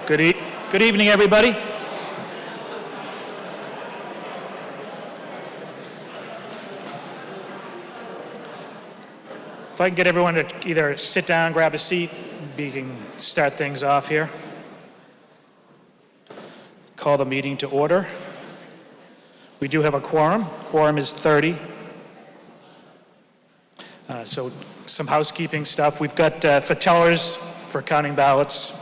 Good evening, everybody. If I can get everyone to either sit down, grab a seat, we can start things off here. Call the meeting to order. We do have a quorum. Quorum is 30. So some housekeeping stuff. We've got for tellers for counting ballots.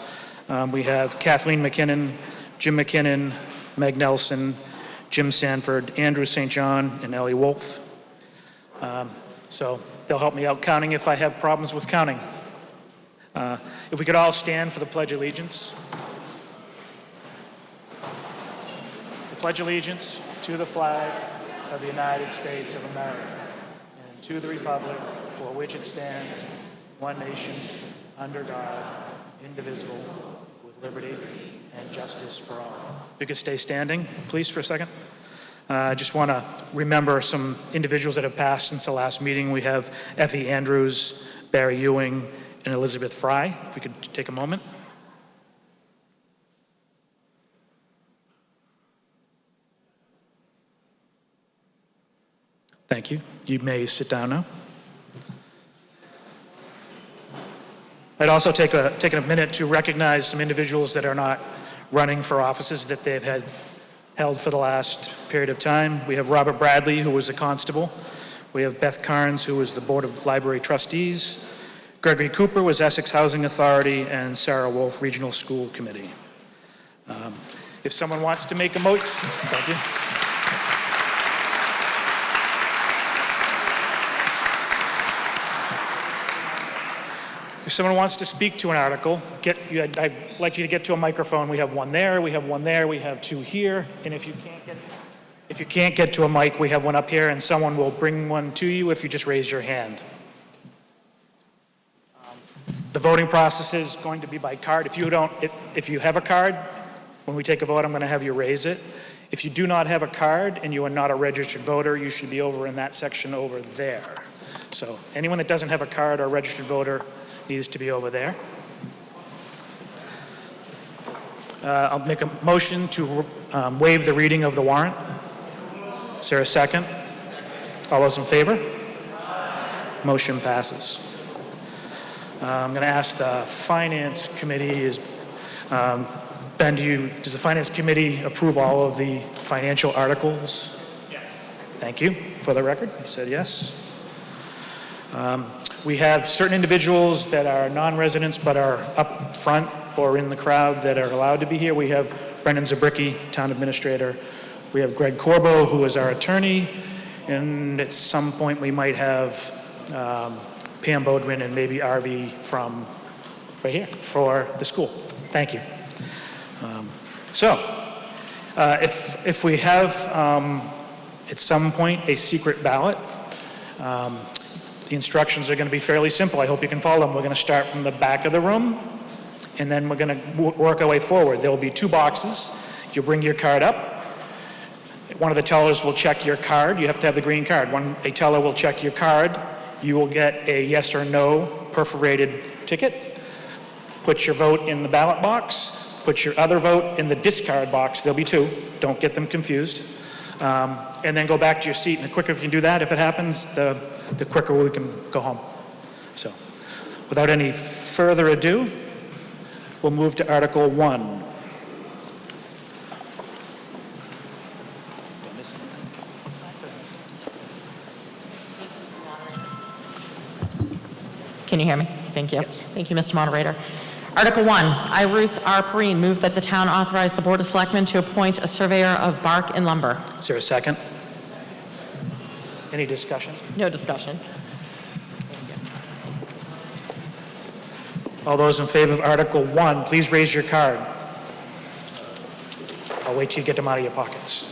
We have Kathleen McKinnon, Jim McKinnon, Meg Nelson, Jim Sanford, Andrew St. John, and Ellie Wolf. So they'll help me out counting if I have problems with counting. If we could all stand for the Pledge of Allegiance. I pledge allegiance to the flag of the United States of America and to the republic for which it stands, one nation, under God, indivisible, with liberty and justice for all. If you could stay standing, please, for a second. I just want to remember some individuals that have passed since the last meeting. We have Effie Andrews, Barry Ewing, and Elizabeth Fry. If we could take a moment. Thank you. You may sit down now. I'd also take a minute to recognize some individuals that are not running for offices that they've held for the last period of time. We have Robert Bradley, who was a constable. We have Beth Carnes, who was the Board of Library Trustees. Gregory Cooper was Essex Housing Authority, and Sarah Wolf, Regional School Committee. If someone wants to make a motion, thank you. If someone wants to speak to an article, I'd like you to get to a microphone. We have one there, we have one there, we have two here, and if you can't get to a mic, we have one up here, and someone will bring one to you if you just raise your hand. The voting process is going to be by card. If you have a card, when we take a vote, I'm going to have you raise it. If you do not have a card and you are not a registered voter, you should be over in that section over there. So anyone that doesn't have a card or registered voter needs to be over there. I'll make a motion to waive the reading of the warrant. Is there a second? All those in favor? Motion passes. I'm going to ask the Finance Committee, Ben, does the Finance Committee approve all of the financial articles? Yes. Thank you. For the record, you said yes. We have certain individuals that are non-residents but are up front or in the crowd that are allowed to be here. We have Brendan Zabricki, Town Administrator. We have Greg Corbo, who is our attorney. And at some point we might have Pam Bodwin and maybe RV from right here for the school. Thank you. If we have at some point a secret ballot, the instructions are going to be fairly simple. I hope you can follow them. We're going to start from the back of the room, and then we're going to work our way forward. There will be two boxes. You bring your card up. One of the tellers will check your card. You have to have the green card. A teller will check your card. You will get a yes or no perforated ticket. Put your vote in the ballot box. Put your other vote in the discard box. There'll be two. Don't get them confused. And then go back to your seat. And the quicker we can do that, if it happens, the quicker we can go home. So, without any further ado, we'll move to Article 1. Can you hear me? Thank you. Yes. Thank you, Mr. Moderator. Article 1, I, Ruth R. Perrine, move that the town authorize the Board of Selectmen to appoint a surveyor of bark and lumber. Is there a second? Any discussion? No discussion. All those in favor of Article 1, please raise your card. I'll wait till you get them out of your pockets.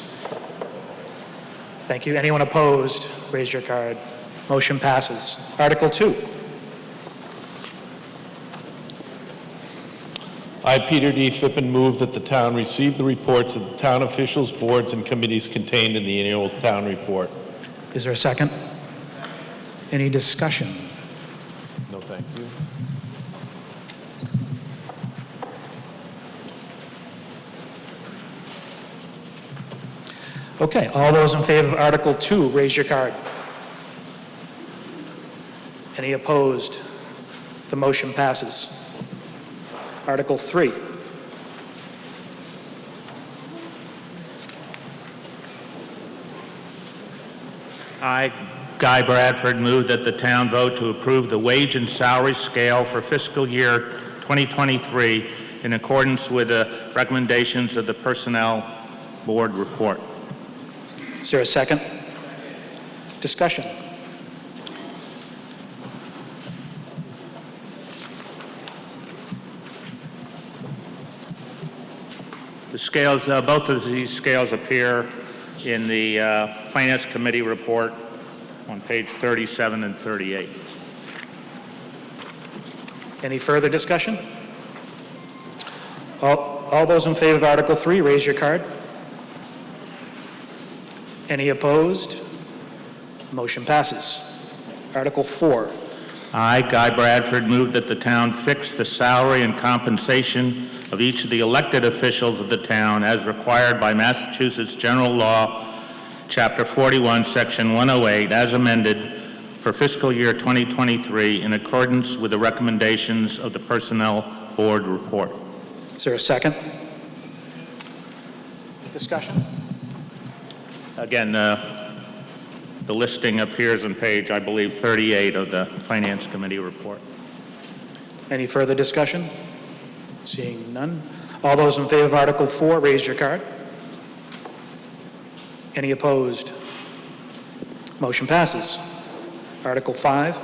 Thank you. Anyone opposed, raise your card. Motion passes. Article 2. I, Peter D. Phippen, move that the town receive the reports of the town officials, boards, and committees contained in the annual town report. Is there a second? Any discussion? No, thank you. Okay, all those in favor of Article 2, raise your card. Any opposed? The motion passes. Article 3. I, Guy Bradford, move that the town vote to approve the wage and salary scale for fiscal year 2023 in accordance with the recommendations of the Personnel Board report. Is there a second? Discussion. The scales, both of these scales appear in the Finance Committee report on page 37 and 38. Any further discussion? All those in favor of Article 3, raise your card. Any opposed? Motion passes. Article 4. I, Guy Bradford, move that the town fix the salary and compensation of each of the elected officials of the town as required by Massachusetts General Law, Chapter 41, Section 108, as amended for fiscal year 2023 in accordance with the recommendations of the Personnel Board report. Is there a second? Discussion? Again, the listing appears on page, I believe, 38 of the Finance Committee report. Any further discussion? Seeing none. All those in favor of Article 4, raise your card. Any opposed? Motion passes. Article 5.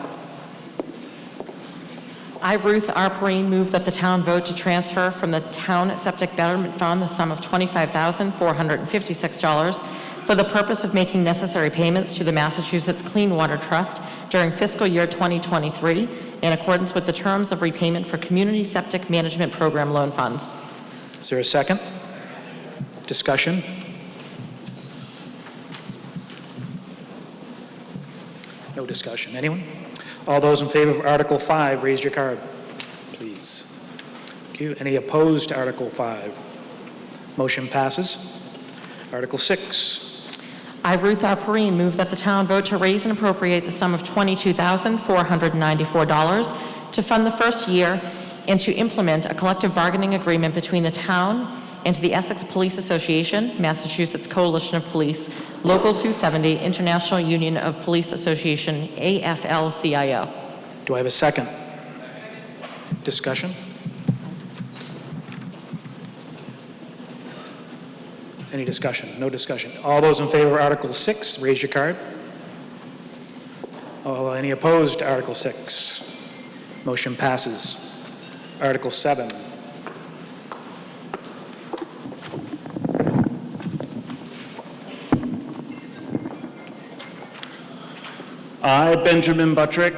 I, Ruth R. Perrine, move that the town vote to transfer from the Town Septic Betterment Fund the sum of $25,456 for the purpose of making necessary payments to the Massachusetts Clean Water Trust during fiscal year 2023 in accordance with the terms of repayment for Community Septic Management Program loan funds. Is there a second? Discussion? No discussion. Anyone? All those in favor of Article 5, raise your card, please. Thank you. Any opposed to Article 5? Motion passes. Article 6. I, Ruth R. Perrine, move that the town vote to raise and appropriate the sum of $22,494 to fund the first year and to implement a collective bargaining agreement between the town and the Essex Police Association, Massachusetts Coalition of Police, Local 270, International Union of Police Association, AFL-CIO. Do I have a second? Discussion? Any discussion? No discussion. All those in favor of Article 6, raise your card. Any opposed to Article 6? Motion passes. Article 7. I, Benjamin Buttrick,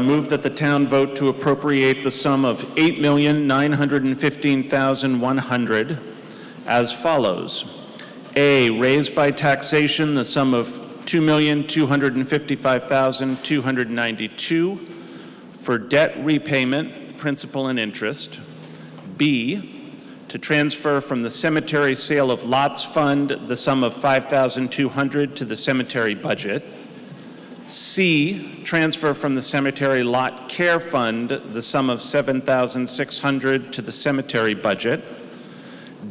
move that the town vote to appropriate the sum of $8,915,100 as follows. A, raise by taxation the sum of $2,255,292 for debt repayment, principal and interest. B, to transfer from the cemetery sale of lots fund the sum of $5,200 to the cemetery budget. C, transfer from the cemetery lot care fund the sum of $7,600 to the cemetery budget.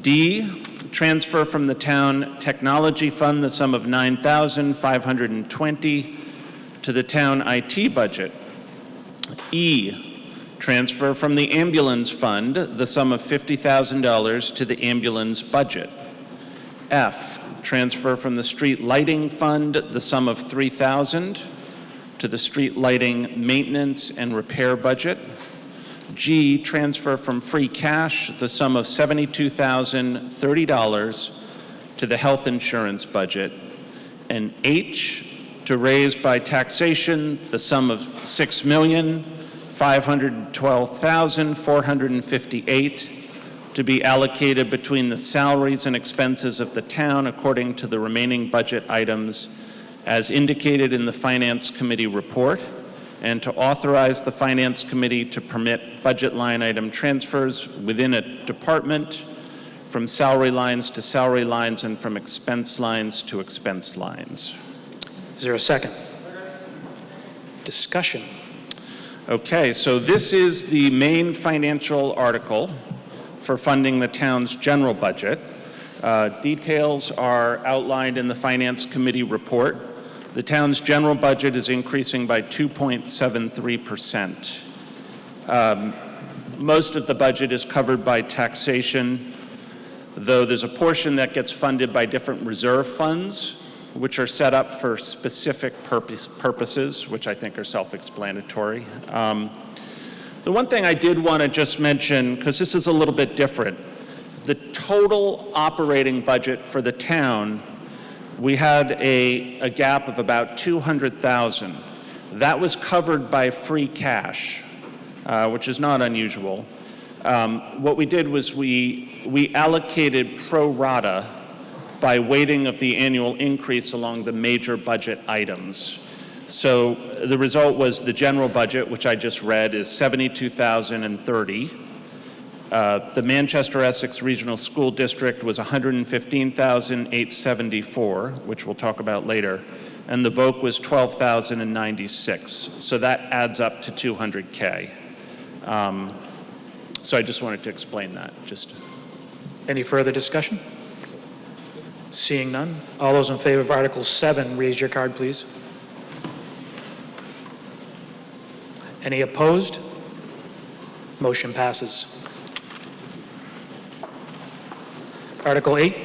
D, transfer from the town technology fund the sum of $9,520 to the town IT budget. E, transfer from the ambulance fund the sum of $50,000 to the ambulance budget. F, transfer from the street lighting fund the sum of $3,000 to the street lighting maintenance and repair budget. G, transfer from free cash the sum of $72,030 to the health insurance budget. And H, to raise by taxation the sum of $6,512,458 to be allocated between the salaries and expenses of the town according to the remaining budget items as indicated in the Finance Committee report, and to authorize the Finance Committee to permit budget line item transfers within a department from salary lines to salary lines and from expense lines to expense lines. Is there a second? Discussion. Okay, so this is the main financial article for funding the town's general budget. Details are outlined in the Finance Committee report. The town's general budget is increasing by 2.73%. Most of the budget is covered by taxation, though there's a portion that gets funded by different reserve funds, which are set up for specific purposes, which I think are self-explanatory. The one thing I did want to just mention, because this is a little bit different, the total operating budget for the town, we had a gap of about $200,000. That was covered by free cash, which is not unusual. What we did was we allocated pro rata by weighting of the annual increase along the major budget items. So the result was the general budget, which I just read, is $72,030. The Manchester Essex Regional School District was $115,874, which we'll talk about later, and the VOC was $12,096. So that adds up to $200K. So I just wanted to explain that. Any further discussion? Seeing none. All those in favor of Article 7, raise your card, please. Any opposed? Motion passes. Article 8.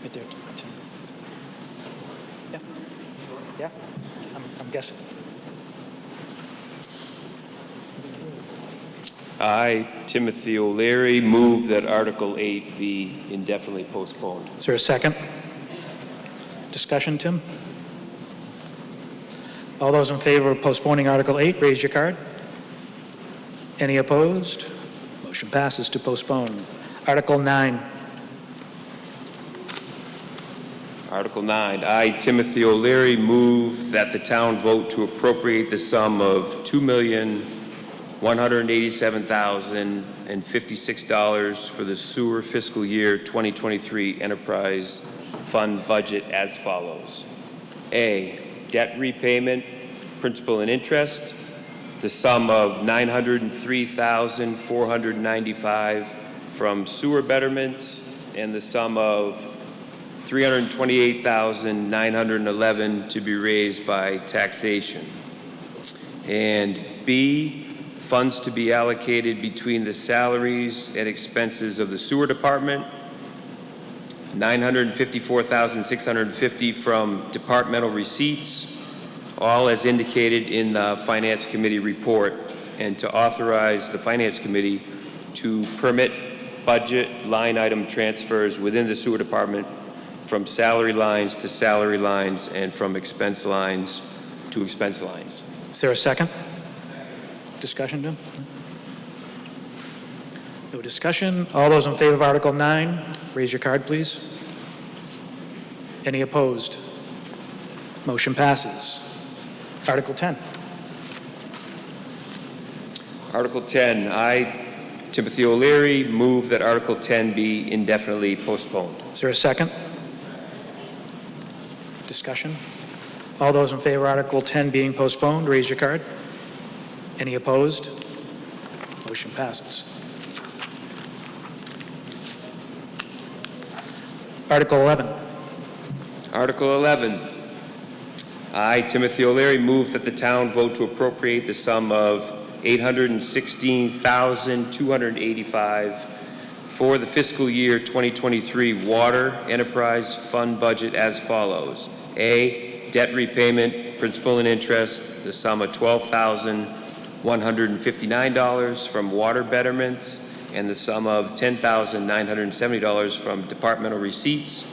Right there, Tim. Yeah. Yeah, I'm guessing. I, Timothy O'Leary, move that Article 8 be indefinitely postponed. Is there a second? Discussion, Tim? All those in favor of postponing Article 8, raise your card. Any opposed? Motion passes to postpone. Article 9. Article 9, I, Timothy O'Leary, move that the town vote to appropriate the sum of $2,187,056 for the sewer fiscal year 2023 enterprise fund budget as follows. A, debt repayment, principal and interest, the sum of $903,495 from sewer betterments, and the sum of $328,911 to be raised by taxation. And B, funds to be allocated between the salaries and expenses of the sewer department, $954,650 from departmental receipts, all as indicated in the Finance Committee report, and to authorize the Finance Committee to permit budget line item transfers within the sewer department from salary lines to salary lines and from expense lines to expense lines. Is there a second? Discussion, Tim? No discussion. All those in favor of Article 9, raise your card, please. Any opposed? Motion passes. Article 10. Article 10, I, Timothy O'Leary, move that Article 10 be indefinitely postponed. Is there a second? Discussion. All those in favor of Article 10 being postponed, raise your card. Any opposed? Motion passes. Article 11. Article 11, I, Timothy O'Leary, move that the town vote to appropriate the sum of $816,285 for the fiscal year 2023 Water Enterprise Fund budget as follows. A, debt repayment, principal and interest, the sum of $12,159 from water betterments, and the sum of $10,970 from departmental receipts.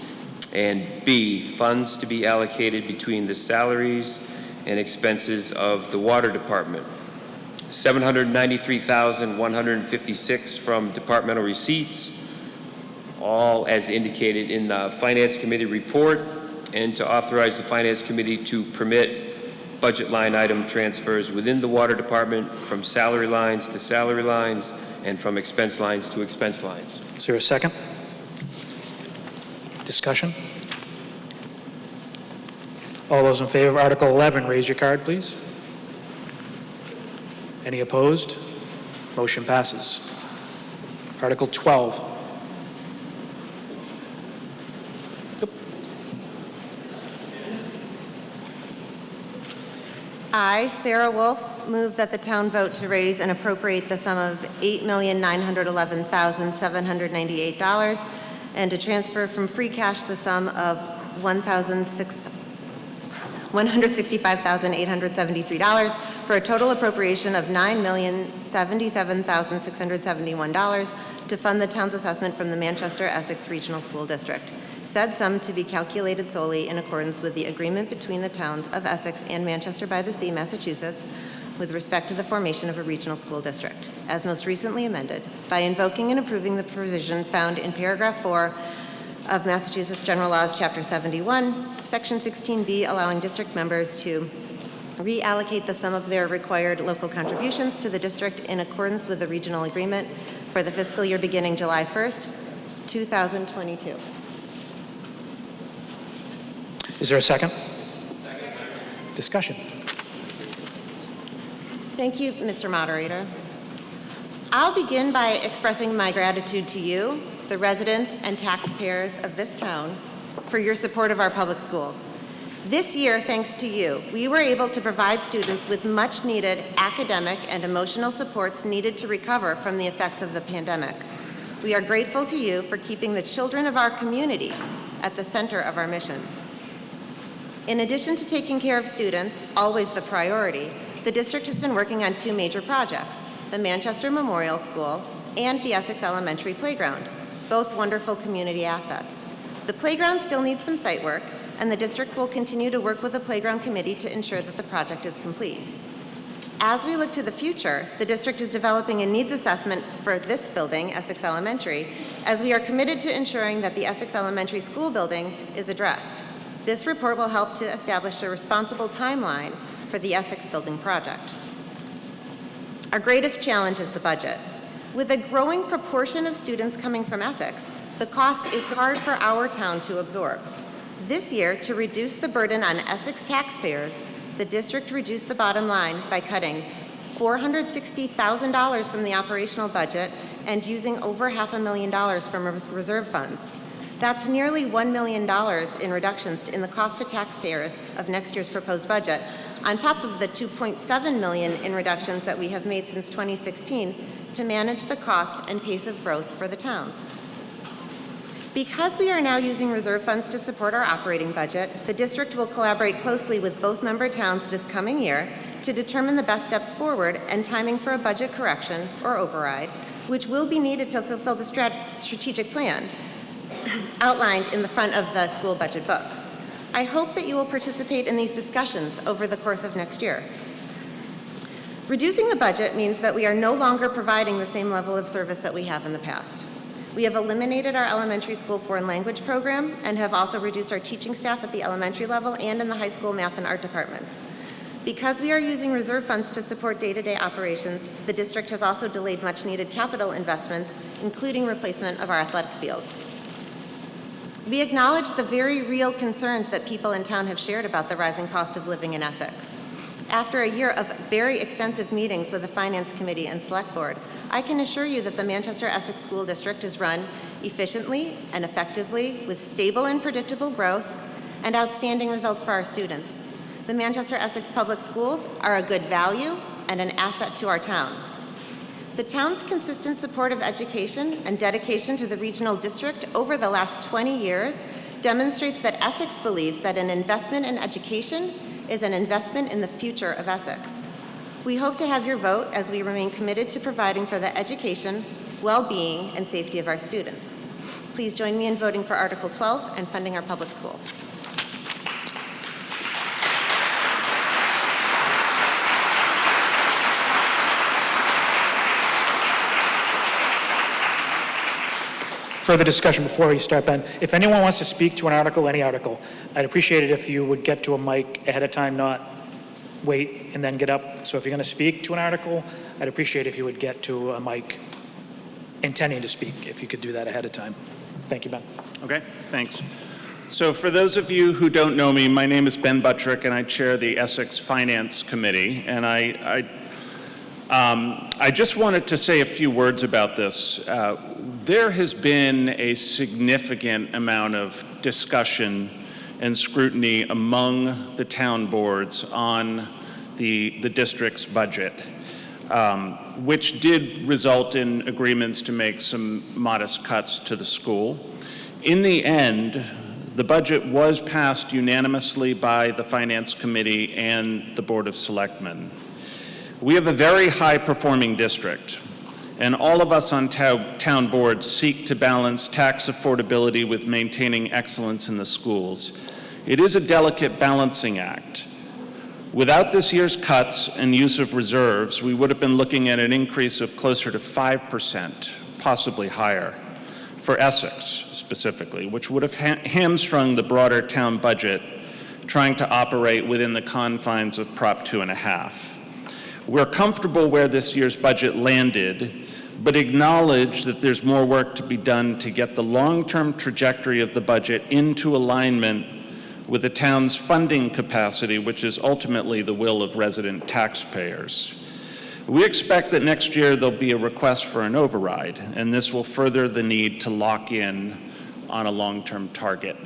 And B, funds to be allocated between the salaries and expenses of the water department. $793,156 from departmental receipts, all as indicated in the Finance Committee report, and to authorize the Finance Committee to permit budget line item transfers within the water department from salary lines to salary lines and from expense lines to expense lines. Is there a second? Discussion? All those in favor of Article 11, raise your card, please. Any opposed? Motion passes. Article 12. I, Sarah Wolf, move that the town vote to raise and appropriate the sum of $8,911,798 and to transfer from free cash the sum of $165,873 for a total appropriation of $9,077,671 to fund the town's assessment from the Manchester Essex Regional School District. Said sum to be calculated solely in accordance with the agreement between the towns of Essex and Manchester by the Sea, Massachusetts, with respect to the formation of a regional school district, as most recently amended, by invoking and approving the provision found in paragraph 4 of Massachusetts General Laws, Chapter 71, Section 16B, allowing district members to reallocate the sum of their required local contributions to the district in accordance with the regional agreement for the fiscal year beginning July 1st, 2022. Is there a second? Discussion? Thank you, Mr. Moderator. I'll begin by expressing my gratitude to you, the residents and taxpayers of this town, for your support of our public schools. This year, thanks to you, we were able to provide students with much-needed academic and emotional supports needed to recover from the effects of the pandemic. We are grateful to you for keeping the children of our community at the center of our mission. In addition to taking care of students, always the priority, the district has been working on 2 major projects, the Manchester Memorial School and the Essex Elementary Playground, both wonderful community assets. The playground still needs some site work, and the district will continue to work with the playground committee to ensure that the project is complete. As we look to the future, the district is developing a needs assessment for this building, Essex Elementary, as we are committed to ensuring that the Essex Elementary School building is addressed. This report will help to establish a responsible timeline for the Essex building project. Our greatest challenge is the budget. With a growing proportion of students coming from Essex, the cost is hard for our town to absorb. This year, to reduce the burden on Essex taxpayers, the district reduced the bottom line by cutting $460,000 from the operational budget and using over $500,000 from reserve funds. That's nearly $1 million in reductions in the cost to taxpayers of next year's proposed budget, on top of the $2.7 million in reductions that we have made since 2016 to manage the cost and pace of growth for the towns. Because we are now using reserve funds to support our operating budget, the district will collaborate closely with both member towns this coming year to determine the best steps forward and timing for a budget correction or override, which will be needed to fulfill the strategic plan outlined in the front of the school budget book. I hope that you will participate in these discussions over the course of next year. Reducing the budget means that we are no longer providing the same level of service that we have in the past. We have eliminated our elementary school foreign language program and have also reduced our teaching staff at the elementary level and in the high school math and art departments. Because we are using reserve funds to support day-to-day operations, the district has also delayed much-needed capital investments, including replacement of our athletic fields. We acknowledge the very real concerns that people in town have shared about the rising cost of living in Essex. After a year of very extensive meetings with the Finance Committee and Select Board, I can assure you that the Manchester Essex School District is run efficiently and effectively with stable and predictable growth and outstanding results for our students. The Manchester Essex Public Schools are a good value and an asset to our town. The town's consistent support of education and dedication to the regional district over the last 20 years demonstrates that Essex believes that an investment in education is an investment in the future of Essex. We hope to have your vote as we remain committed to providing for the education, well-being, and safety of our students. Please join me in voting for Article 12 and funding our public schools. Further discussion before we start, Ben. If anyone wants to speak to an article, any article, I'd appreciate it if you would get to a mic ahead of time, not wait and then get up. So if you're going to speak to an article, I'd appreciate if you would get to a mic intending to speak, if you could do that ahead of time. Thank you, Ben. Okay, thanks. So for those of you who don't know me, my name is Ben Buttrick, and I chair the Essex Finance Committee. And I just wanted to say a few words about this. There has been a significant amount of discussion and scrutiny among the town boards on the district's budget, which did result in agreements to make some modest cuts to the school. In the end, the budget was passed unanimously by the Finance Committee and the Board of Selectmen. We have a very high-performing district, and all of us on town boards seek to balance tax affordability with maintaining excellence in the schools. It is a delicate balancing act. Without this year's cuts and use of reserves, we would have been looking at an increase of closer to 5%, possibly higher, for Essex specifically, which would have hamstrung the broader town budget trying to operate within the confines of Prop 2.5. We're comfortable where this year's budget landed, but acknowledge that there's more work to be done to get the long-term trajectory of the budget into alignment with the town's funding capacity, which is ultimately the will of resident taxpayers. We expect that next year there'll be a request for an override, and this will further the need to lock in on a long-term target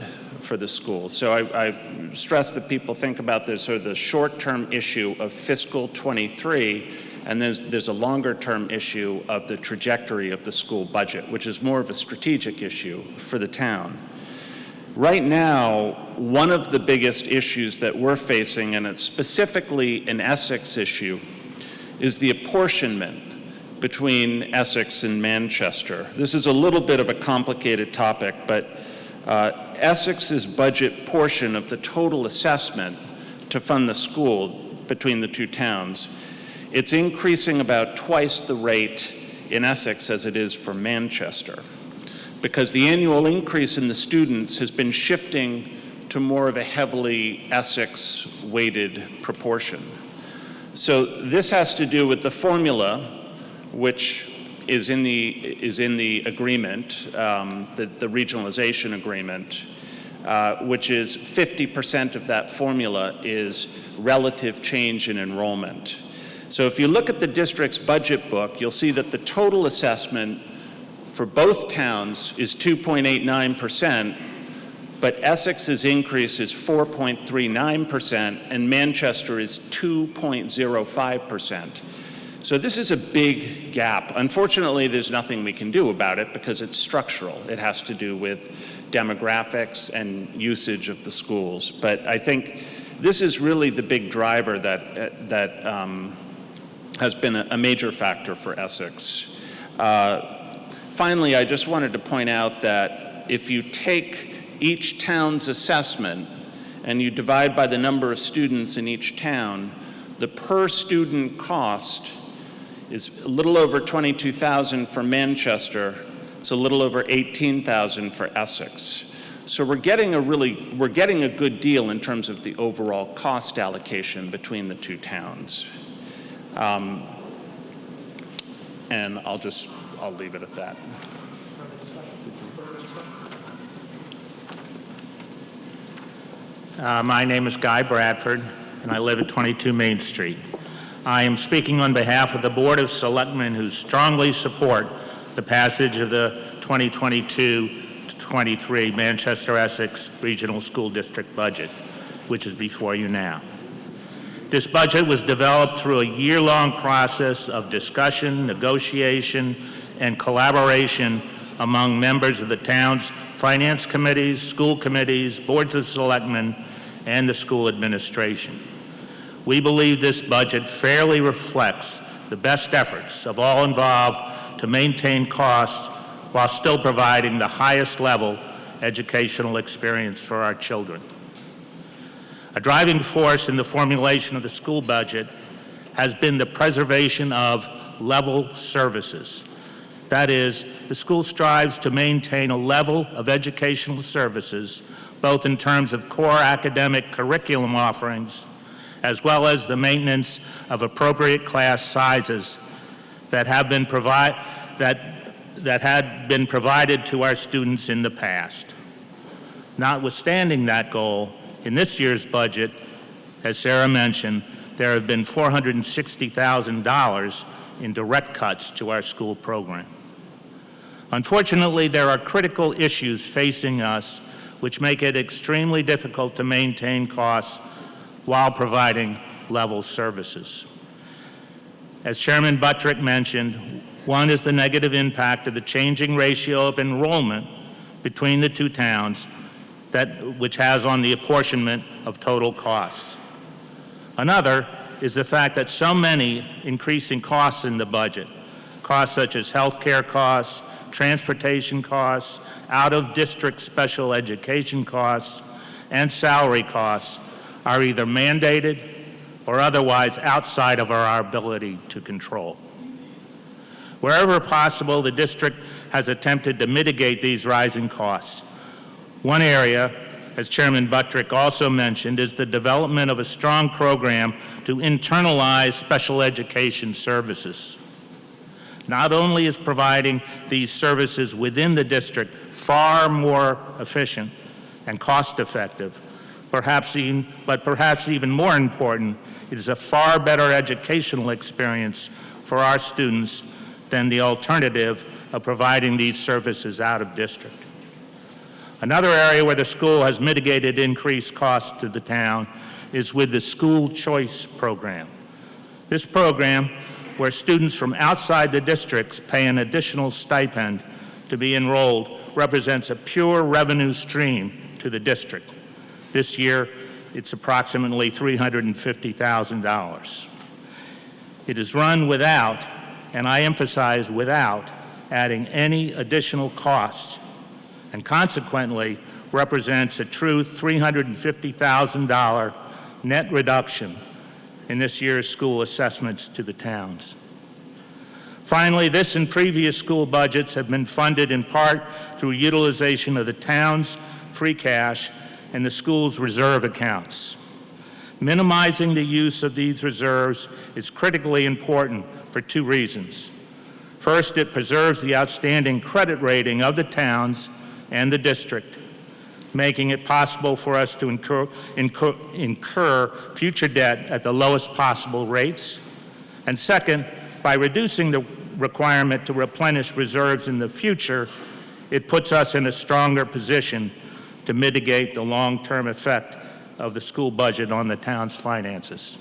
for the school. So I stress that people think about this sort of the short-term issue of fiscal 23, and there's a longer-term issue of the trajectory of the school budget, which is more of a strategic issue for the town. Right now, one of the biggest issues that we're facing, and it's specifically an Essex issue, is the apportionment between Essex and Manchester. This is a little bit of a complicated topic, but Essex's budget portion of the total assessment to fund the school between the two towns, it's increasing about twice the rate in Essex as it is for Manchester, because the annual increase in the students has been shifting to more of a heavily Essex-weighted proportion. So this has to do with the formula, which is in the agreement, the regionalization agreement, which is 50% of that formula is relative change in enrollment. So if you look at the district's budget book, you'll see that the total assessment for both towns is 2.89%, but Essex's increase is 4.39%, and Manchester is 2.05%. So this is a big gap. Unfortunately, there's nothing we can do about it because it's structural. It has to do with demographics and usage of the schools. But I think this is really the big driver that has been a major factor for Essex. Finally, I just wanted to point out that if you take each town's assessment and you divide by the number of students in each town, the per student cost is a little over $22,000 for Manchester. It's a little over $18,000 for Essex. So we're getting a good deal in terms of the overall cost allocation between the two towns. And I'll leave it at that. My name is Guy Bradford, and I live at 22 Main Street. I am speaking on behalf of the Board of Selectmen who strongly support the passage of the 2022-23 Manchester-Essex Regional School District budget, which is before you now. This budget was developed through a year-long process of discussion, negotiation, and collaboration among members of the town's finance committees, school committees, boards of selectmen, and the school administration. We believe this budget fairly reflects the best efforts of all involved to maintain costs while still providing the highest level educational experience for our children. A driving force in the formulation of the school budget has been the preservation of level services. That is, the school strives to maintain a level of educational services, both in terms of core academic curriculum offerings as well as the maintenance of appropriate class sizes that had been provided to our students in the past. Notwithstanding that goal, in this year's budget, as Sarah mentioned, there have been $460,000 in direct cuts to our school program. Unfortunately, there are critical issues facing us which make it extremely difficult to maintain costs while providing level services. As Chairman Buttrick mentioned, one is the negative impact of the changing ratio of enrollment between the two towns, which has on the apportionment of total costs. Another is the fact that so many increasing costs in the budget, costs such as healthcare costs, transportation costs, out-of-district special education costs, and salary costs, are either mandated or otherwise outside of our ability to control. Wherever possible, the district has attempted to mitigate these rising costs. One area, as Chairman Buttrick also mentioned, is the development of a strong program to internalize special education services. Not only is providing these services within the district far more efficient and cost-effective, but perhaps even more important, it is a far better educational experience for our students than the alternative of providing these services out of district. Another area where the school has mitigated increased costs to the town is with the school choice program. This program, where students from outside the districts pay an additional stipend to be enrolled, represents a pure revenue stream to the district. This year, it's approximately $350,000. It is run without, and I emphasize without, adding any additional costs, and consequently represents a true $350,000 net reduction in this year's school assessments to the towns. Finally, this and previous school budgets have been funded in part through utilization of the town's free cash and the school's reserve accounts. Minimizing the use of these reserves is critically important for two reasons. First, it preserves the outstanding credit rating of the towns and the district, making it possible for us to incur future debt at the lowest possible rates. And second, by reducing the requirement to replenish reserves in the future, it puts us in a stronger position to mitigate the long-term effect of the school budget on the town's finances.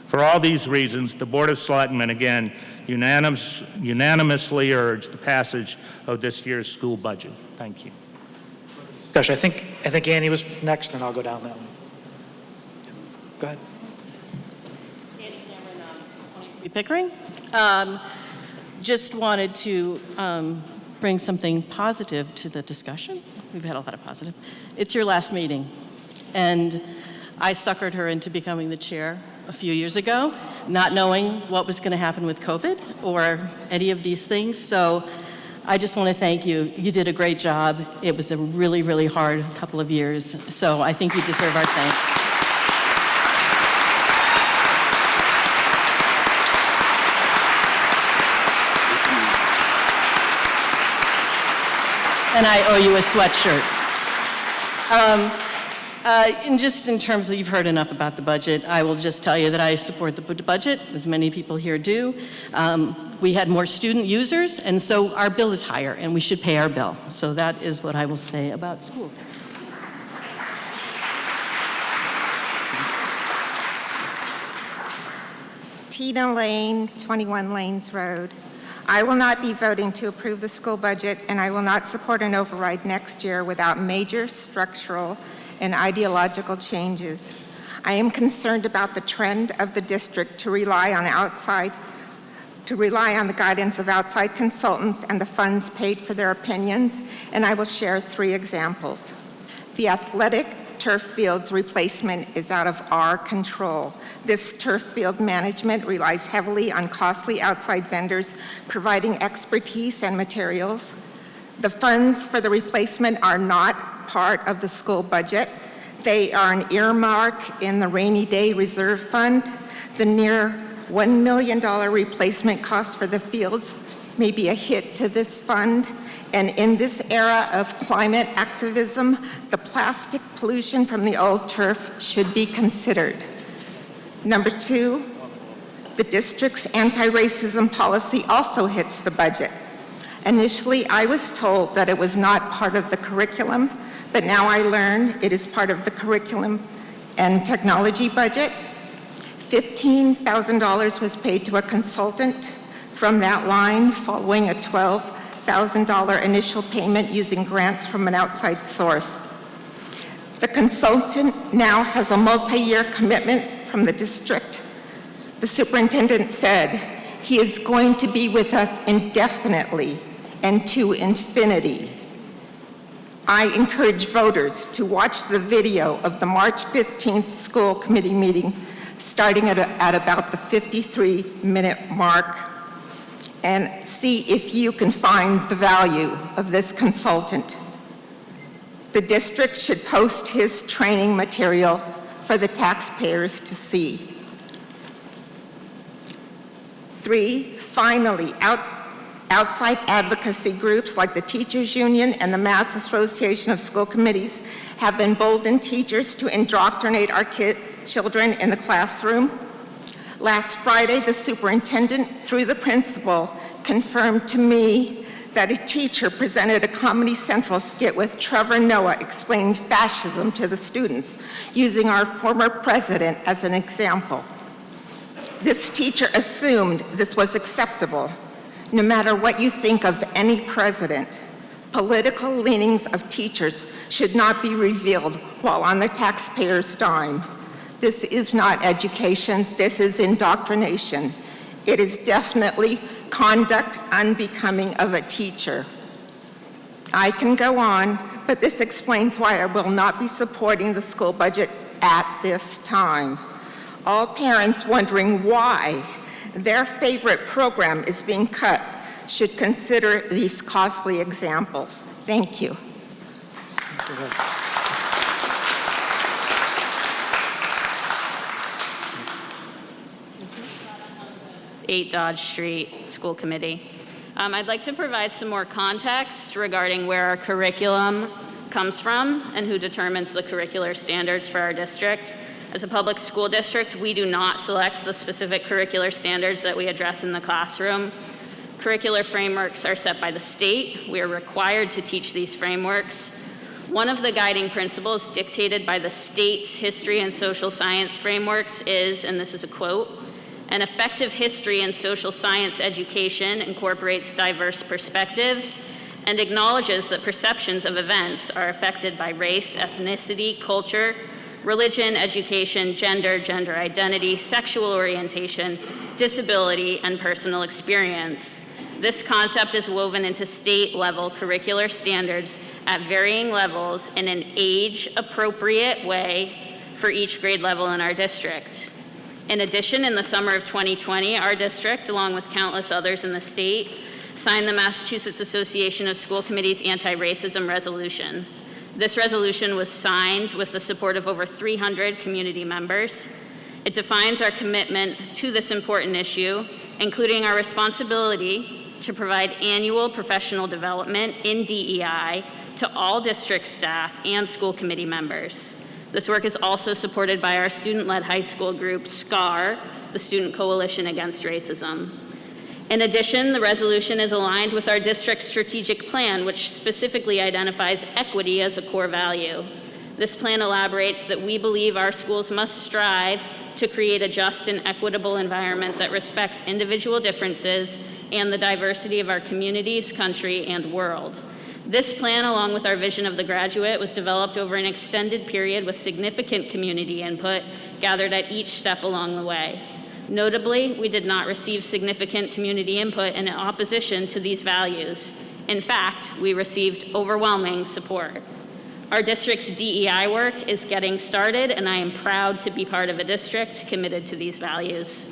For all these reasons, the Board of Selectmen, again, unanimously urge the passage of this year's school budget. Thank you. Gosh, I think Annie was next, and I'll go down that one. Go ahead. Pickering. Just wanted to bring something positive to the discussion. We've had a lot of positive. It's your last meeting, and I suckered her into becoming the chair a few years ago, not knowing what was going to happen with COVID or any of these things. So I just want to thank you. You did a great job. It was a really, really hard couple of years. So I think you deserve our thanks. And I owe you a sweatshirt. And just in terms of, you've heard enough about the budget, I will just tell you that I support the budget, as many people here do. We had more student users, and so our bill is higher, and we should pay our bill. So that is what I will say about school. Tina Lane, 21 Lanes Road. I will not be voting to approve the school budget, and I will not support an override next year without major structural and ideological changes. I am concerned about the trend of the district to rely on the guidance of outside consultants and the funds paid for their opinions, and I will share 3 examples. The athletic turf field's replacement is out of our control. This turf field management relies heavily on costly outside vendors providing expertise and materials. The funds for the replacement are not part of the school budget. They are an earmark in the rainy day reserve fund. The near $1 million replacement cost for the fields may be a hit to this fund. And in this era of climate activism, the plastic pollution from the old turf should be considered. Number two, the district's anti-racism policy also hits the budget. Initially, I was told that it was not part of the curriculum, but now I learn it is part of the curriculum and technology budget. $15,000 was paid to a consultant from that line following a $12,000 initial payment using grants from an outside source. The consultant now has a multi-year commitment from the district. The superintendent said he is going to be with us indefinitely and to infinity. I encourage voters to watch the video of the March 15th school committee meeting starting at about the 53-minute mark and see if you can find the value of this consultant. The district should post his training material for the taxpayers to see. Three, finally, outside advocacy groups like the Teachers Union and the Mass Association of School Committees have emboldened teachers to indoctrinate our children in the classroom. Last Friday, the superintendent, through the principal, confirmed to me that a teacher presented a Comedy Central skit with Trevor Noah explaining fascism to the students, using our former president as an example. This teacher assumed this was acceptable. No matter what you think of any president, political leanings of teachers should not be revealed while on the taxpayer's dime. This is not education, this is indoctrination. It is definitely conduct unbecoming of a teacher. I can go on, but this explains why I will not be supporting the school budget at this time. All parents wondering why their favorite program is being cut should consider these costly examples. Thank you. 8 Dodge Street School Committee. I'd like to provide some more context regarding where our curriculum comes from and who determines the curricular standards for our district. As a public school district, we do not select the specific curricular standards that we address in the classroom. Curricular frameworks are set by the state. We are required to teach these frameworks. One of the guiding principles dictated by the state's history and social science frameworks is, and this is a quote, "An effective history and social science education incorporates diverse perspectives and acknowledges that perceptions of events are affected by race, ethnicity, culture, religion, education, gender identity, sexual orientation, disability, and personal experience." This concept is woven into state-level curricular standards at varying levels in an age-appropriate way for each grade level in our district. In addition, in the summer of 2020, our district, along with countless others in the state, signed the Massachusetts Association of School Committees Anti-Racism Resolution. This resolution was signed with the support of over 300 community members. It defines our commitment to this important issue, including our responsibility to provide annual professional development in DEI to all district staff and school committee members. This work is also supported by our student-led high school group, SCAR, the Student Coalition Against Racism. In addition, the resolution is aligned with our district's strategic plan, which specifically identifies equity as a core value. This plan elaborates that we believe our schools must strive to create a just and equitable environment that respects individual differences and the diversity of our communities, country, and world. This plan, along with our vision of the graduate, was developed over an extended period with significant community input gathered at each step along the way. Notably, we did not receive significant community input in opposition to these values. In fact, we received overwhelming support. Our district's DEI work is getting started, and I am proud to be part of a district committed to these values.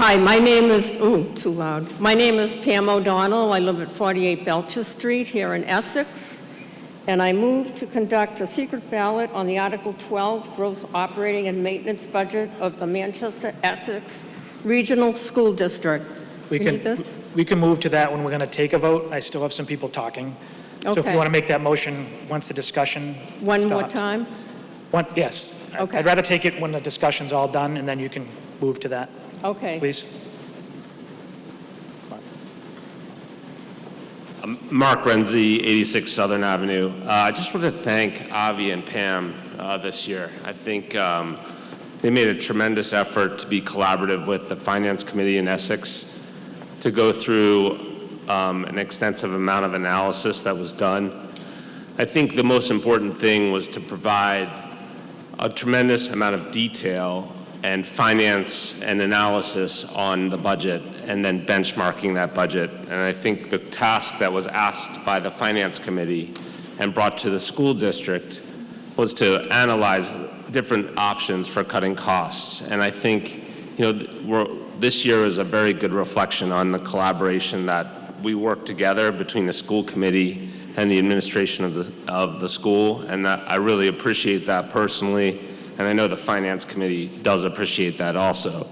Hi, my name is, ooh, too loud. My name is Pam O'Donnell. I live at 48 Belcher Street here in Essex. And I move to conduct a secret ballot on the Article 12 gross operating and maintenance budget of the Manchester Essex Regional School District. We You need this? We can move to that when we're going to take a vote. I still have some people talking. So if you Okay. want to make that motion once the discussion One more stops. time? Yes. Okay. I'd rather take it when the discussion's all done, and then you can move to that, Okay. please. Mark Renzi, 86 Southern Avenue. I just want to thank Avi and Pam this year. I think they made a tremendous effort to be collaborative with the Finance Committee in Essex, to go through an extensive amount of analysis that was done. I think the most important thing was to provide a tremendous amount of detail and finance and analysis on the budget, and then benchmarking that budget. And I think the task that was asked by the Finance Committee and brought to the school district was to analyze different options for cutting costs. And I think, this year is a very good reflection on the collaboration that we work together between the school committee and the administration of the school, and that I really appreciate that personally. And I know the Finance Committee does appreciate that also.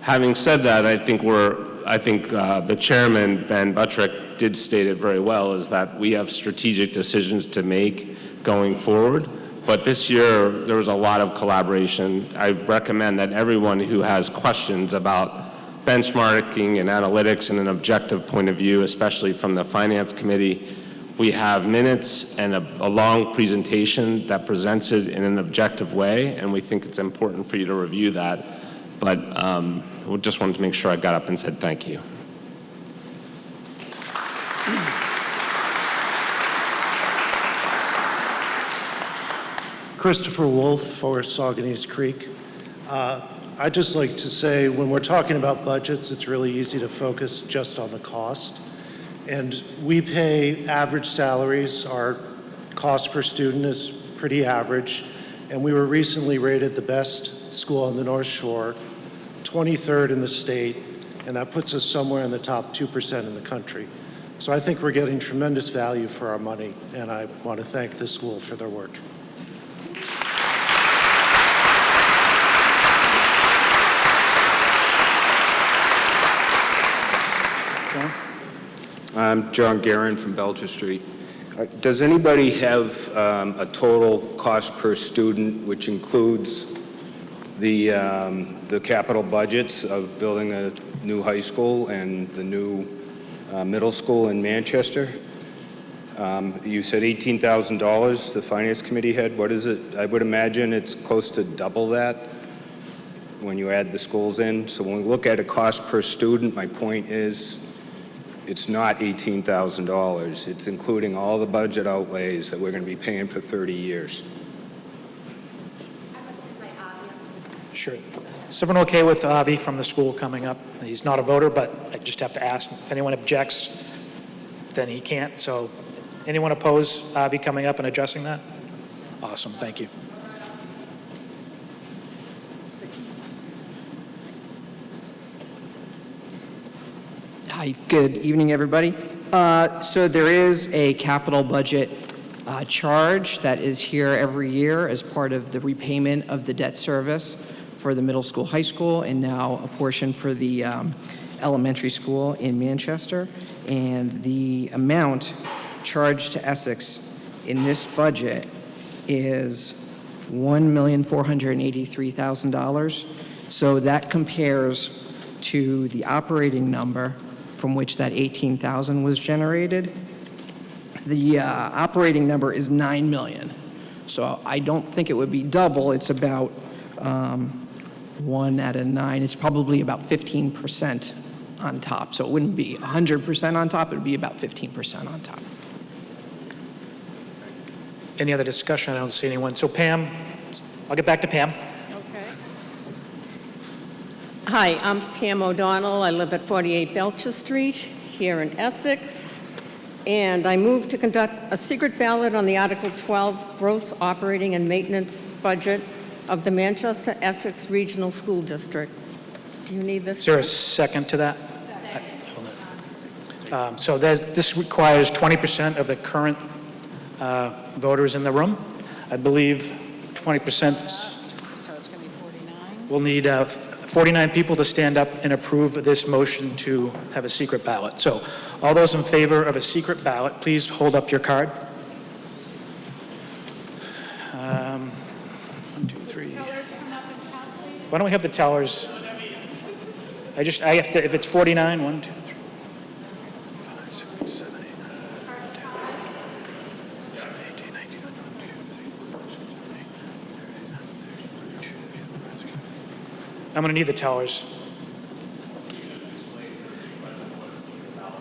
Having said that, I think the chairman, Ben Buttrick, did state it very well, is that we have strategic decisions to make going forward. But this year, there was a lot of collaboration. I recommend that everyone who has questions about benchmarking and analytics in an objective point of view, especially from the Finance Committee, we have minutes and a long presentation that presents it in an objective way, and we think it's important for you to review that. But we just wanted to make sure I got up and said thank you. Christopher Wolf for Saugonese Creek. I'd just like to say, when we're talking about budgets, it's really easy to focus just on the cost. And we pay average salaries. Our cost per student is pretty average. And we were recently rated the best school on the North Shore, 23rd in the state, and that puts us somewhere in the top 2% in the country. So I think we're getting tremendous value for our money, and I want to thank the school for their work. I'm John Guerin from Belcher Street. Does anybody have a total cost per student, which includes the capital budgets of building a new high school and the new middle school in Manchester? You said $18,000 the Finance Committee had. What is it? I would imagine it's close to double that when you add the schools in. So when we look at a cost per student, my point is, it's not $18,000. It's including all the budget outlays that we're going to be paying for 30 years. Sure. Is everyone okay with Avi from the school coming up? He's not a voter, but I just have to ask. If anyone objects, then he can't. So anyone oppose Avi coming up and addressing that? Awesome, thank you. Hi, good evening, everybody. So there is a capital budget charge that is here every year as part of the repayment of the debt service for the middle school, high school, and now a portion for the elementary school in Manchester. And the amount charged to Essex in this budget is $1,483,000. So that compares to the operating number from which that 18,000 was generated. The operating number is 9 million. So I don't think it would be double. It's about 1 out of 9. It's probably about 15% on top. So it wouldn't be 100% on top. It would be about 15% on top. Any other discussion? I don't see anyone. So Pam, I'll get back to Pam. Hi, I'm Pam O'Donnell. I live at 48 Belcher Street here in Essex. And I move to conduct a secret ballot on the Article 12 gross operating and maintenance budget of the Manchester Essex Regional School District. Do you need this? Is there a second to that? So this requires 20% of the current voters in the room. I believe 20%. So it's going to be 49? We'll need 49 people to stand up and approve this motion to have a secret ballot. So all those in favor of a secret ballot, please hold up your card. 1, 2, 3. Why don't we have the tellers? I have to, if it's 49, 1, 2, 3, 5, 6, 7, 8, 9, 10, 17, 18, 19, 20, 22, I'm going to need the tellers.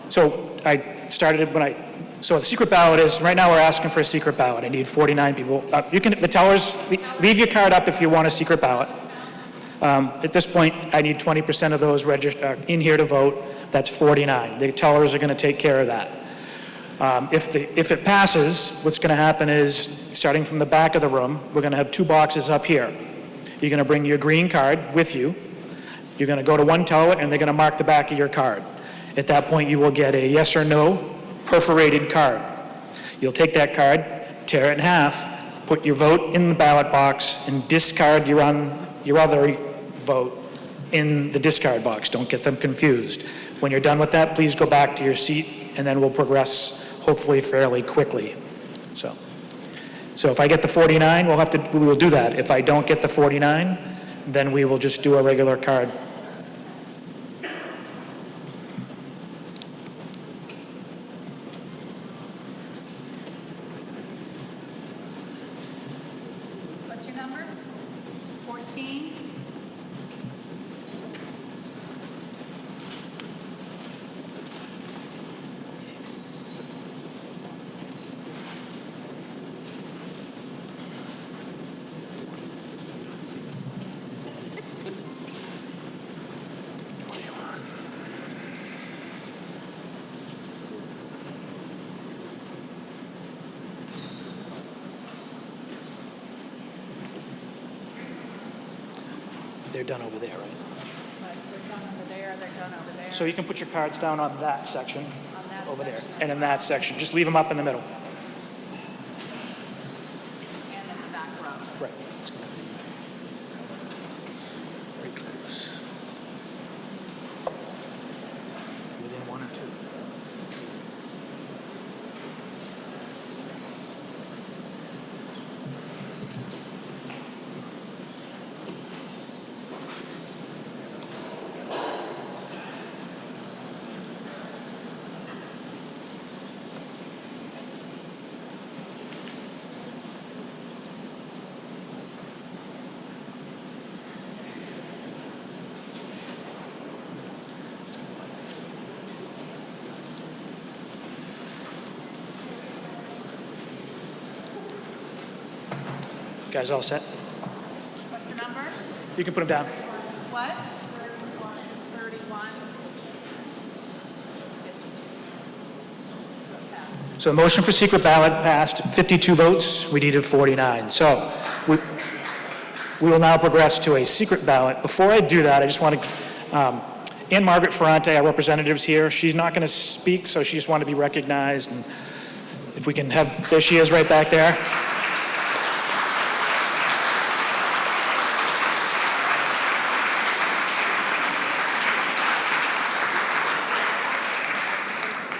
So I started when so the secret ballot is, right now we're asking for a secret ballot. I need 49 people. The tellers, leave your card up if you want a secret ballot. At this point, I need 20% of those in here to vote. That's 49. The tellers are going to take care of that. If it passes, what's going to happen is, starting from the back of the room, we're going to have 2 boxes up here. You're going to bring your green card with you. You're going to go to one teller, and they're going to mark the back of your card. At that point, you will get a yes or no perforated card. You'll take that card, tear it in half, put your vote in the ballot box, and discard your other vote in the discard box. Don't get them confused. When you're done with that, please go back to your seat, and then we'll progress hopefully fairly quickly. So if I get the 49, we will do that. If I don't get the 49, then we will just do a regular card. What's your number? 14? They're done over there, right? They're done over there, they're done over there. So you can put your cards down on that section, On that over there, section. and in that section. Just leave them up in the middle. And in the back row. Right. That's good. Very close. Within 1 or 2. Guys all set? What's the number? You can put them down. What? 31. 52. So the motion for secret ballot passed, 52 votes. We needed 49. So we will now progress to a secret ballot. Before I do that, I just want to, Ann Margaret Ferrante, our representative's here. She's not going to speak, so she just wanted to be recognized. And if we can have, there she is right back there.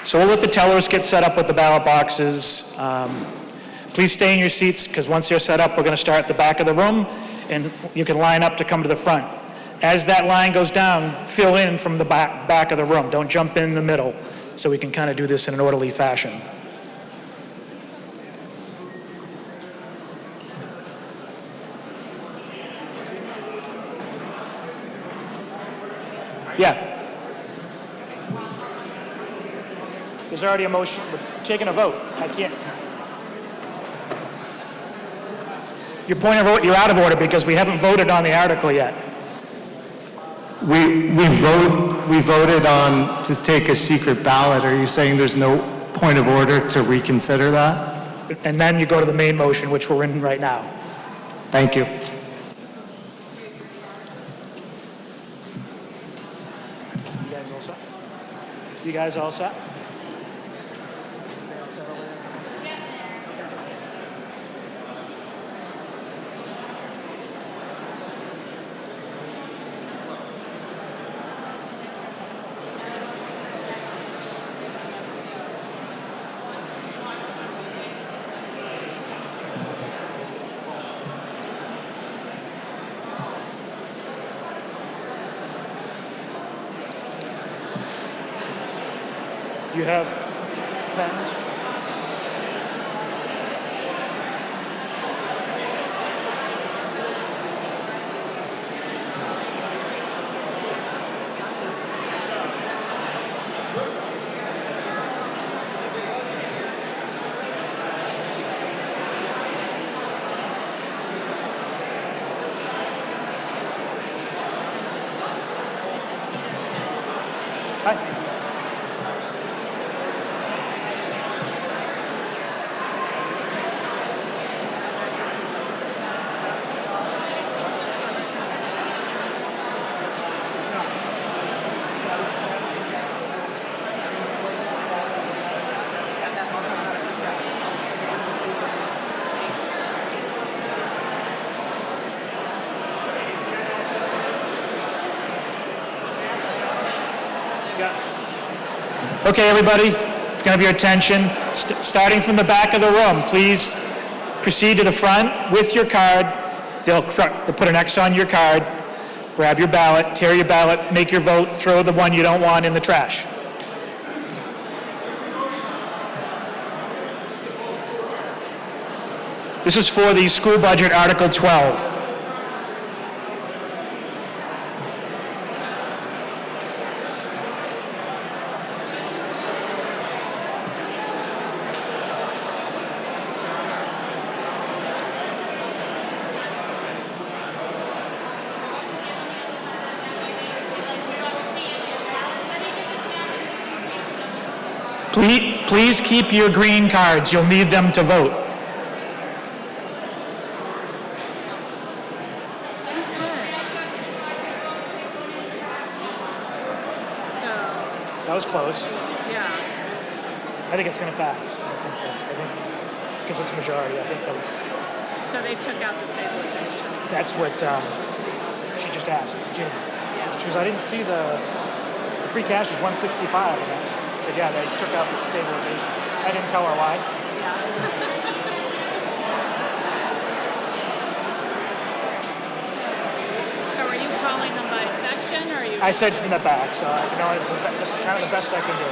So we'll let the tellers get set up with the ballot boxes. Please stay in your seats, because once they're set up, we're going to start at the back of the room, and you can line up to come to the front. As that line goes down, fill in from the back of the room. Don't jump in the middle, so we can kind of do this in an orderly fashion. Yeah. There's already a motion. We're taking a vote. I can't. Your point of order, you're out of order because we haven't voted on the article yet. We voted on to take a secret ballot. Are you saying there's no point of order to reconsider that? And then you go to the main motion, which we're in right now. Thank you. You guys all set? You have pens? Hi. Okay, everybody, can I have your attention? Starting from the back of the room, please proceed to the front with your card. They'll put an X on your card. Grab your ballot, tear your ballot, make your vote, throw the one you don't want in the trash. This is for the school budget, Article 12. Please keep your green cards. You'll need them to vote. That was close. Yeah. I think it's going to pass. I think because it's majority. I think So they took out the stabilization. that's what she just asked, Jim. Yeah. She goes, I didn't see the free cash is 165. And I said, yeah, they took out the stabilization. I didn't tell her why. So are you calling them by section, or are you? I said from the back, so that's kind of the best I can do.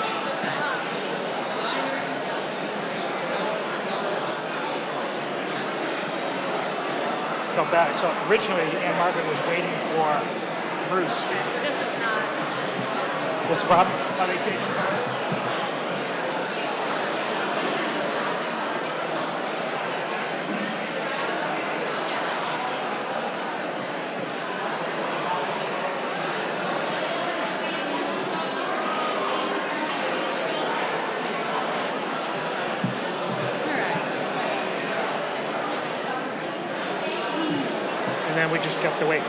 Felt bad. So originally, Ann Margaret was waiting for Bruce. So this is not. What's the problem? How they take it? And then we just have to wait.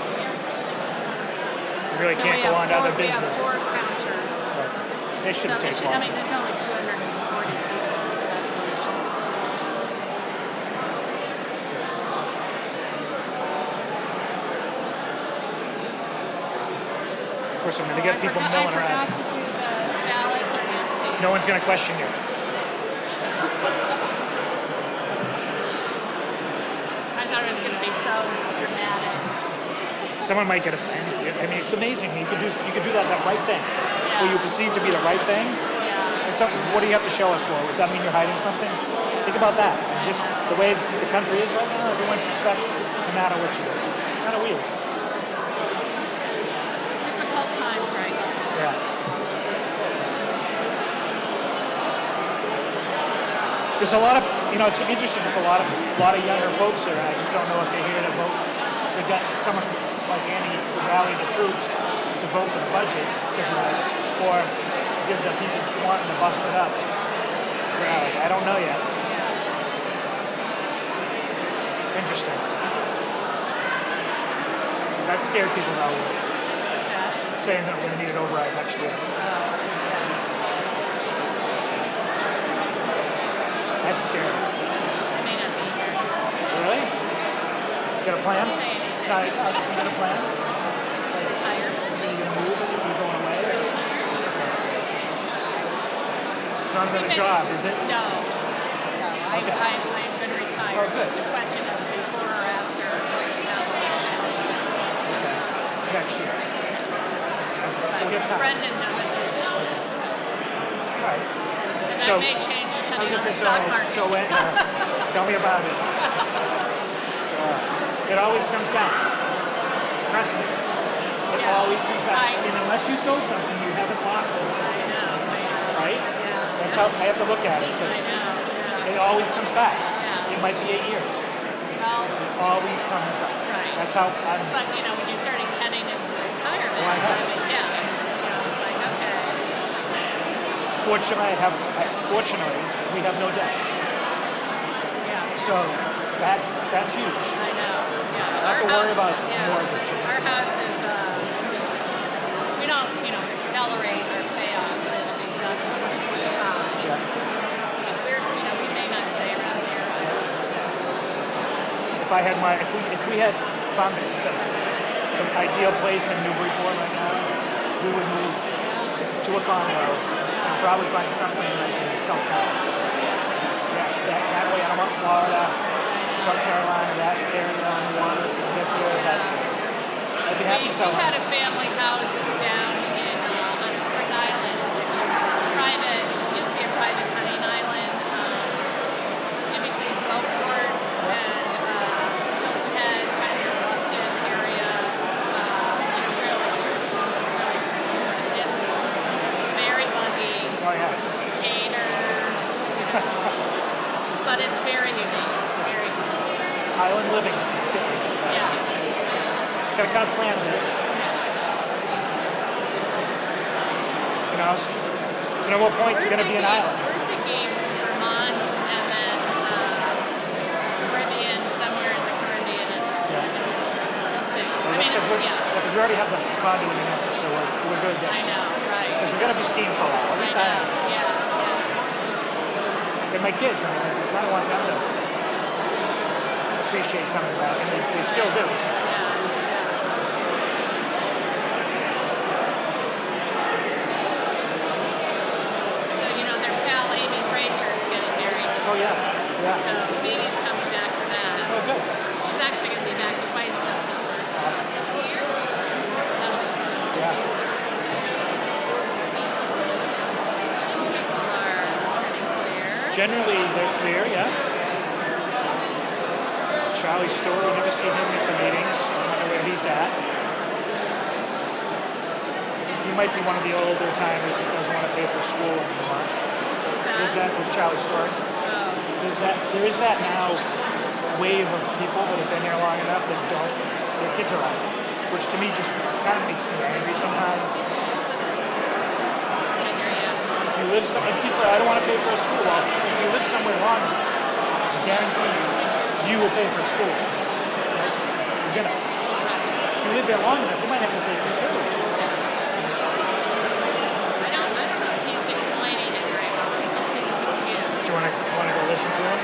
We really can't go on to other business. We have 4 counters. They shouldn't take long. I mean, there's only 240 people, so that really shouldn't take. Of course, I'm going to get people milling I around. forgot to do the ballots are empty. No one's going to question you. I thought it was going to be so dramatic. Someone might get offended. I mean, it's amazing. You could do that right thing. What you perceive to be the right thing. Yeah. And what do you have to show us for? Does that mean you're hiding something? Think about that. Just the way the country is right now, everyone suspects no matter what you do. It's kind of weird. Difficult times right now. Yeah. There's a lot of, it's interesting. There's a lot of younger folks here. I just don't know if they're here to vote. They've got someone like Annie rally the troops to vote for the budget because of this, or give the people wanting to bust it up. So I don't know yet. It's interesting. That scared people though, saying that we're going to need an override next year. That's scary. I may not be here. Really? You got a plan? Don't say anything. No, you got a plan? Retire? Are you gonna move? Are you going away? It's not another job, is it? No. No, Okay. I'm going to retire. Oh, good. It's just a question of before or after the town election. Okay. Next year. So we have time. Brendan doesn't know now. All right. And So- that may change I depending was on the gonna say, stock market. so when, tell me about it. It always comes back. Trust me. It always comes back. I mean, unless you sold something, you haven't lost it. Right? That's how I have to look at it. 'Cause it always comes back. It might be 8 years. Well, It always comes back. Right. That's how I'm. but you know, when you're starting heading into retirement, Why not? I mean, yeah, you know, it's like, okay. Fortunately, we have no debt. So that's huge. I know, yeah. Not to worry about mortgage. Our house is, we don't, you know, accelerate our payoffs. It'll be done in 2025. Yeah. But we're, you know, we may not stay around here. If we had found the ideal place in Newburyport right now, we would move to a condo and probably find something in South Carolina. That way, I don't want Florida, South Carolina, that area on the water, get there, that, I'd be happy to sell We had it. a family house down in, on Spring Island, which is private, used to be a private hunting island, in between Gulfport and, Head, kind of Bluffton area, you know, really, it's very buggy, gators, you know, but it's very unique, very unique. Island living is just different. Yeah. Gotta kind of plan it. You know, at what point it's gonna be an island? We're thinking Vermont and then Caribbean, somewhere in the Caribbean. And we'll see. I mean, Because we already have the condo in New Hampshire, so we're good there. I know, right. Because we're gonna be skiing for a while. At least I am. Yeah. And my kids, I mean, I kind of want them to appreciate coming back, and they still do. So. So, you know, their pal Amy Fraser is getting married. Oh, yeah. Yeah. So Phoebe's coming back for that. Oh, good. She's actually going to be back twice this summer. Awesome. Yeah. People are clear. Generally, they're clear, yeah. Charlie Story, you never see him at the meetings. I don't know where he's at. He might be one of the older timers that doesn't want to pay for school anymore. Is that with Charlie Story? There is that now wave of people that have been here long enough that don't, their kids are out, which to me just kind of makes me angry sometimes. If you live somewhere, people say, I don't want to pay for a school. Well, if you live somewhere long enough, I guarantee you will pay for a school. Right? You're gonna. If you live there long enough, you might have to pay for two. I don't know if he's explaining it very well. People seem confused. Do you want to go listen to him?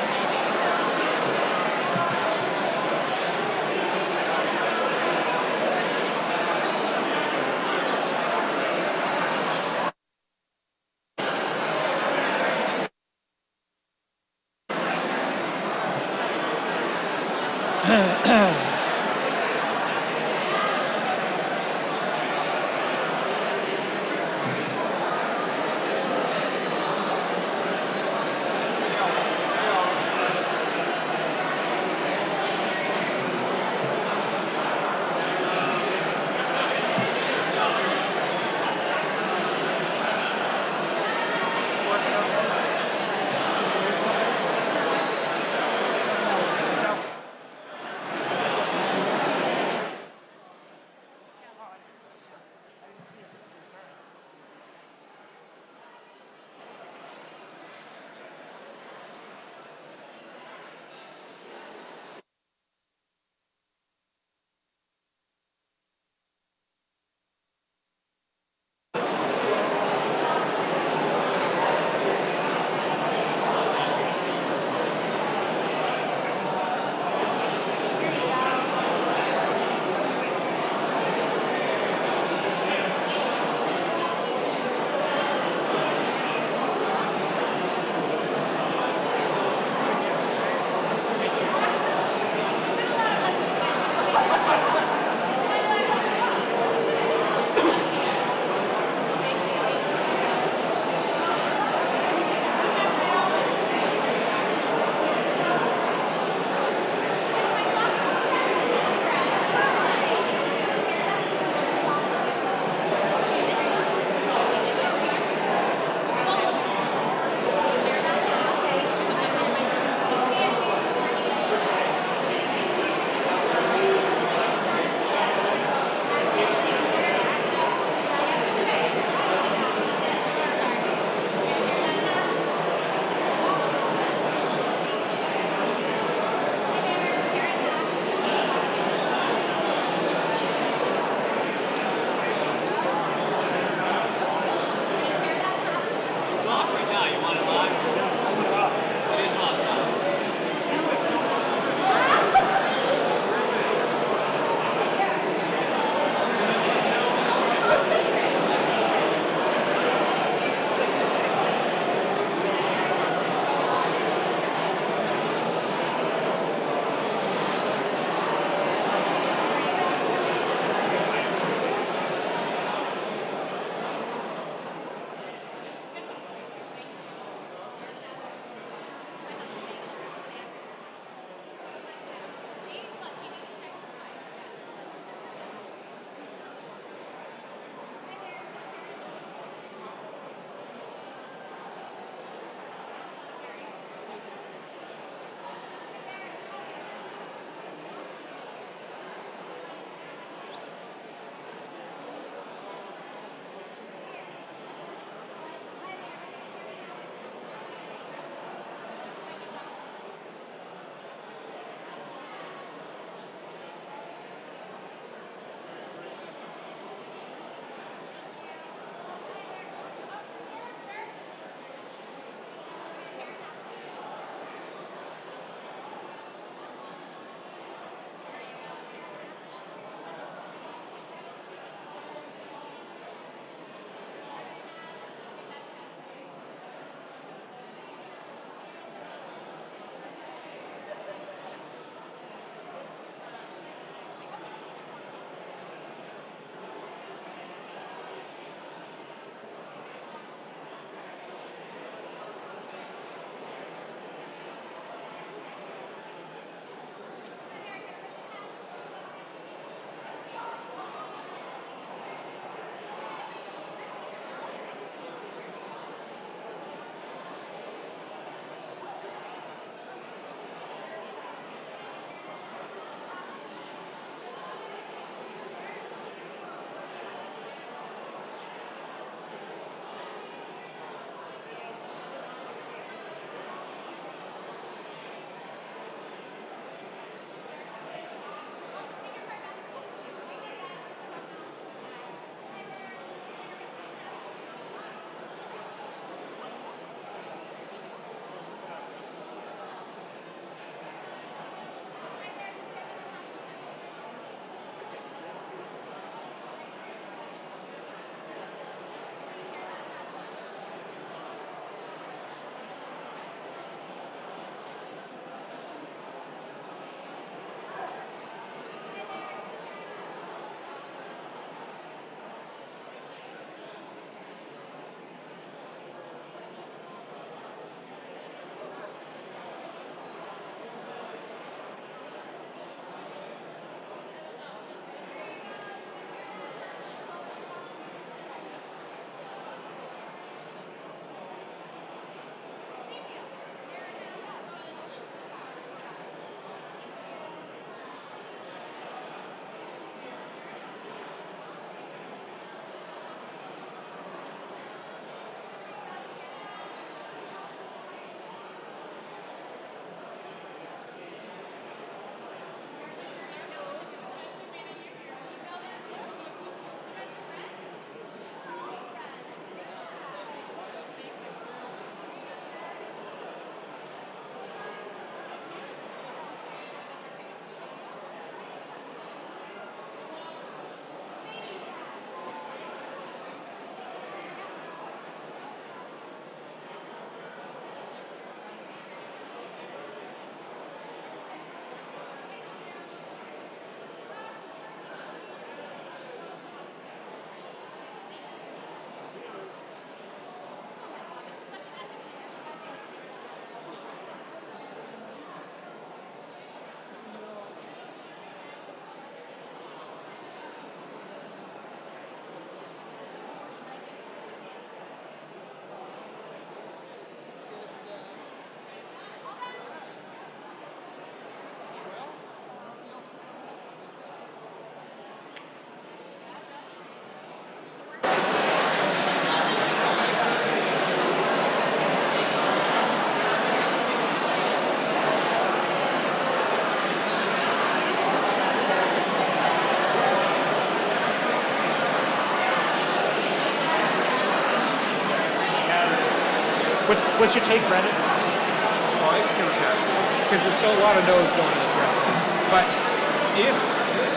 What's your take, Brendan? Oh, it's going to pass, because there's a lot of no's going in the draft. But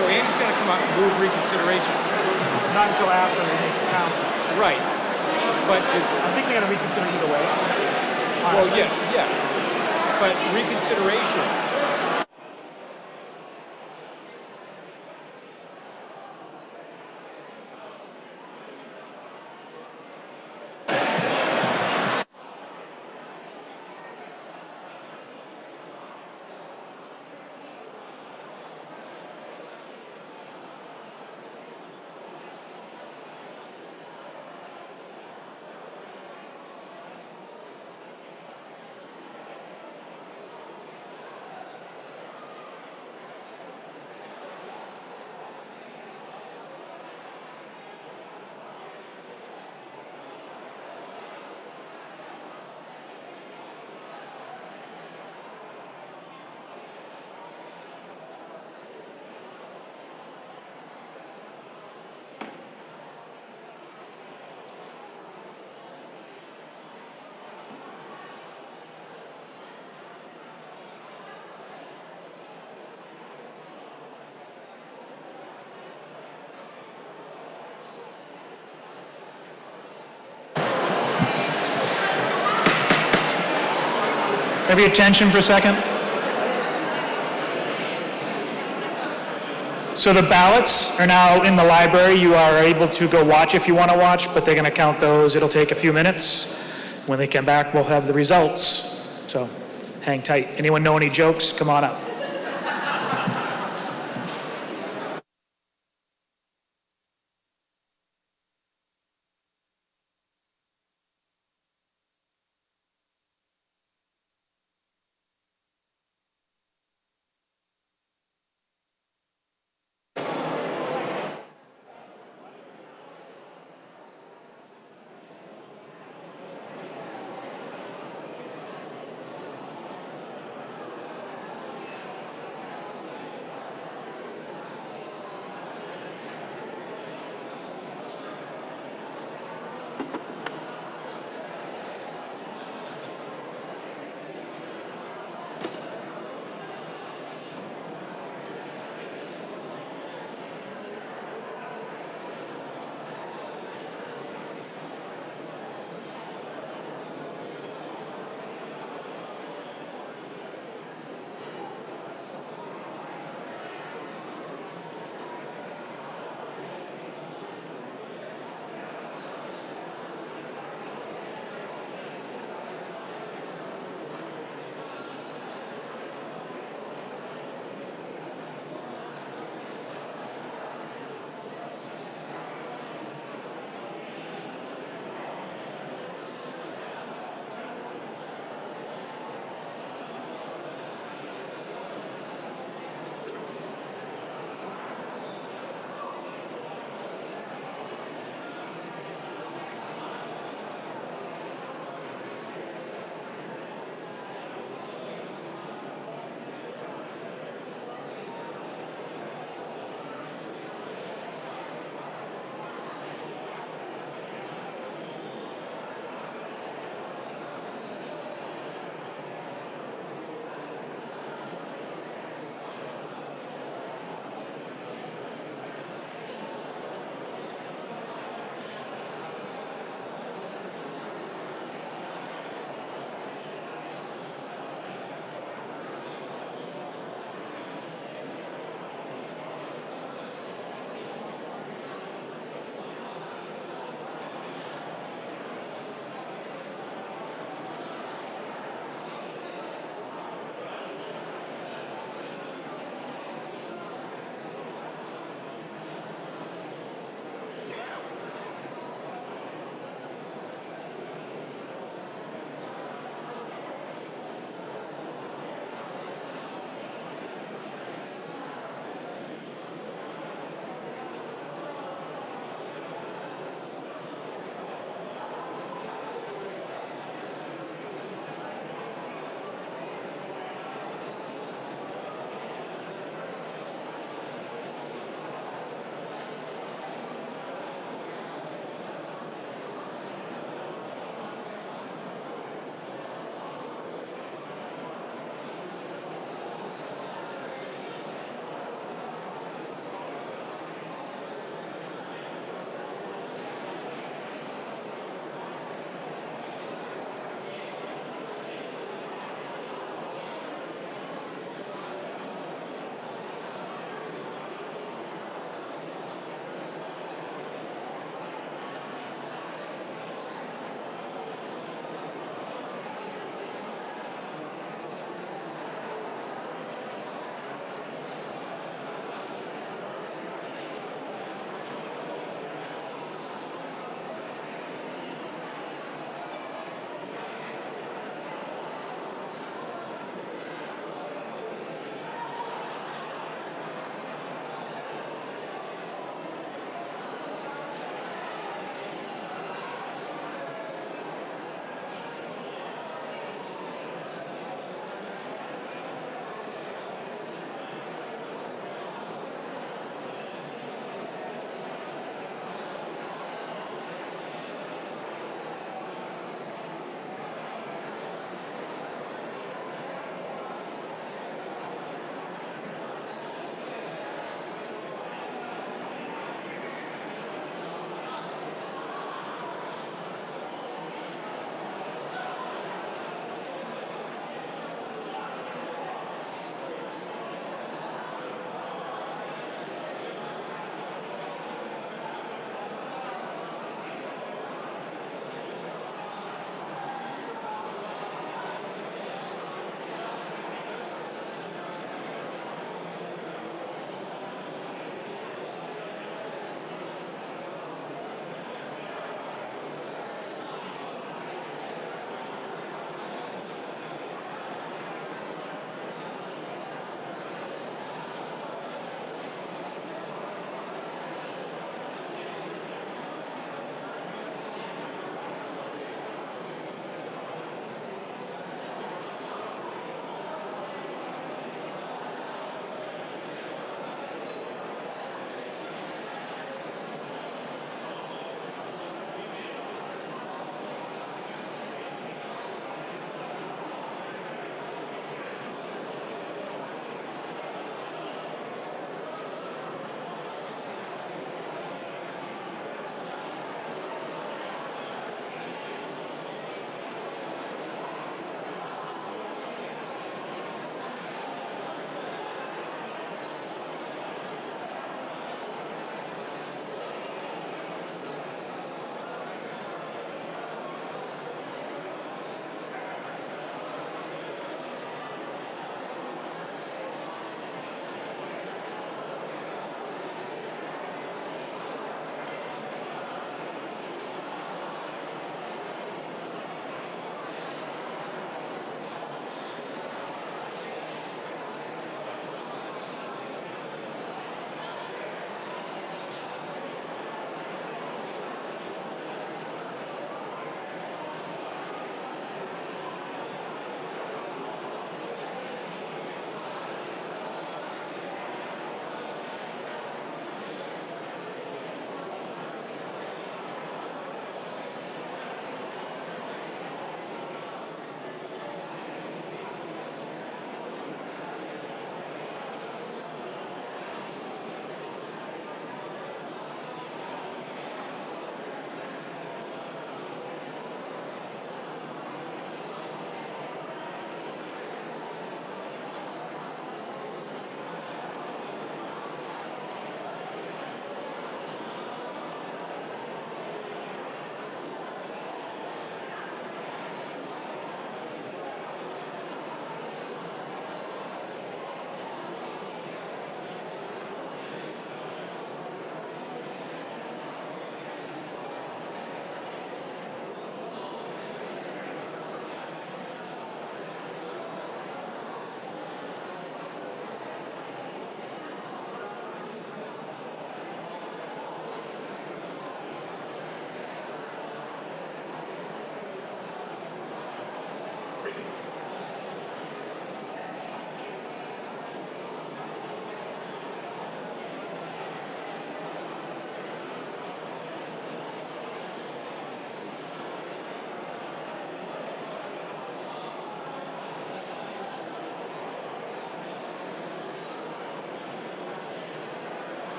so Andy's going to come out and move reconsideration. Not until after they make the count. Right. But I think they're going to reconsider either way. well, honestly. yeah. But reconsideration. Have your attention for a second. So the ballots are now in the library. You are able to go watch if you want to watch, but they're going to count those. It'll take a few minutes. When they come back, we'll have the results. So hang tight. Anyone know any jokes? Come on up.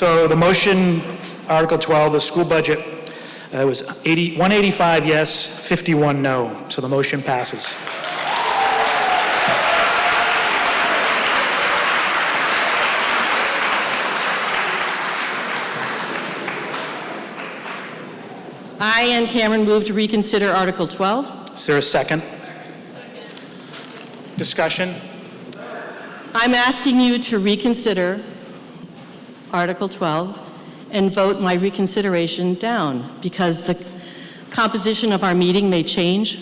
So the motion, Article 12, the school budget, was 185 yes, 51 no. So the motion passes. I, Ann Cameron, move to reconsider Article 12. Is there a second? Discussion? I'm asking you to reconsider Article 12 and vote my reconsideration down because the composition of our meeting may change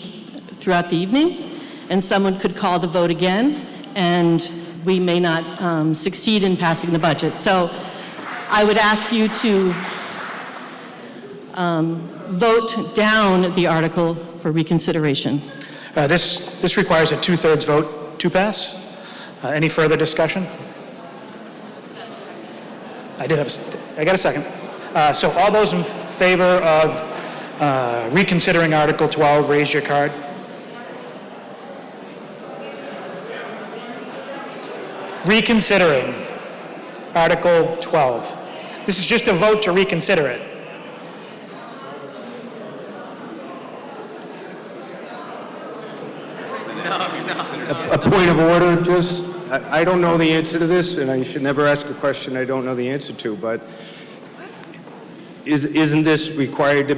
throughout the evening and someone could call the vote again and we may not succeed in passing the budget. So I would ask you to vote down the article for reconsideration. This requires a 2/3 vote to pass. Any further discussion? I got a second. So all those in favor of reconsidering Article 12, raise your card. Reconsidering Article 12. This is just a vote to reconsider it. A point of order, just, I don't know the answer to this, and I should never ask a question I don't know the answer to, but isn't this required to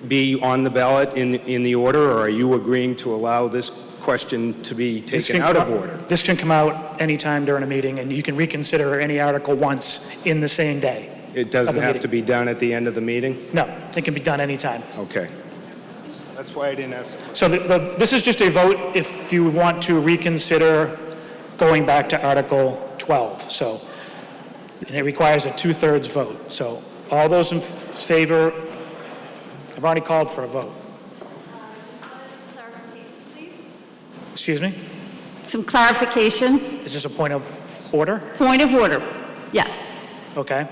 be on the ballot in the order, or are you agreeing to allow this question to be taken out of order? This can come out anytime during a meeting, and you can reconsider any article once in the same day. It doesn't have to be done at the end of the meeting? No, it can be done anytime. Okay. That's why I didn't ask. So this is just a vote if you want to reconsider going back to Article 12. So, and it requires a 2/3 vote. So all those in favor, I've already called for a vote. Excuse me? Some clarification. Is this a point of order? Point of order, yes. Okay.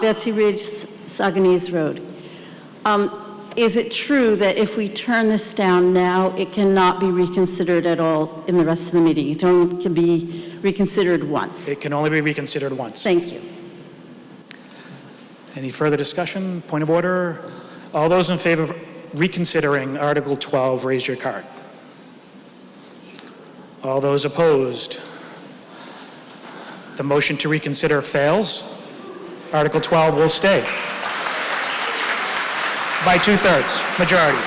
Betsy Ridge, Saugonese Road. Is it true that if we turn this down now, it cannot be reconsidered at all in the rest of the meeting? It only can be reconsidered once? It can only be reconsidered once. Thank you. Any further discussion? Point of order? All those in favor of reconsidering Article 12, raise your card. All those opposed? The motion to reconsider fails. Article 12 will stay. By 2/3, majority.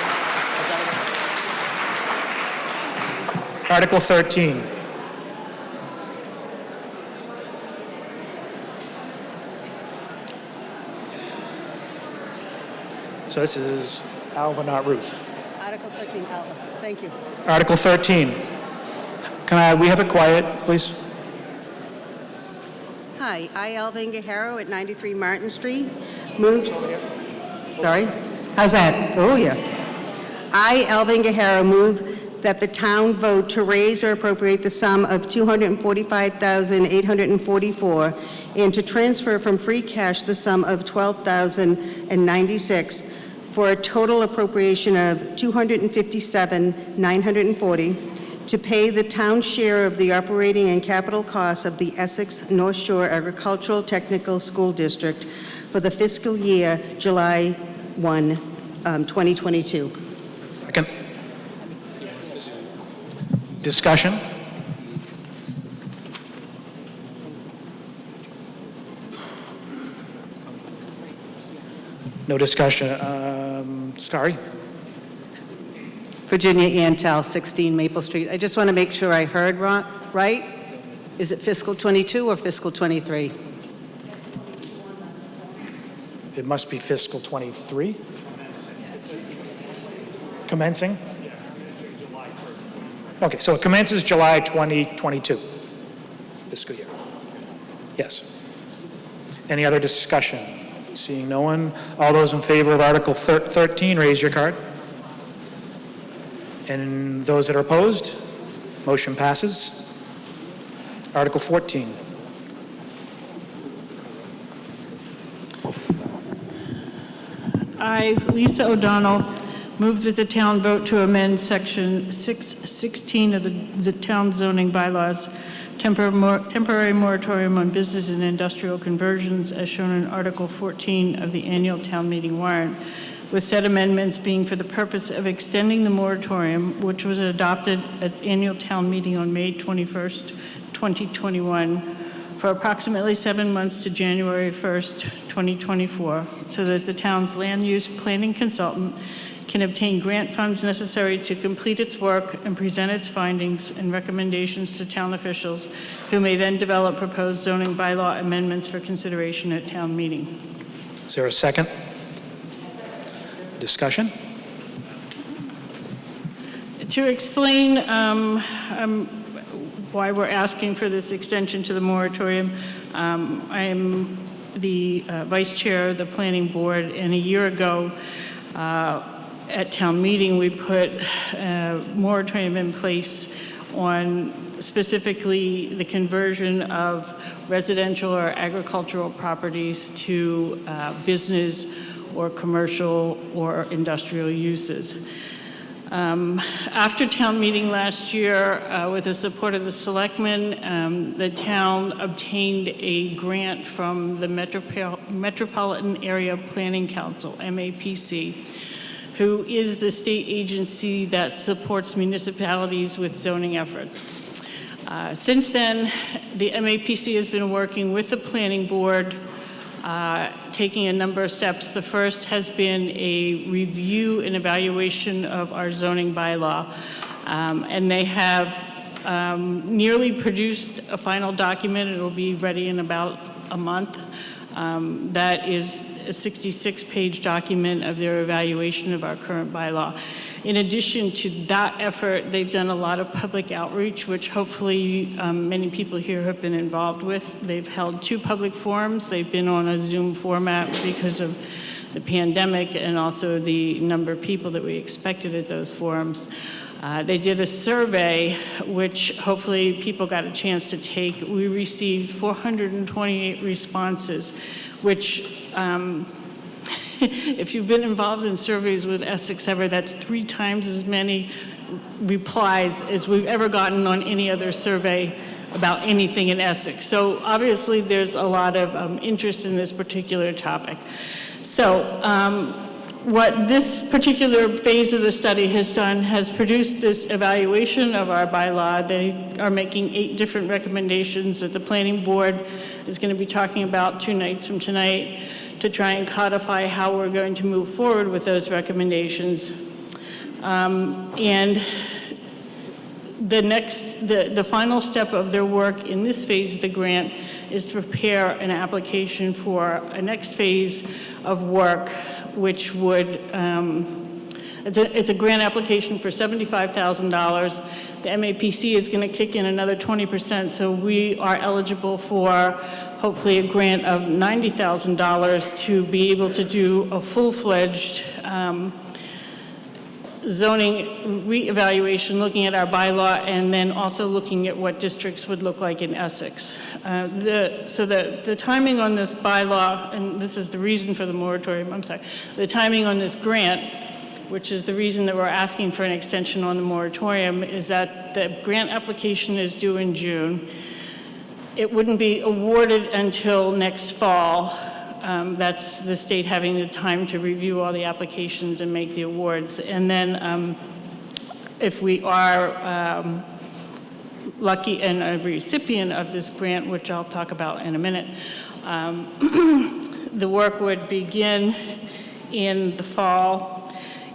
Article 13. So this is Alva, not Ruth. Article 13, Alva. Thank you. Article 13. We have it quiet, please? Hi, I, Alvin Guerrero at 93 Martin Street. Moved. Sorry? How's that? Oh, yeah. I, Alvin Guerrero, move that the town vote to raise or appropriate the sum of $245,844 and to transfer from free cash the sum of $12,096 for a total appropriation of $257,940 to pay the town's share of the operating and capital costs of the Essex North Shore Agricultural Technical School District for the fiscal year July 1, 2022. Second. Discussion? No discussion. Starry? Virginia Antal, 16 Maple Street. I just want to make sure I heard right. Is it fiscal 22 or fiscal 23? It must be fiscal 23. Commencing? Okay, so it commences July 2022, fiscal year. Yes. Any other discussion? Seeing no one, all those in favor of Article 13, raise your card. And those that are opposed, motion passes. Article 14. I, Lisa O'Donnell, move that the town vote to amend Section 616 of the town zoning bylaws temporary moratorium on business and industrial conversions as shown in Article 14 of the annual town meeting warrant, with said amendments being for the purpose of extending the moratorium, which was adopted at annual town meeting on May 21st, 2021, for approximately 7 months to January 1st, 2024, so that the town's land use planning consultant can obtain grant funds necessary to complete its work and present its findings and recommendations to town officials, who may then develop proposed zoning bylaw amendments for consideration at town meeting. Is there a second? Discussion? To explain why we're asking for this extension to the moratorium, I am the vice chair of the planning board, and a year ago at town meeting we put a moratorium in place on specifically the conversion of residential or agricultural properties to business or commercial or industrial uses. After town meeting last year, with the support of the selectmen, the town obtained a grant from the Metropolitan Area Planning Council, MAPC, who is the state agency that supports municipalities with zoning efforts. Since then, the MAPC has been working with the planning board, taking a number of steps. The first has been a review and evaluation of our zoning bylaw, and they have nearly produced a final document. It will be ready in about a month. That is a 66-page document of their evaluation of our current bylaw. In addition to that effort, they've done a lot of public outreach, which hopefully many people here have been involved with. They've held 2 public forums. They've been on a Zoom format because of the pandemic and also the number of people that we expected at those forums. They did a survey, which hopefully people got a chance to take. We received 428 responses, which if you've been involved in surveys with Essex ever, that's 3 times as many replies as we've ever gotten on any other survey about anything in Essex. So obviously there's a lot of interest in this particular topic. So what this particular phase of the study has done has produced this evaluation of our bylaw. They are making 8 different recommendations that the planning board is going to be talking about 2 nights from tonight to try and codify how we're going to move forward with those recommendations. And the final step of their work in this phase of the grant is to prepare an application for a next phase of work, which would, it's a grant application for $75,000. The MAPC is going to kick in another 20%, so we are eligible for hopefully a grant of $90,000 to be able to do a full-fledged zoning reevaluation, looking at our bylaw, and then also looking at what districts would look like in Essex. So the timing on this bylaw, and this is the reason for the moratorium, the timing on this grant, which is the reason that we're asking for an extension on the moratorium, is that the grant application is due in June. It wouldn't be awarded until next fall. That's the state having the time to review all the applications and make the awards. And then if we are lucky and a recipient of this grant, which I'll talk about in a minute, the work would begin in the fall,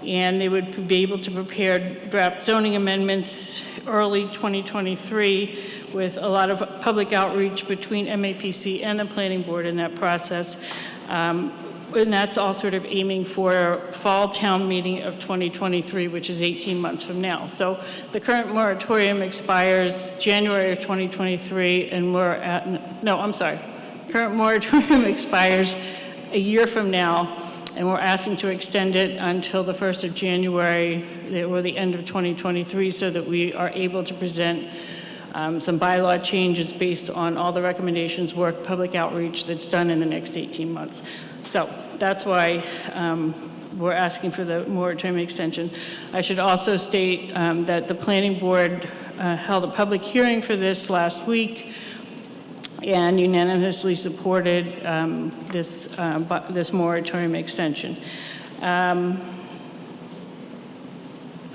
and they would be able to prepare draft zoning amendments early 2023 with a lot of public outreach between MAPC and the planning board in that process. And that's all sort of aiming for fall town meeting of 2023, which is 18 months from now. So the current moratorium expires January of 2023, and current moratorium expires a year from now, and we're asking to extend it until the 1st of January or the end of 2023 so that we are able to present some bylaw changes based on all the recommendations, work, public outreach that's done in the next 18 months. So that's why we're asking for the moratorium extension. I should also state that the planning board held a public hearing for this last week and unanimously supported this moratorium extension.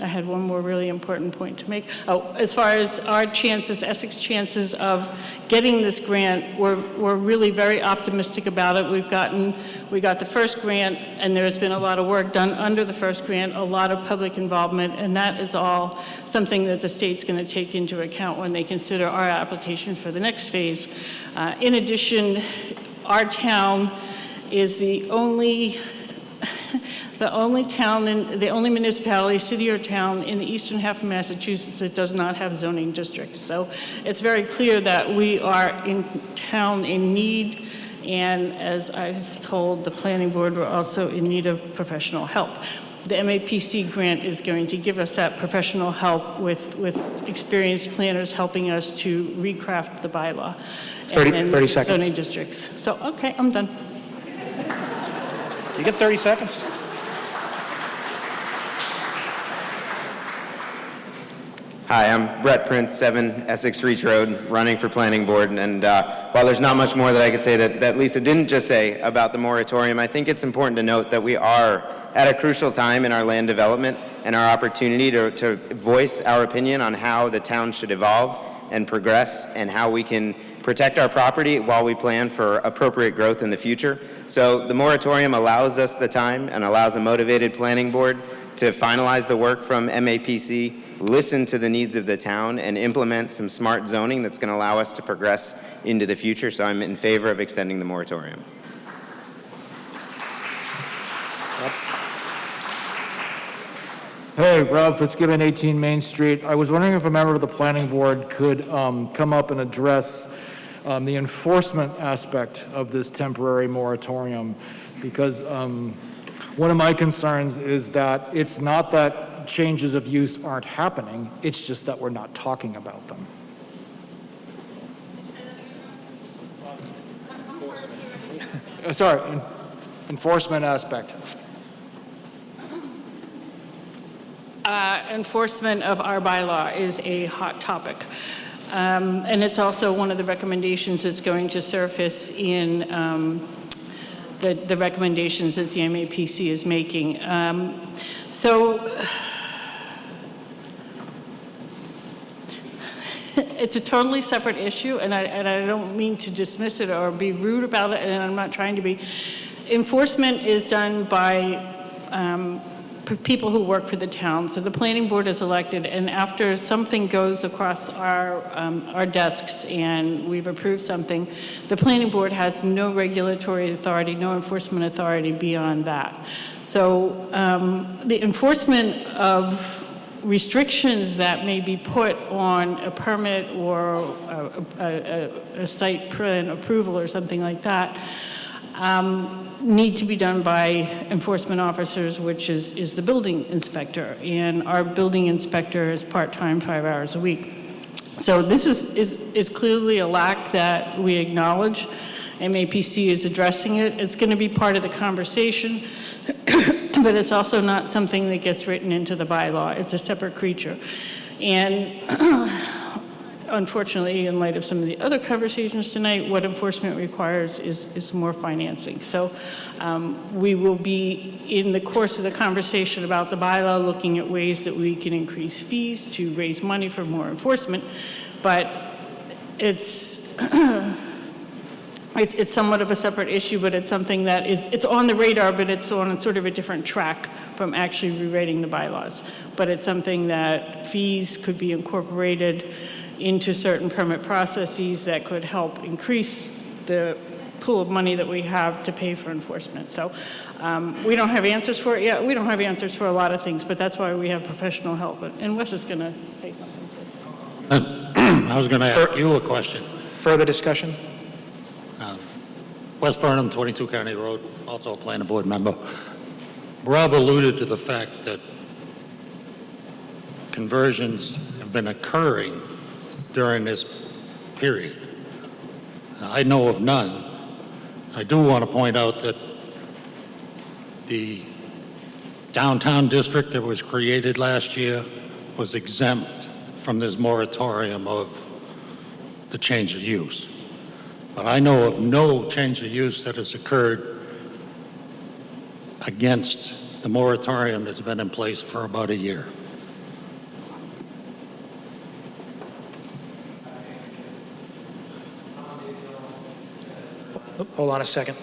I had one more really important point to make. Oh, as far as our chances, Essex chances of getting this grant, we're really very optimistic about it. We got the first grant, and there's been a lot of work done under the first grant, a lot of public involvement, and that is all something that the state's going to take into account when they consider our application for the next phase. In addition, our town is the only municipality, city or town in the eastern half of Massachusetts that does not have zoning districts. So it's very clear that we are in town in need, and as I've told the planning board, we're also in need of professional help. The MAPC grant is going to give us that professional help with experienced planners helping us to recraft the bylaw. 30 seconds. Zoning districts. So, okay, I'm done. You get 30 seconds. Hi, I'm Brett Prince, 7 Essex Reach Road, running for planning board. And while there's not much more that I could say that Lisa didn't just say about the moratorium, I think it's important to note that we are at a crucial time in our land development and our opportunity to voice our opinion on how the town should evolve and progress and how we can protect our property while we plan for appropriate growth in the future. So the moratorium allows us the time and allows a motivated planning board to finalize the work from MAPC, listen to the needs of the town, and implement some smart zoning that's going to allow us to progress into the future. So I'm in favor of extending the moratorium. Hey, Rob Fitzgibbon, 18 Main Street. I was wondering if a member of the planning board could come up and address the enforcement aspect of this temporary moratorium, because one of my concerns is that it's not that changes of use aren't happening, it's just that we're not talking about them. Sorry, enforcement aspect. Enforcement of our bylaw is a hot topic. And it's also one of the recommendations that's going to surface in the recommendations that the MAPC is making. So it's a totally separate issue, and I don't mean to dismiss it or be rude about it, and I'm not trying to be. Enforcement is done by people who work for the town. So the planning board is elected, and after something goes across our desks and we've approved something, the planning board has no regulatory authority, no enforcement authority beyond that. So the enforcement of restrictions that may be put on a permit or a site plan approval or something like that need to be done by enforcement officers, which is the building inspector. And our building inspector is part-time, 5 hours a week. So this is clearly a lack that we acknowledge. MAPC is addressing it. It's going to be part of the conversation, but it's also not something that gets written into the bylaw. It's a separate creature. And unfortunately, in light of some of the other conversations tonight, what enforcement requires is more financing. So we will be, in the course of the conversation about the bylaw, looking at ways that we can increase fees to raise money for more enforcement. But it's somewhat of a separate issue, but it's something that it's on the radar, but it's on sort of a different track from actually rewriting the bylaws. But it's something that fees could be incorporated into certain permit processes that could help increase the pool of money that we have to pay for enforcement. So we don't have answers for it yet. We don't have answers for a lot of things, but that's why we have professional help. And Wes is going to say something. I was going to ask you a question. Further discussion? West Burnham, 22 County Road, also a planning board member. Rob alluded to the fact that conversions have been occurring during this period. I know of none. I do want to point out that the downtown district that was created last year was exempt from this moratorium of the change of use. But I know of no change of use that has occurred against the moratorium that's been in place for about a year. Hold on a second.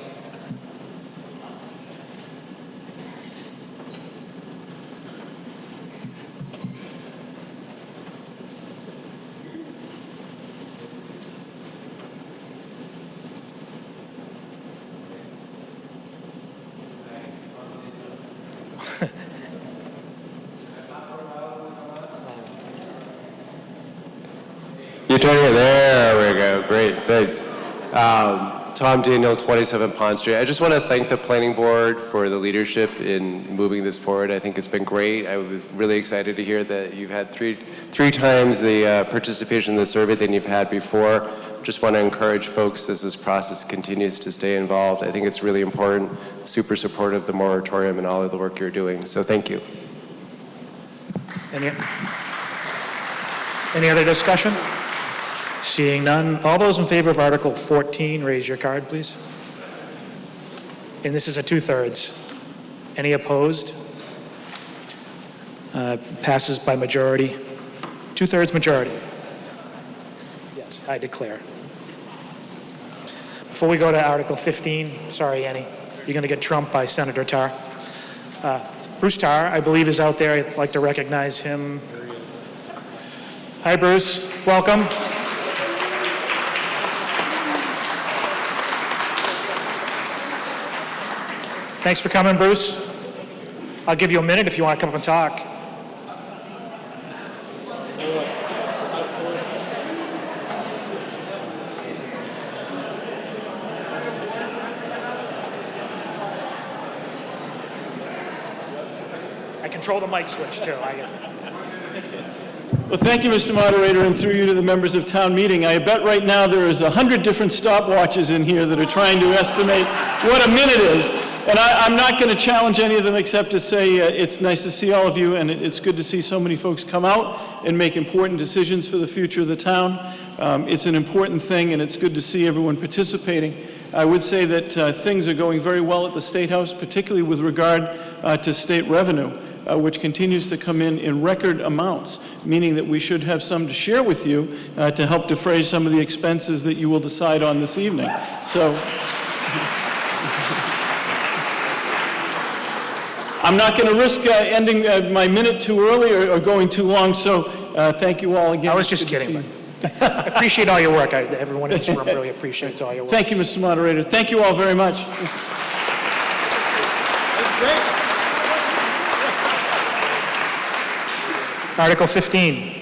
You're turning it. There we go. Great. Thanks. Tom Daniel, 27 Pond Street. I just want to thank the planning board for the leadership in moving this forward. I think it's been great. I was really excited to hear that you've had three times the participation in the survey than you've had before. Just want to encourage folks as this process continues to stay involved. I think it's really important. Super supportive of the moratorium and all of the work you're doing. So thank you. Any other discussion? Seeing none, all those in favor of Article 14, raise your card, please. And this is a 2/3. Any opposed? Passes by majority. 2/3 majority. Yes, I declare. Before we go to Article 15, sorry, Annie, you're going to get trumped by Senator Tarr. Bruce Tarr, I believe, is out there. I'd like to recognize him. Hi, Bruce. Welcome. Thanks for coming, Bruce. I'll give you a minute if you want to come up and talk. I control the mic switch, too. Well, thank you, Mr. Moderator, and through you to the members of town meeting. I bet right now there is 100 different stopwatches in here that are trying to estimate what a minute is. And I'm not going to challenge any of them except to say it's nice to see all of you, and it's good to see so many folks come out and make important decisions for the future of the town. It's an important thing, and it's good to see everyone participating. I would say that things are going very well at the State House, particularly with regard to state revenue, which continues to come in record amounts, meaning that we should have some to share with you to help defray some of the expenses that you will decide on this evening. So. I'm not going to risk ending my minute too early or going too long, so thank you all again. I was just kidding. I appreciate all your work. Everyone in this room really appreciates all your work. Thank you, Mr. Moderator. Thank you all very much. That's great. Article 15.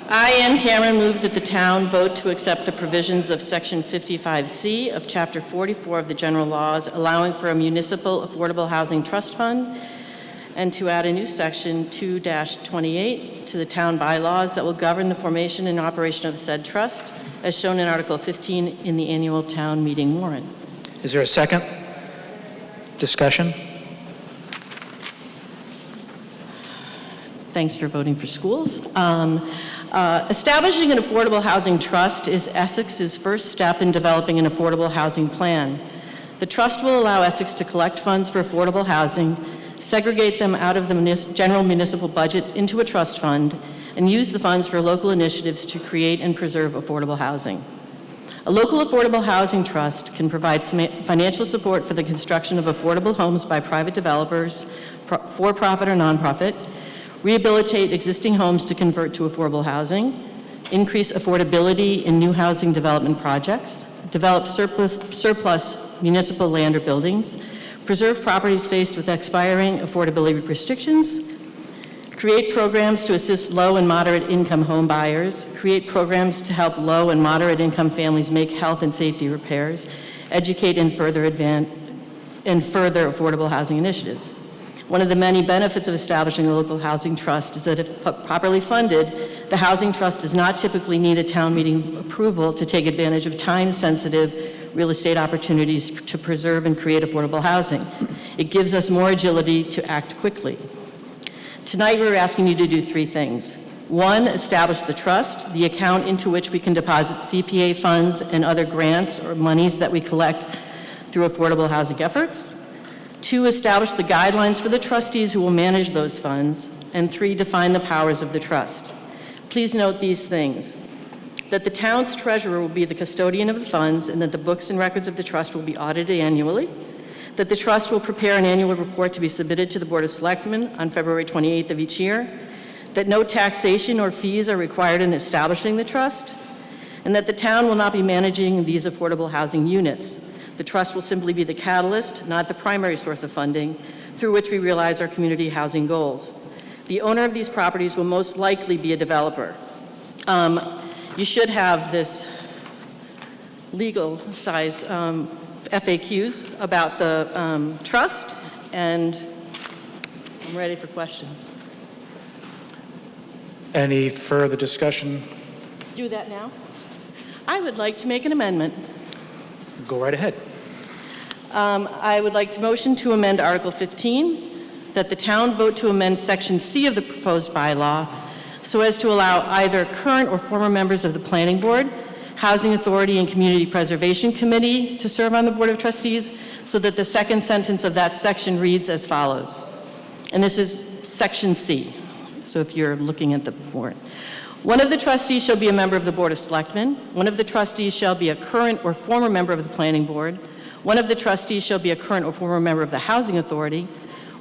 I, Ann Cameron, move that the town vote to accept the provisions of Section 55C of Chapter 44 of the General Laws, allowing for a municipal affordable housing trust fund, and to add a new Section 2-28 to the town bylaws that will govern the formation and operation of said trust, as shown in Article 15 in the annual town meeting warrant. Is there a second? Discussion? Thanks for voting for schools. Establishing an affordable housing trust is Essex's first step in developing an affordable housing plan. The trust will allow Essex to collect funds for affordable housing, segregate them out of the general municipal budget into a trust fund, and use the funds for local initiatives to create and preserve affordable housing. A local affordable housing trust can provide financial support for the construction of affordable homes by private developers, for-profit or nonprofit, rehabilitate existing homes to convert to affordable housing, increase affordability in new housing development projects, develop surplus municipal land or buildings, preserve properties faced with expiring affordability restrictions, create programs to assist low and moderate income home buyers, create programs to help low and moderate income families make health and safety repairs, educate and further affordable housing initiatives. One of the many benefits of establishing a local housing trust is that if properly funded, the housing trust does not typically need a town meeting approval to take advantage of time-sensitive real estate opportunities to preserve and create affordable housing. It gives us more agility to act quickly. Tonight, we're asking you to do three things. One, establish the trust, the account into which we can deposit CPA funds and other grants or monies that we collect through affordable housing efforts. 2, establish the guidelines for the trustees who will manage those funds. And 3, define the powers of the trust. Please note these things: that the town's treasurer will be the custodian of the funds and that the books and records of the trust will be audited annually, that the trust will prepare an annual report to be submitted to the Board of Selectmen on February 28th of each year, that no taxation or fees are required in establishing the trust, and that the town will not be managing these affordable housing units. The trust will simply be the catalyst, not the primary source of funding, through which we realize our community housing goals. The owner of these properties will most likely be a developer. You should have this legal size FAQs about the trust, and I'm ready for questions. Any further discussion? Do that now. I would like to make an amendment. Go right ahead. I would like to motion to amend Article 15, that the town vote to amend Section C of the proposed bylaw so as to allow either current or former members of the Planning Board, Housing Authority, and Community Preservation Committee to serve on the Board of Trustees, so that the second sentence of that section reads as follows. And this is Section C. So if you're looking at the warrant. One of the trustees shall be a member of the Board of Selectmen. One of the trustees shall be a current or former member of the Planning Board. One of the trustees shall be a current or former member of the Housing Authority.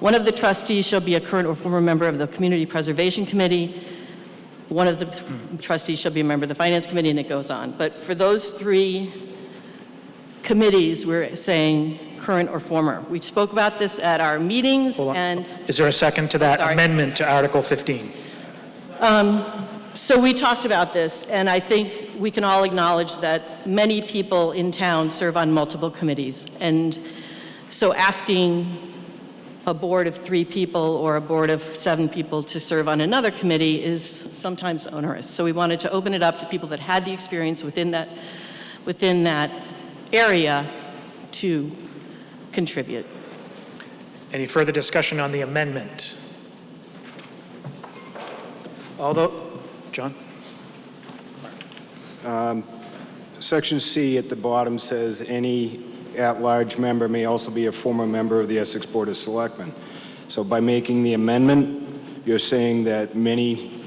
One of the trustees shall be a current or former member of the Community Preservation Committee. One of the trustees shall be a member of the Finance Committee, and it goes on. But for those 3 committees, we're saying current or former. We spoke about this at our meetings, and... Is there a second to that amendment to Article 15? So we talked about this, and I think we can all acknowledge that many people in town serve on multiple committees. And so asking a board of 3 people or a board of 7 people to serve on another committee is sometimes onerous. So we wanted to open it up to people that had the experience within that area to contribute. Any further discussion on the amendment? John? Section C at the bottom says any at-large member may also be a former member of the Essex Board of Selectmen. So by making the amendment, you're saying that many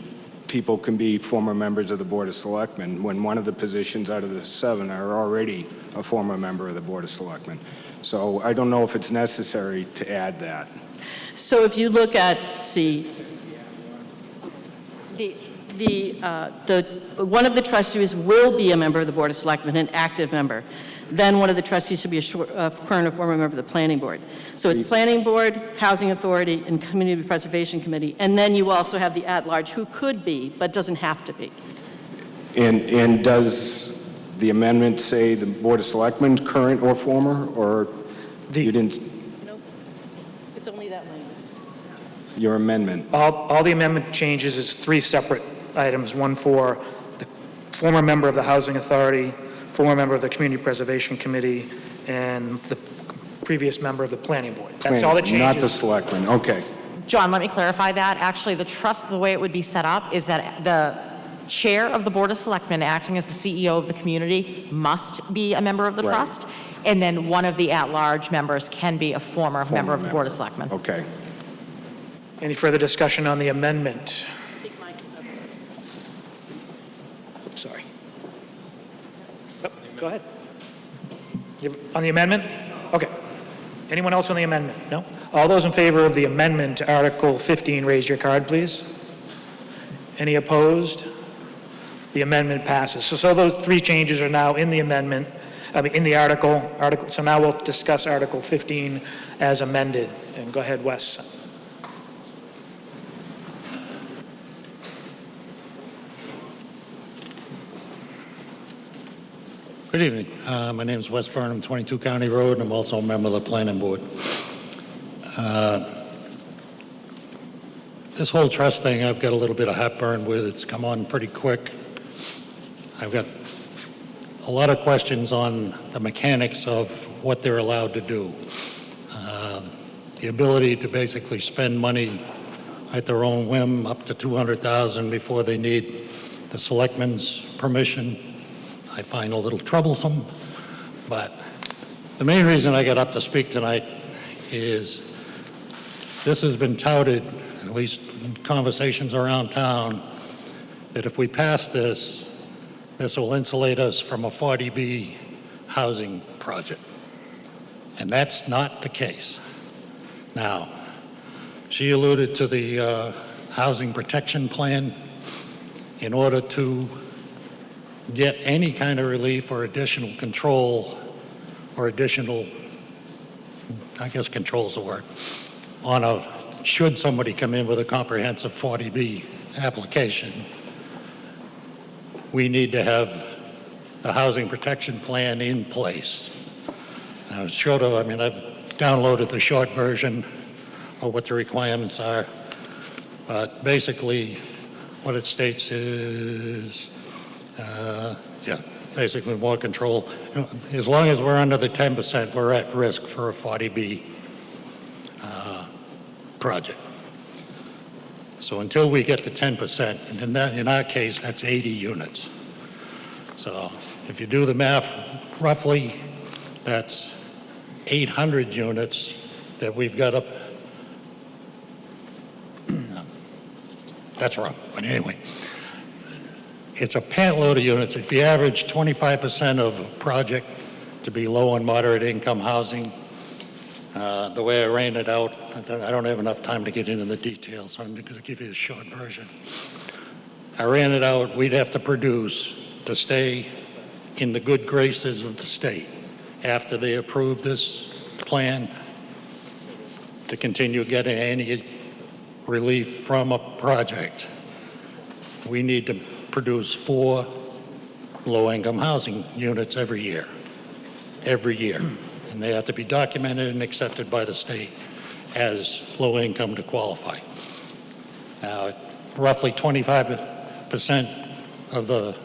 people can be former members of the Board of Selectmen when one of the positions out of the 7 are already a former member of the Board of Selectmen. So I don't know if it's necessary to add that. So if you look at C, one of the trustees will be a member of the Board of Selectmen, an active member. Then one of the trustees should be a current or former member of the Planning Board. So it's Planning Board, Housing Authority, and Community Preservation Committee. And then you also have the at-large who could be, but doesn't have to be. And does the amendment say the Board of Selectmen, current or former, or you didn't? Nope. It's only that language. Your amendment. All the amendment changes is 3 separate items. One for the former member of the Housing Authority, former member of the Community Preservation Committee, and the previous member of the Planning Board. That's all that changes. Not the selectmen, okay. John, let me clarify that. Actually, the trust, the way it would be set up is that the chair of the Board of Selectmen, acting as the CEO of the community, must be a member of the trust, and then one of the at-large members can be a former member of the Board of Selectmen. Okay. Any further discussion on the amendment? Oops, sorry. Oh, go ahead. On the amendment? Okay. Anyone else on the amendment? No? All those in favor of the amendment to Article 15, raise your card, please. Any opposed? The amendment passes. So those 3 changes are now in the amendment, in the article. So now we'll discuss Article 15 as amended. And go ahead, Wes. Good evening. My name is Wes Burnham, 22 County Road, and I'm also a member of the Planning Board. This whole trust thing, I've got a little bit of heartburn with. It's come on pretty quick. I've got a lot of questions on the mechanics of what they're allowed to do. The ability to basically spend money at their own whim up to 200,000 before they need the selectmen's permission, I find a little troublesome. But the main reason I got up to speak tonight is this has been touted, at least in conversations around town, that if we pass this, this will insulate us from a 40B housing project. And that's not the case. Now, she alluded to the housing protection plan. In order to get any kind of relief or additional control, or additional, I guess control's the word, on a, should somebody come in with a comprehensive 40B application, we need to have the housing protection plan in place. I was short of, I mean, I've downloaded the short version of what the requirements are, but basically what it states is, basically more control. You know, as long as we're under the 10%, we're at risk for a 40B project. So until we get to 10%, and in our case, that's 80 units. So if you do the math, roughly, that's 800 units that we've got up. That's wrong, but anyway. It's a pant load of units. If you average 25% of a project to be low and moderate income housing, the way I ran it out, I don't have enough time to get into the details, so I'm going to give you the short version. I ran it out, we'd have to produce to stay in the good graces of the state after they approve this plan to continue getting any relief from a project. We need to produce 4 low-income housing units every year. And they have to be documented and accepted by the state as low income to qualify. Now, roughly 25% of the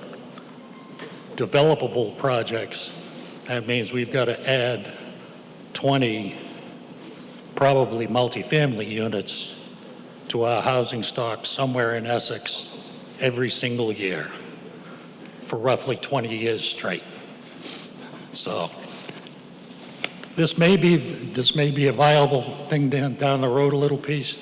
developable projects, that means we've got to add 20 probably multifamily units to our housing stock somewhere in Essex every single year for roughly 20 years straight. So this may be a viable thing down the road a little piece,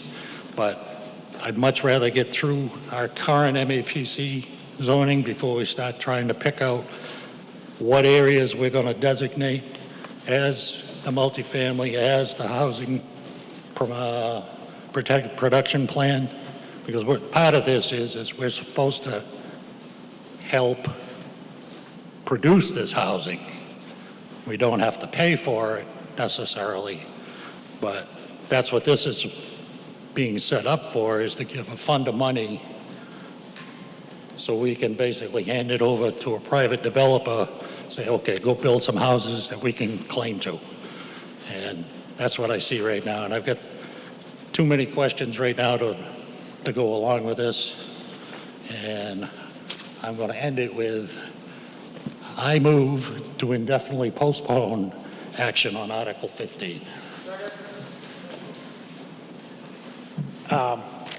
but I'd much rather get through our current MAPC zoning before we start trying to pick out what areas we're going to designate as the multifamily, as the housing production plan, because part of this is we're supposed to help produce this housing. We don't have to pay for it necessarily, but that's what this is being set up for, is to give a fund of money so we can basically hand it over to a private developer, say, okay, go build some houses that we can claim to. And that's what I see right now. And I've got too many questions right now to go along with this. And I'm going to end it with, I move to indefinitely postpone action on Article 15.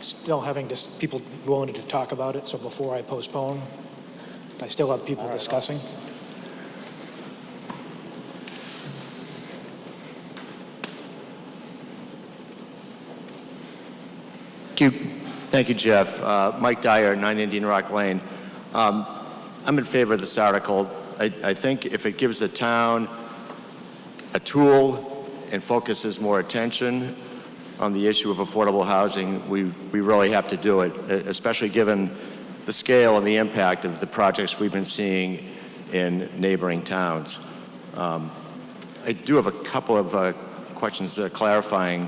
Still having people willing to talk about it, so before I postpone, I still have people discussing. Thank you, Jeff. Mike Dyer, 9 Indian Rock Lane. I'm in favor of this article. I think if it gives the town a tool and focuses more attention on the issue of affordable housing, we really have to do it, especially given the scale and the impact of the projects we've been seeing in neighboring towns. I do have a couple of questions clarifying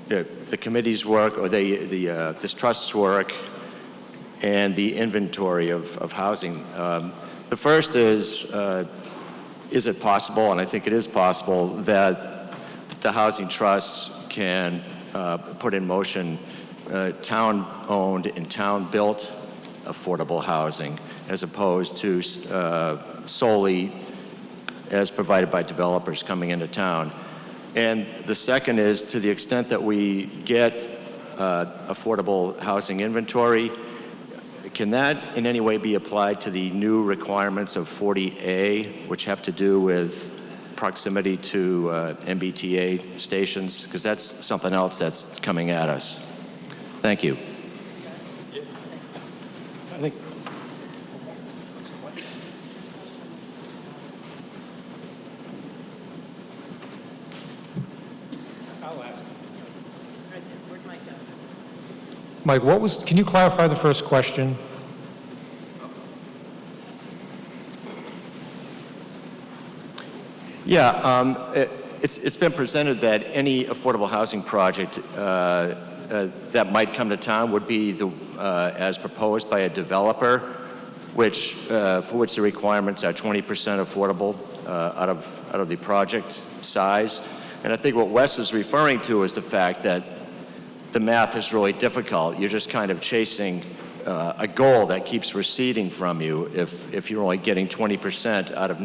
the committee's work, or this trust's work, and the inventory of housing. The first is it possible, and I think it is possible, that the housing trusts can put in motion town-owned and town-built affordable housing, as opposed to solely as provided by developers coming into town. And the second is, to the extent that we get affordable housing inventory. Can that in any way be applied to the new requirements of 40A, which have to do with proximity to MBTA stations? Because that's something else that's coming at us. Thank you. I think I'll ask. Mike, can you clarify the first question? Yeah, it's been presented that any affordable housing project that might come to town would be as proposed by a developer, for which the requirements are 20% affordable out of the project size. And I think what Wes is referring to is the fact that the math is really difficult. You're just kind of chasing a goal that keeps receding from you if you're only getting 20% out of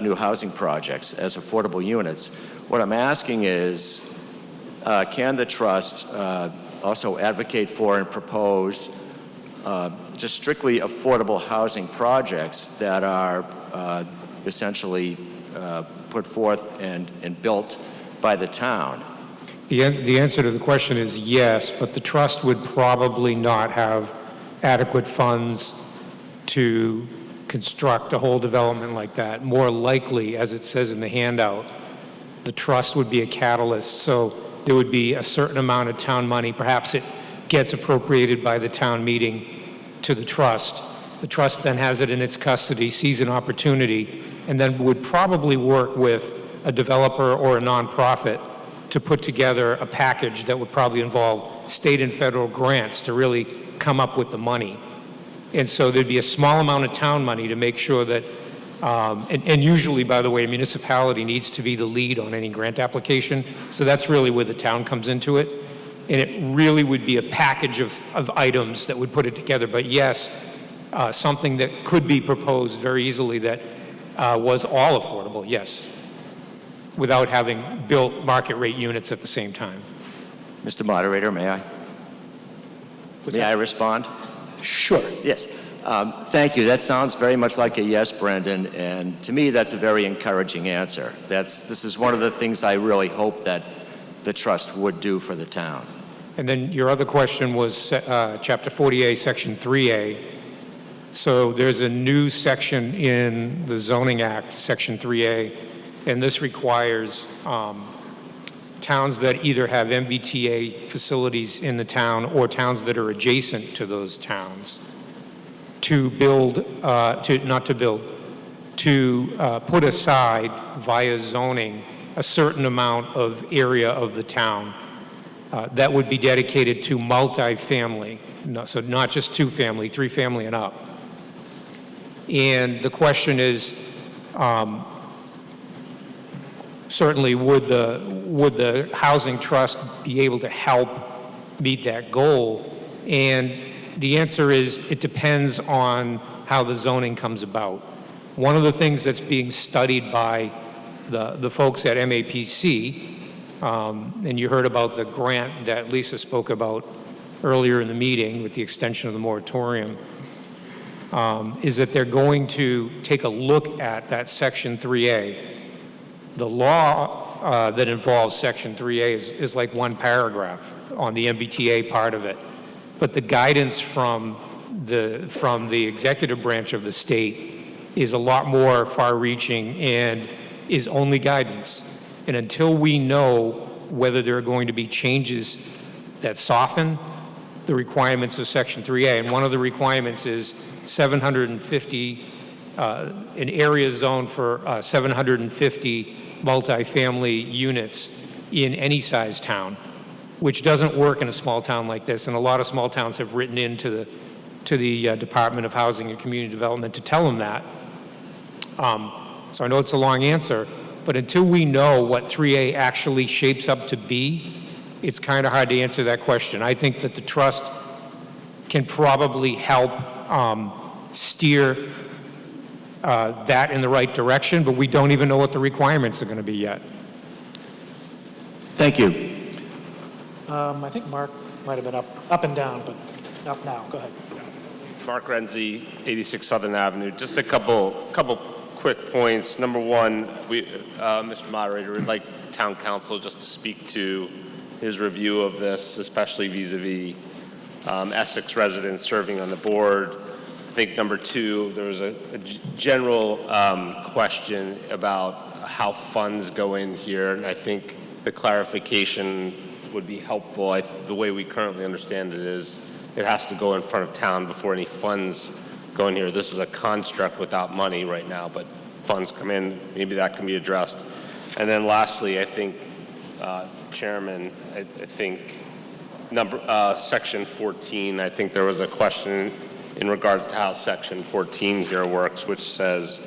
new housing projects as affordable units. What I'm asking is, can the trust also advocate for and propose just strictly affordable housing projects that are essentially put forth and built by the town? The answer to the question is yes, but the trust would probably not have adequate funds to construct a whole development like that. More likely, as it says in the handout, the trust would be a catalyst. So there would be a certain amount of town money. Perhaps it gets appropriated by the town meeting to the trust. The trust then has it in its custody, sees an opportunity, and then would probably work with a developer or a nonprofit to put together a package that would probably involve state and federal grants to really come up with the money. And so there'd be a small amount of town money to make sure that, and usually, by the way, a municipality needs to be the lead on any grant application. So that's really where the town comes into it. And it really would be a package of items that would put it together. But yes, something that could be proposed very easily that was all affordable, yes, without having built market rate units at the same time. Mr. Moderator, may I? May I respond? Sure. Yes. Thank you. That sounds very much like a yes, Brendan, and to me that's a very encouraging answer. This is one of the things I really hope that the trust would do for the town. And then your other question was Chapter 40A, Section 3A. So there's a new section in the Zoning Act, Section 3A, and this requires towns that either have MBTA facilities in the town or towns that are adjacent to those towns to put aside via zoning a certain amount of area of the town that would be dedicated to multifamily, so not just two-family, three-family and up. And the question is, certainly would the housing trust be able to help meet that goal? And the answer is it depends on how the zoning comes about. One of the things that's being studied by the folks at MAPC, and you heard about the grant that Lisa spoke about earlier in the meeting with the extension of the moratorium, is that they're going to take a look at that Section 3A. The law that involves Section 3A is like one paragraph on the MBTA part of it. But the guidance from the executive branch of the state is a lot more far-reaching and is only guidance. And until we know whether there are going to be changes that soften the requirements of Section 3A, and one of the requirements is 750, an area zone for 750 multifamily units in any size town, which doesn't work in a small town like this. And a lot of small towns have written into the Department of Housing and Community Development to tell them that. So I know it's a long answer, but until we know what 3A actually shapes up to be, it's kind of hard to answer that question. I think that the trust can probably help steer that in the right direction, but we don't even know what the requirements are going to be yet. Thank you. I think Mark might have been up and down, but up now. Go ahead. Mark Renzi, 86 Southern Avenue. Just a couple quick points. Number one, Mr. Moderator, we'd like Town Council just to speak to his review of this, especially vis-a-vis Essex residents serving on the board. I think number two, there was a general question about how funds go in here, and I think the clarification would be helpful. The way we currently understand it is it has to go in front of town before any funds go in here. This is a construct without money right now, but funds come in, maybe that can be addressed. And then lastly, I think, Chairman, I think Section 14, I think there was a question in regards to how Section 14 here works, which says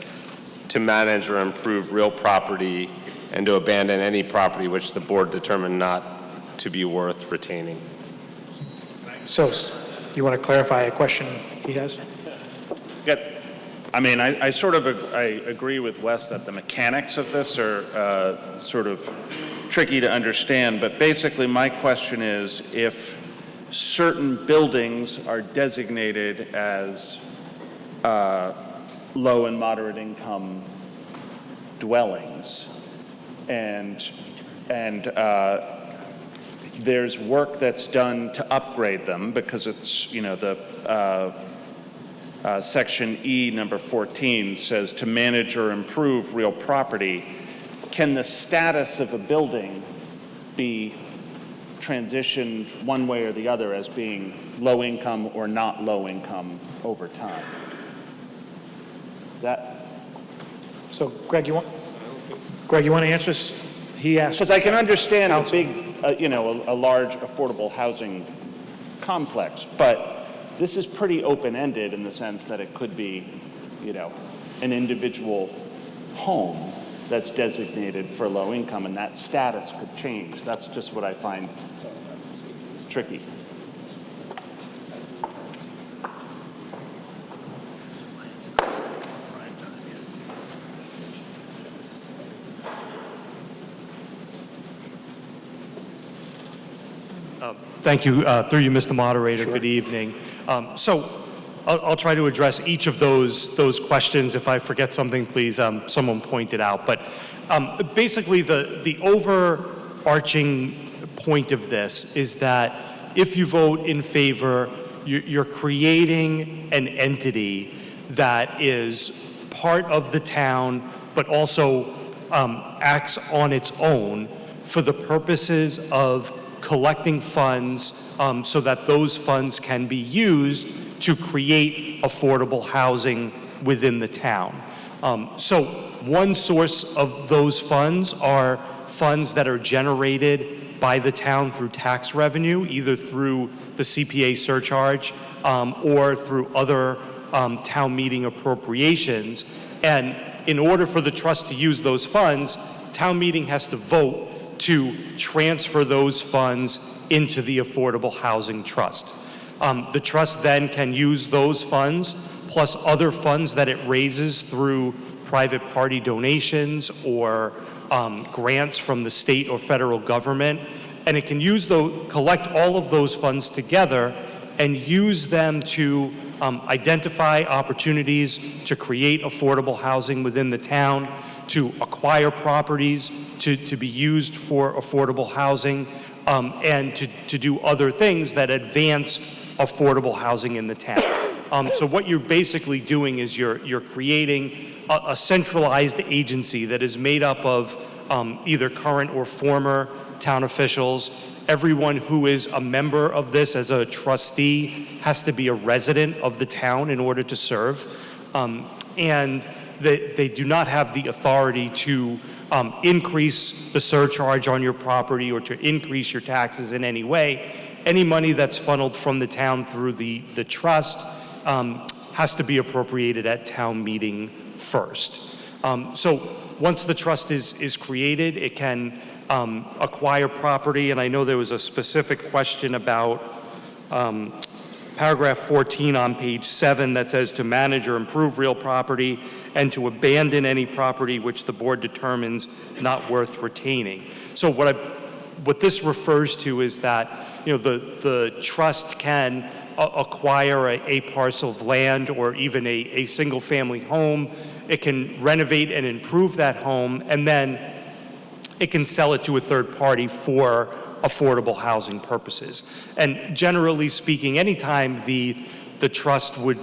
to manage or improve real property and to abandon any property which the board determined not to be worth retaining. So, you want to clarify a question he has? I mean, I sort of agree with Wes that the mechanics of this are sort of tricky to understand, but basically my question is if certain buildings are designated as low and moderate income dwellings, and there's work that's done to upgrade them because it's, you know, the Section E, number 14, says to manage or improve real property. Can the status of a building be transitioned one way or the other as being low income or not low income over time? So, Greg, you want to answer this? He asked. Because I can understand a big, a large affordable housing complex, but this is pretty open-ended in the sense that it could be, an individual home that's designated for low income, and that status could change. That's just what I find tricky. Thank you. Through you, Mr. Moderator. Sure. Good evening. So I'll try to address each of those questions. If I forget something, please, someone point it out. But basically, the overarching point of this is that if you vote in favor, you're creating an entity that is part of the town, but also acts on its own for the purposes of collecting funds so that those funds can be used to create affordable housing within the town. So one source of those funds are funds that are generated by the town through tax revenue, either through the CPA surcharge or through other town meeting appropriations. And in order for the trust to use those funds, town meeting has to vote to transfer those funds into the Affordable Housing Trust. The trust then can use those funds plus other funds that it raises through private party donations or grants from the state or federal government, and it can collect all of those funds together and use them to identify opportunities to create affordable housing within the town, to acquire properties to be used for affordable housing, and to do other things that advance affordable housing in the town. So what you're basically doing is you're creating a centralized agency that is made up of either current or former town officials. Everyone who is a member of this as a trustee has to be a resident of the town in order to serve. And they do not have the authority to increase the surcharge on your property or to increase your taxes in any way. Any money that's funneled from the town through the trust has to be appropriated at town meeting first. So once the trust is created, it can acquire property, and I know there was a specific question about paragraph 14 on page 7 that says to manage or improve real property and to abandon any property which the board determines not worth retaining. So what I what this refers to is that, the trust can acquire a parcel of land or even a single-family home. It can renovate and improve that home, and then it can sell it to a third party for affordable housing purposes. And generally speaking, anytime the trust would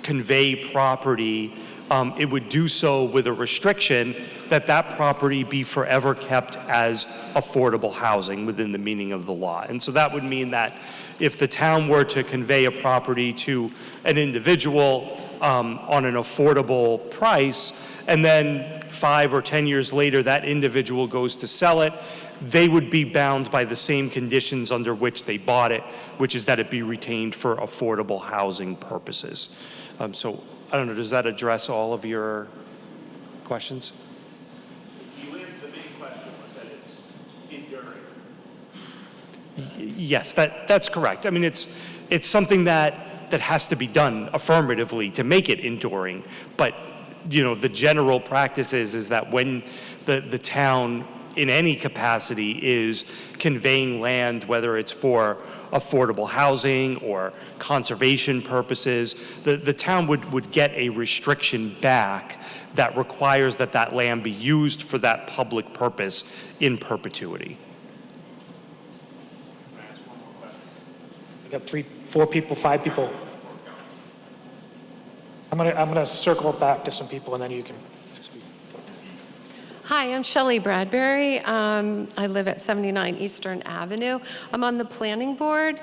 convey property, it would do so with a restriction that property be forever kept as affordable housing within the meaning of the law. And so that would mean that if the town were to convey a property to an individual on an affordable price, and then 5 or 10 years later that individual goes to sell it, they would be bound by the same conditions under which they bought it, which is that it be retained for affordable housing purposes. So I don't know, does that address all of your questions? The main question was that it's enduring. Yes, that's correct. I mean, it's something that has to be done affirmatively to make it enduring. But, the general practice is that when the town in any capacity is conveying land, whether it's for affordable housing or conservation purposes, the town would get a restriction back that requires that land be used for that public purpose in perpetuity. We got 3, 4 people, 5 people. I'm gonna circle back to some people and then you can speak. Hi, I'm Shelley Bradbury. I live at 79 Eastern Avenue. I'm on the planning board,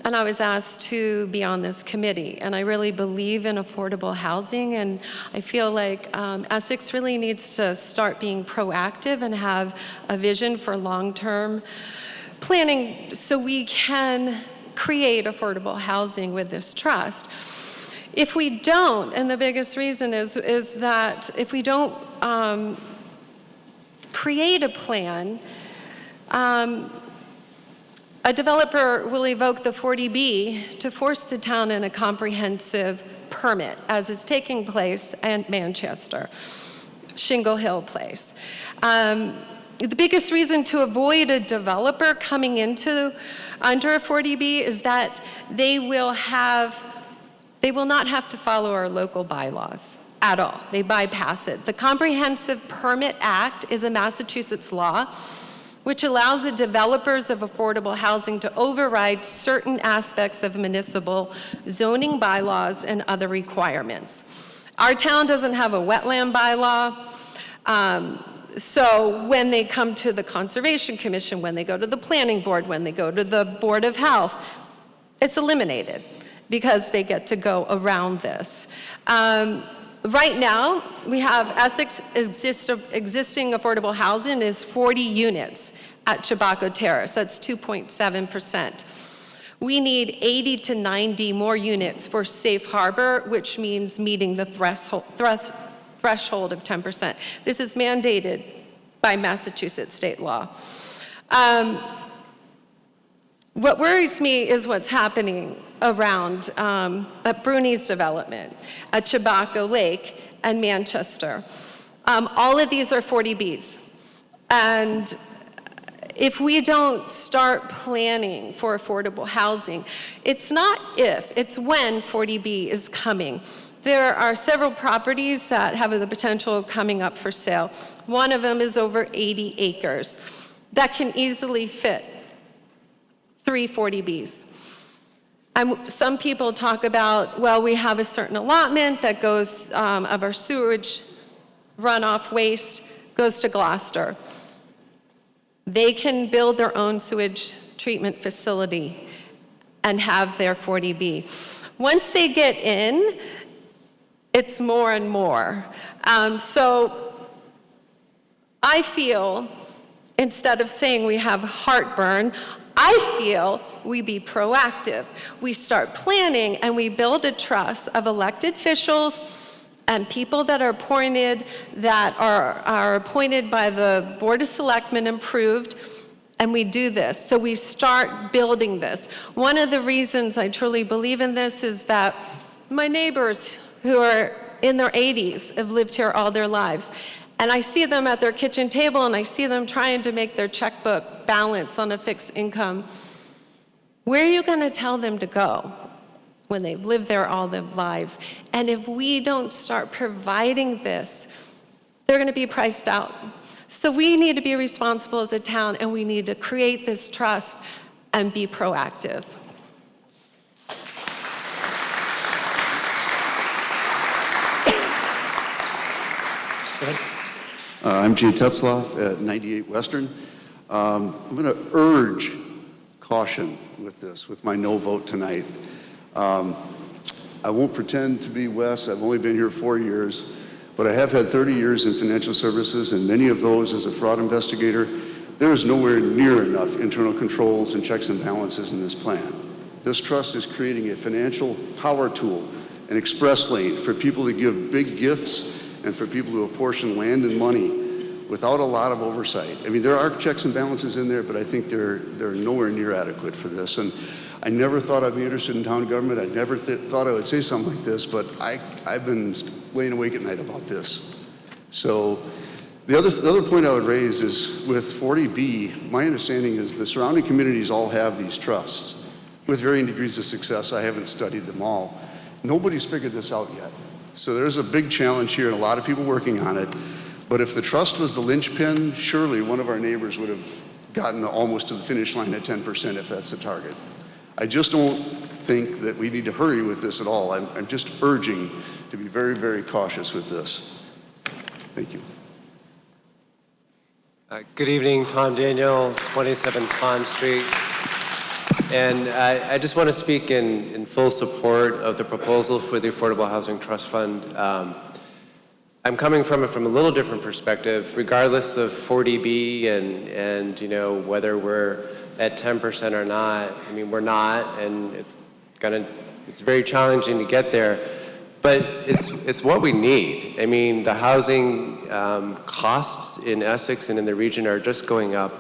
and I was asked to be on this committee. And I really believe in affordable housing, and I feel like Essex really needs to start being proactive and have a vision for long-term planning so we can create affordable housing with this trust. If we don't, and the biggest reason is that if we don't create a plan, a developer will evoke the 40B to force the town in a comprehensive permit, as is taking place in Manchester, Shingle Hill Place. The biggest reason to avoid a developer coming under a 40B is that they will not have to follow our local bylaws at all. They bypass it. The Comprehensive Permit Act is a Massachusetts law which allows the developers of affordable housing to override certain aspects of municipal zoning bylaws and other requirements. Our town doesn't have a wetland bylaw, so when they come to the Conservation Commission, when they go to the Planning Board, when they go to the Board of Health, it's eliminated because they get to go around this. Right now, we have Essex existing affordable housing is 40 units at Chabaco Terrace. That's 2.7%. We need 80 to 90 more units for safe harbor, which means meeting the threshold of 10%. This is mandated by Massachusetts state law. What worries me is what's happening around at Bruni's development, at Chabaco Lake and Manchester. All of these are 40Bs. And if we don't start planning for affordable housing, it's not if, it's when 40B is coming. There are several properties that have the potential of coming up for sale. One of them is over 80 acres that can easily fit 3 40Bs. And some people talk about, well, we have a certain allotment that goes of our sewage runoff waste goes to Gloucester. They can build their own sewage treatment facility and have their 40B. Once they get in, it's more and more. So I feel, instead of saying we have heartburn, I feel we be proactive. We start planning and we build a trust of elected officials and people that are appointed, are appointed by the Board of Selectmen, approved, and we do this. So we start building this. One of the reasons I truly believe in this is that my neighbors who are in their 80s have lived here all their lives, And I see them at their kitchen table, and I see them trying to make their checkbook balance on a fixed income. Where are you going to tell them to go when they've lived there all their lives? And if we don't start providing this, they're going to be priced out. So we need to be responsible as a town, and we need to create this trust and be proactive. I'm Jay Tetzloff at 98 Western. I'm going to urge caution with this, with my no vote tonight. I won't pretend to be Wes. I've only been here 4 years, but I have had 30 years in financial services, and many of those as a fraud investigator. There is nowhere near enough internal controls and checks and balances in this plan. This trust is creating a financial power tool, an express lane for people to give big gifts and for people to apportion land and money without a lot of oversight. I mean, there are checks and balances in there, but I think they're nowhere near adequate for this. And I never thought I'd be interested in town government. I never thought I would say something like this, but I've been laying awake at night about this. So the other point I would raise is with 40B, my understanding is the surrounding communities all have these trusts with varying degrees of success. I haven't studied them all. Nobody's figured this out yet. So there's a big challenge here and a lot of people working on it. But if the trust was the linchpin, surely one of our neighbors would have gotten almost to the finish line at 10% if that's the target. I just don't think that we need to hurry with this at all. I'm just urging to be very, very cautious with this. Thank you. Good evening, Tom Daniel, 27 Pond Street. And I just want to speak in full support of the proposal for the Affordable Housing Trust Fund. I'm coming from it from a little different perspective, regardless of 40B and you know, whether we're at 10% or not. I mean, we're not, and it's very challenging to get there, but it's what we need. I mean, the housing costs in Essex and in the region are just going up.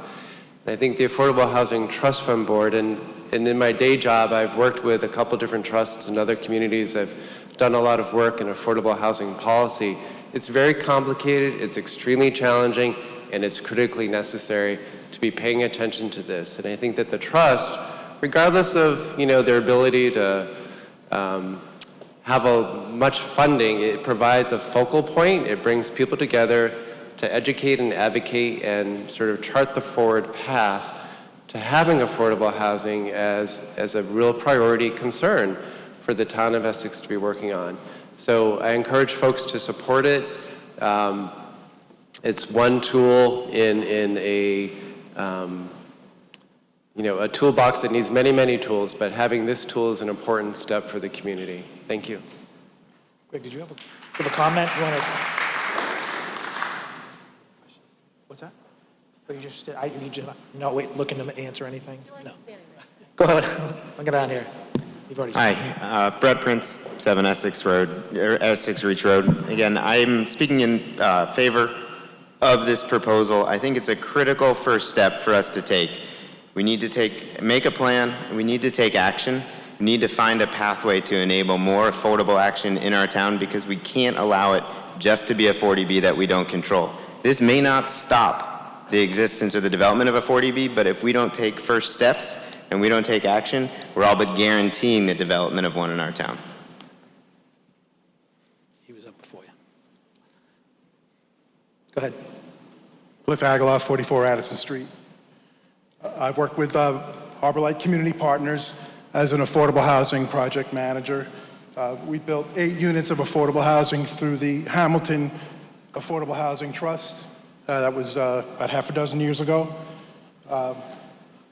And I think the Affordable Housing Trust Fund Board, and in my day job, I've worked with a couple different trusts in other communities. I've done a lot of work in affordable housing policy. It's very complicated, it's extremely challenging, and it's critically necessary to be paying attention to this. And I think that the trust, regardless of their ability to have much funding, it provides a focal point. It brings people together to educate and advocate and sort of chart the forward path to having affordable housing as a real priority concern for the town of Essex to be working on. So I encourage folks to support it. It's one tool in a toolbox that needs many, many tools, but having this tool is an important step for the community. Thank you. Greg, did you have a comment? You want to? What's that? Oh, you just I need you to no wait, looking to answer anything. No. Go ahead. I'll get down here. You've already. Hi, Brett Prince, 7 Essex Reach Road. Again, I'm speaking in favor of this proposal. I think it's a critical first step for us to take. We need to make a plan. We need to take action. We need to find a pathway to enable more affordable action in our town because we can't allow it just to be a 40B that we don't control. This may not stop the existence or the development of a 40B, but if we don't take first steps and we don't take action, we're all but guaranteeing the development of one in our town. He was up before you. Go ahead. Cliff Aguilar, 44 Addison Street. I've worked with Harbor Light Community Partners as an affordable housing project manager. We built 8 units of affordable housing through the Hamilton Affordable Housing Trust. That was about half a dozen years ago.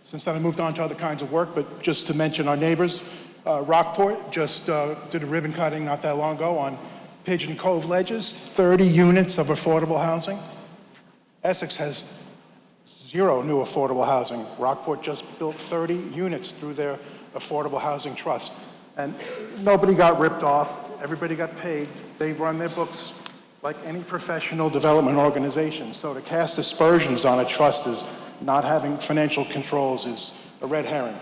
Since then, I moved on to other kinds of work, but just to mention our neighbors, Rockport just did a ribbon cutting not that long ago on Pigeon Cove Ledges, 30 units of affordable housing. Essex has 0 new affordable housing. Rockport just built 30 units through their affordable housing trust. And nobody got ripped off, everybody got paid. They run their books like any professional development organization. So to cast aspersions on a trust as not having financial controls is a red herring.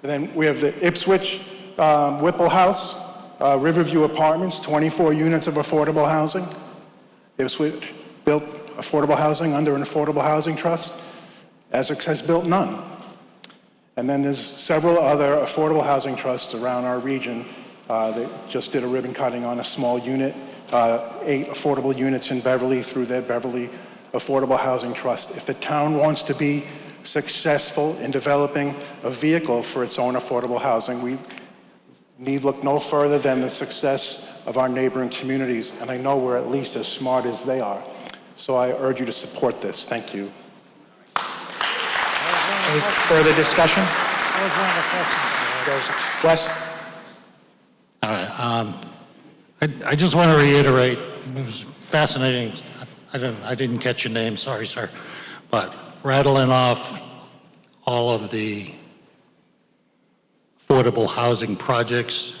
And then we have the Ipswich Whipple House, Riverview Apartments, 24 units of affordable housing. Ipswich built affordable housing under an affordable housing trust. Essex has built none. And then there's several other affordable housing trusts around our region. They just did a ribbon cutting on a small unit, 8 affordable units in Beverly through their Beverly Affordable Housing Trust. If the town wants to be successful in developing a vehicle for its own affordable housing, we need look no further than the success of our neighboring communities, and I know we're at least as smart as they are. So I urge you to support this. Thank you. Any further discussion? Wes? All right. I just want to reiterate, it was fascinating. I didn't catch your name, sorry, sir. But rattling off all of the affordable housing projects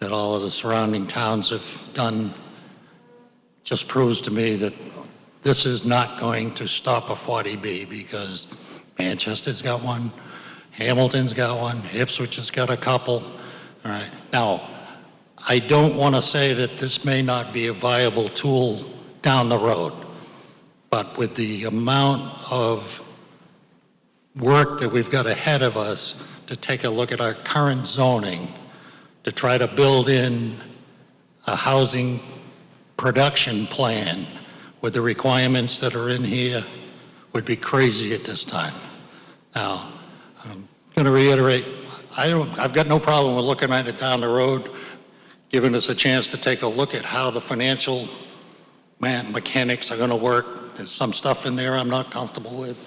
that all of the surrounding towns have done just proves to me that this is not going to stop a 40B, because Manchester's got one, Hamilton's got one, Ipswich has got a couple. All right. Now, I don't want to say that this may not be a viable tool down the road, but with the amount of work that we've got ahead of us to take a look at our current zoning, to try to build in a housing production plan with the requirements that are in here, would be crazy at this time. Now, I'm going to reiterate, I've got no problem with looking at it down the road, giving us a chance to take a look at how the financial mechanics are going to work. There's some stuff in there I'm not comfortable with.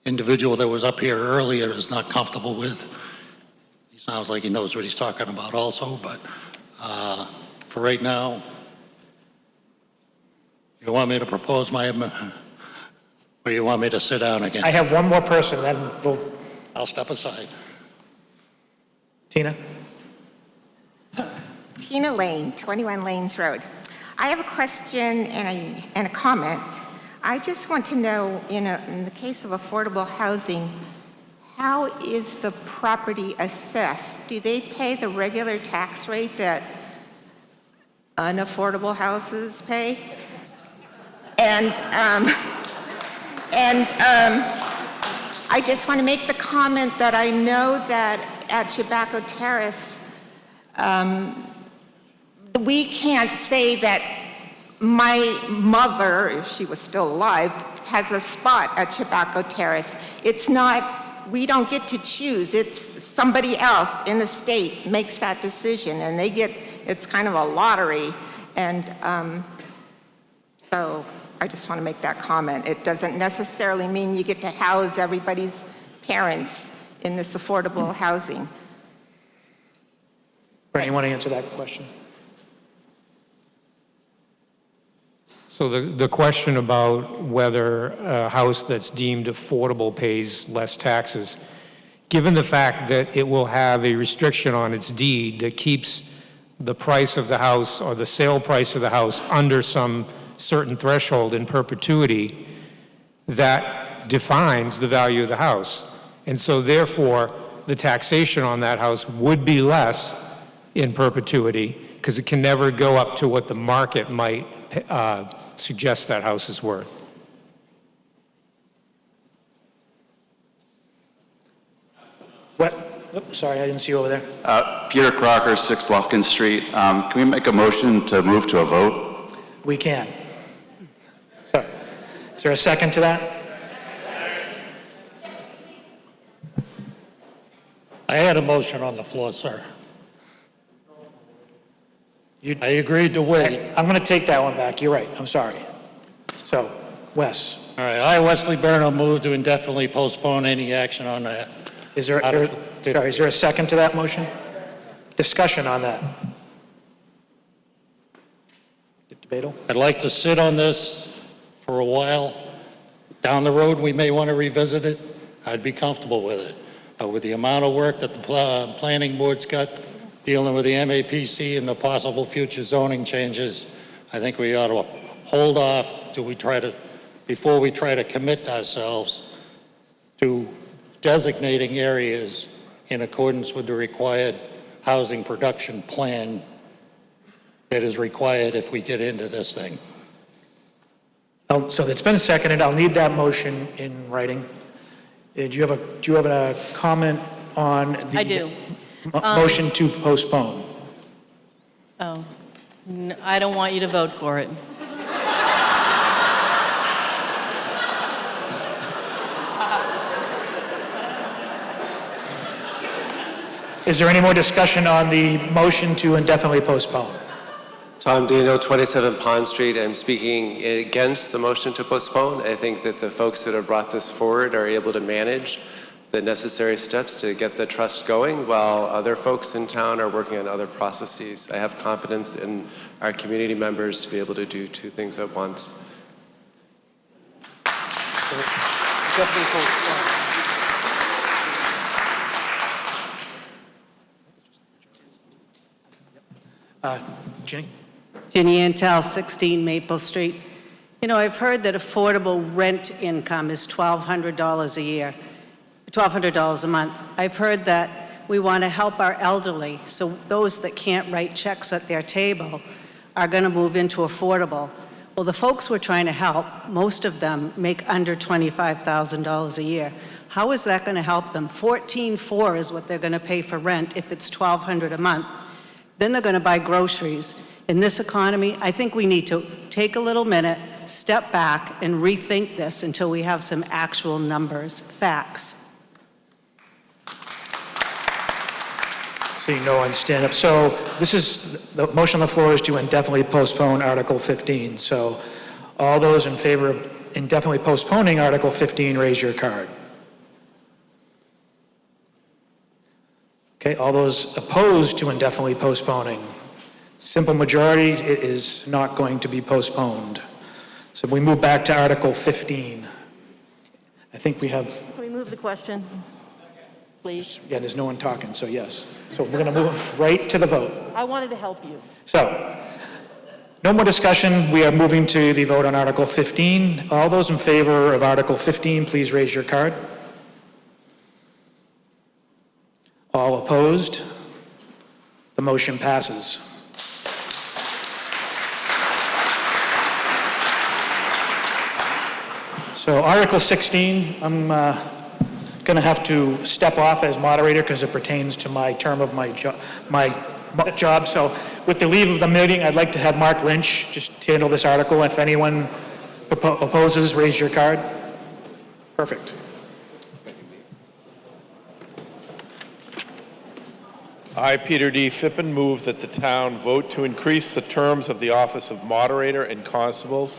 Individual that was up here earlier is not comfortable with. He sounds like he knows what he's talking about also, but for right now, you want me to propose my amendment, or you want me to sit down again? I have one more person, then we'll... I'll step aside. Tina? Tina Lane, 21 Lanes Road. I have a question and a comment. I just want to know, in the case of affordable housing, how is the property assessed? Do they pay the regular tax rate that unaffordable houses pay? And I just want to make the comment that I know that at Chabaco Terrace, we can't say that my mother, if she was still alive, has a spot at Chabaco Terrace. It's not, we don't get to choose. It's somebody else in the state makes that decision, and they get, it's kind of a lottery. And so I just want to make that comment. It doesn't necessarily mean you get to house everybody's parents in this affordable housing. Brent, you want to answer that question? So the question about whether a house that's deemed affordable pays less taxes, given the fact that it will have a restriction on its deed that keeps the price of the house or the sale price of the house under some certain threshold in perpetuity, that defines the value of the house. And so therefore, the taxation on that house would be less in perpetuity, because it can never go up to what the market might suggest that house is worth. What? Oops, sorry, I didn't see you over there. Peter Crocker, 6 Lufkin Street. Can we make a motion to move to a vote? We can. So, is there a second to that? I had a motion on the floor, sir. I agreed to wait. I'm going to take that one back. You're right. I'm sorry. So, Wes. All right, I, Wesley Burnham, move to indefinitely postpone any action on that. Is there a second to that motion? Discussion on that. Debatable? I'd like to sit on this for a while. Down the road, we may want to revisit it. I'd be comfortable with it. But with the amount of work that the planning board's got dealing with the MAPC and the possible future zoning changes, I think we ought to hold off till before we try to commit ourselves to designating areas in accordance with the required housing production plan that is required if we get into this thing. So it's been seconded. I'll need that motion in writing. Do you have a comment on the I do. motion to postpone? Oh, I don't want you to vote for it. Is there any more discussion on the motion to indefinitely postpone? Tom Dino, 27 Pond Street. I'm speaking against the motion to postpone. I think that the folks that have brought this forward are able to manage the necessary steps to get the trust going, while other folks in town are working on other processes. I have confidence in our community members to be able to do two things at once. Ginny? Ginny Antel, 16 Maple Street. You know, I've heard that affordable rent income is $1,200 a year, $1,200 a month. I've heard that we want to help our elderly, so those that can't write checks at their table are going to move into affordable. Well, the folks we're trying to help, most of them make under $25,000 a year. How is that going to help them? $14,400 is what they're going to pay for rent if it's $1,200 a month. Then they're going to buy groceries. In this economy, I think we need to take a little minute, step back, and rethink this until we have some actual numbers, facts. Seeing no one stand up. So this is, the motion on the floor is to indefinitely postpone Article 15. So all those in favor of indefinitely postponing Article 15, raise your card. Okay, all those opposed to indefinitely postponing. Simple majority, it is not going to be postponed. So we move back to Article 15. I think we have, Can we move the question, please? yeah, there's no one talking, so yes. So we're going to move right to the vote. I wanted to help you. So, no more discussion. We are moving to the vote on Article 15. All those in favor of Article 15, please raise your card. All opposed? The motion passes. So Article 16, I'm going to have to step off as moderator because it pertains to my term of my job. So with the leave of the meeting, I'd like to have Mark Lynch just handle this article. If anyone opposes, raise your card. Perfect. I, Peter D. Fippen, move that the town vote to increase the terms of the office of moderator and constable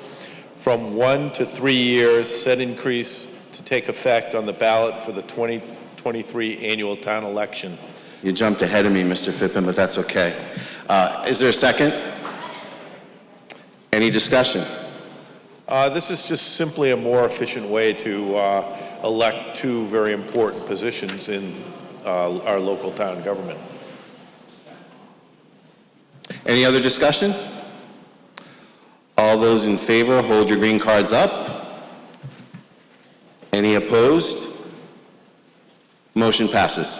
from 1 to 3 years, said increase to take effect on the ballot for the 2023 annual town election. You jumped ahead of me, Mr. Fippen, but that's okay. Is there a second? Any discussion? This is just simply a more efficient way to elect two very important positions in our local town government. Any other discussion? All those in favor, hold your green cards up. Any opposed? Motion passes.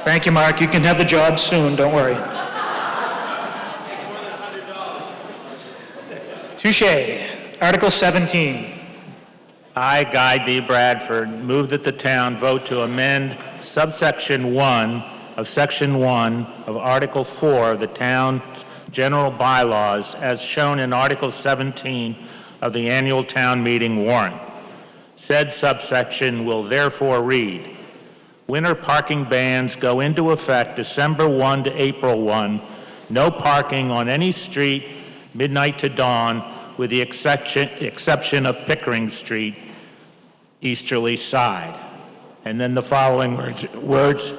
Thank you, Mark. You can have the job soon, don't worry. Touche. Article 17. I, Guy D. Bradford, move that the town vote to amend subsection 1 of Section 1 of Article 4 of the town's general bylaws as shown in Article 17 of the annual town meeting warrant. Said subsection will therefore read, winter parking bans go into effect December 1 to April 1. No parking on any street midnight to dawn with the exception of Pickering Street, easterly side. And then the following words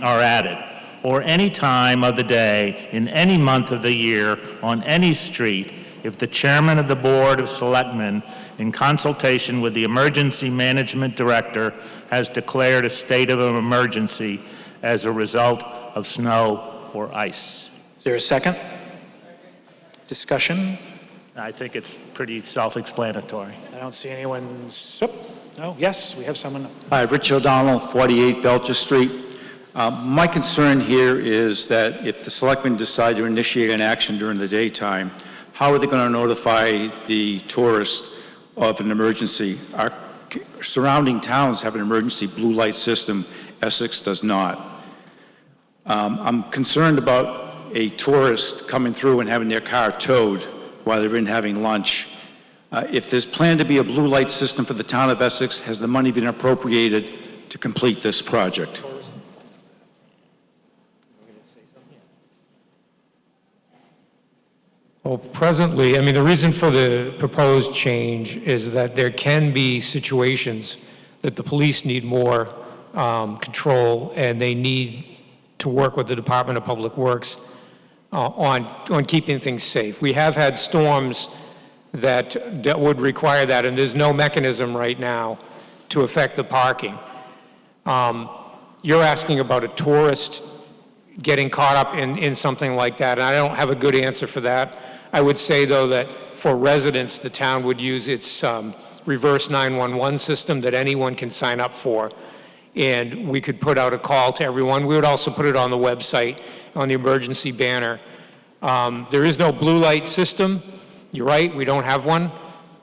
are added. Or any time of the day, in any month of the year, on any street, if the chairman of the Board of Selectmen, in consultation with the Emergency Management Director, has declared a state of an emergency as a result of snow or ice. Is there a second? Discussion? I think it's pretty self-explanatory. I don't see anyone's, oh, no, yes, we have someone. Hi, Rich O'Donnell, 48 Belcher Street. My concern here is that if the selectmen decide to initiate an action during the daytime, how are they going to notify the tourist of an emergency? Our surrounding towns have an emergency blue light system. Essex does not. I'm concerned about a tourist coming through and having their car towed while they're in having lunch. If there's planned to be a blue light system for the town of Essex, has the money been appropriated to complete this project? Well, presently, I mean, the reason for the proposed change is that there can be situations that the police need more control, and they need to work with the Department of Public Works on keeping things safe. We have had storms that would require that, and there's no mechanism right now to affect the parking. You're asking about a tourist getting caught up in something like that, and I don't have a good answer for that. I would say, though, that for residents, the town would use its reverse 911 system that anyone can sign up for, and we could put out a call to everyone. We would also put it on the website, on the emergency banner. There is no blue light system. You're right, we don't have one.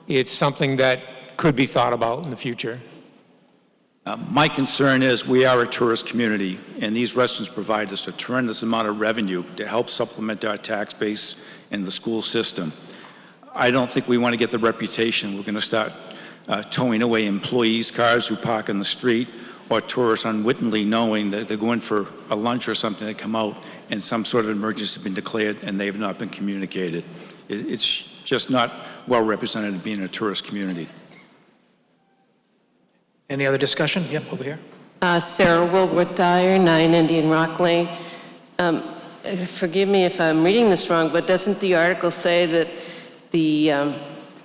It's something that could be thought about in the future. My concern is we are a tourist community, and these restaurants provide us a tremendous amount of revenue to help supplement our tax base in the school system. I don't think we want to get the reputation we're going to start towing away employees' cars who park in the street, or tourists unwittingly knowing that they're going for a lunch or something to come out and some sort of emergency has been declared and they have not been communicated. It's just not well represented in being a tourist community. Any other discussion? Yep, over here. Sarah Wilbert Dyer, 9 Indian Rock Lane. Forgive me if I'm reading this wrong, but doesn't the article say that the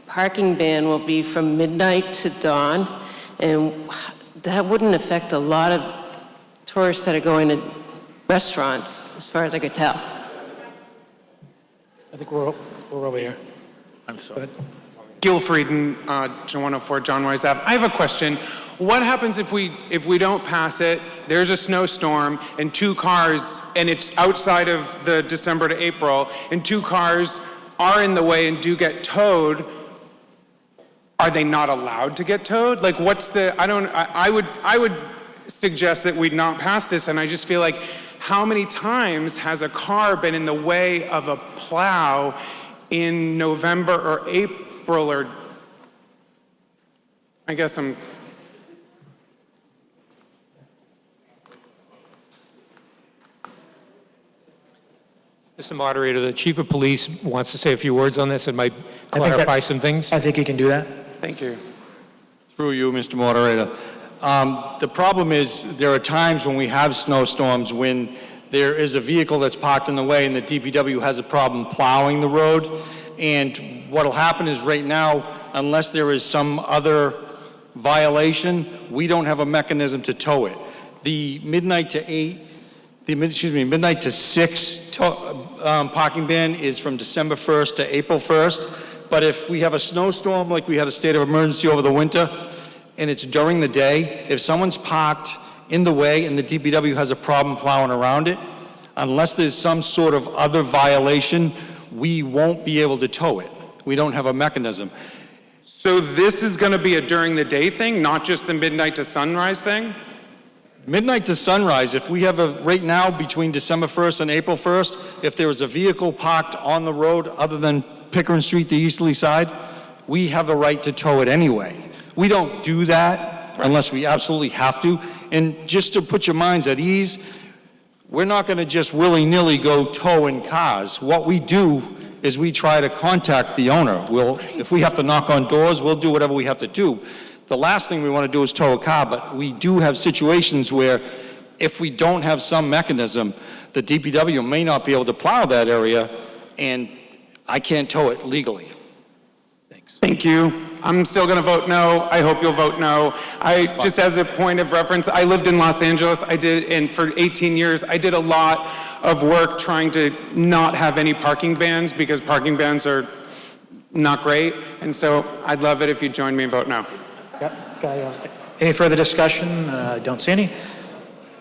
parking ban will be from midnight to dawn? And that wouldn't affect a lot of tourists that are going to restaurants, as far as I could tell. I think we're over here. I'm sorry. Gil Frieden, 104 John Wise Ave. I have a question. What happens if we don't pass it, there's a snowstorm, and 2 cars, and it's outside of the December to April, and 2 cars are in the way and do get towed? Are they not allowed to get towed? Like, what's the, I would suggest that we not pass this, and I just feel like, how many times has a car been in the way of a plow in November or April, or, I guess I'm... Mr. Moderator, the Chief of Police wants to say a few words on this. It might clarify some things. I think he can do that. Thank you. Through you, Mr. Moderator. The problem is there are times when we have snowstorms when there is a vehicle that's parked in the way and the DPW has a problem plowing the road. And what will happen is right now, unless there is some other violation, we don't have a mechanism to tow it. The midnight to 6 parking ban is from December 1st to April 1st. But if we have a snowstorm, like we had a state of emergency over the winter, and it's during the day, if someone's parked in the way and the DPW has a problem plowing around it, unless there's some sort of other violation, we won't be able to tow it. We don't have a mechanism. So this is going to be a during the day thing, not just the midnight to sunrise thing? Midnight to sunrise, if we have right now between December 1st and April 1st, if there is a vehicle parked on the road other than Pickering Street, the easterly side, we have the right to tow it anyway. We don't do that unless we absolutely have to. And just to put your minds at ease, we're not going to just willy-nilly go towing cars. What we do is we try to contact the owner. If we have to knock on doors, we'll do whatever we have to do. The last thing we want to do is tow a car, but we do have situations where if we don't have some mechanism, the DPW may not be able to plow that area, and I can't tow it legally. Thank you. I'm still going to vote no. I hope you'll vote no. Just as a point of reference, I lived in Los Angeles. And for 18 years, I did a lot of work trying to not have any parking bans because parking bans are not great. And so I'd love it if you join me and vote no. Yep. Any further discussion? Don't see any.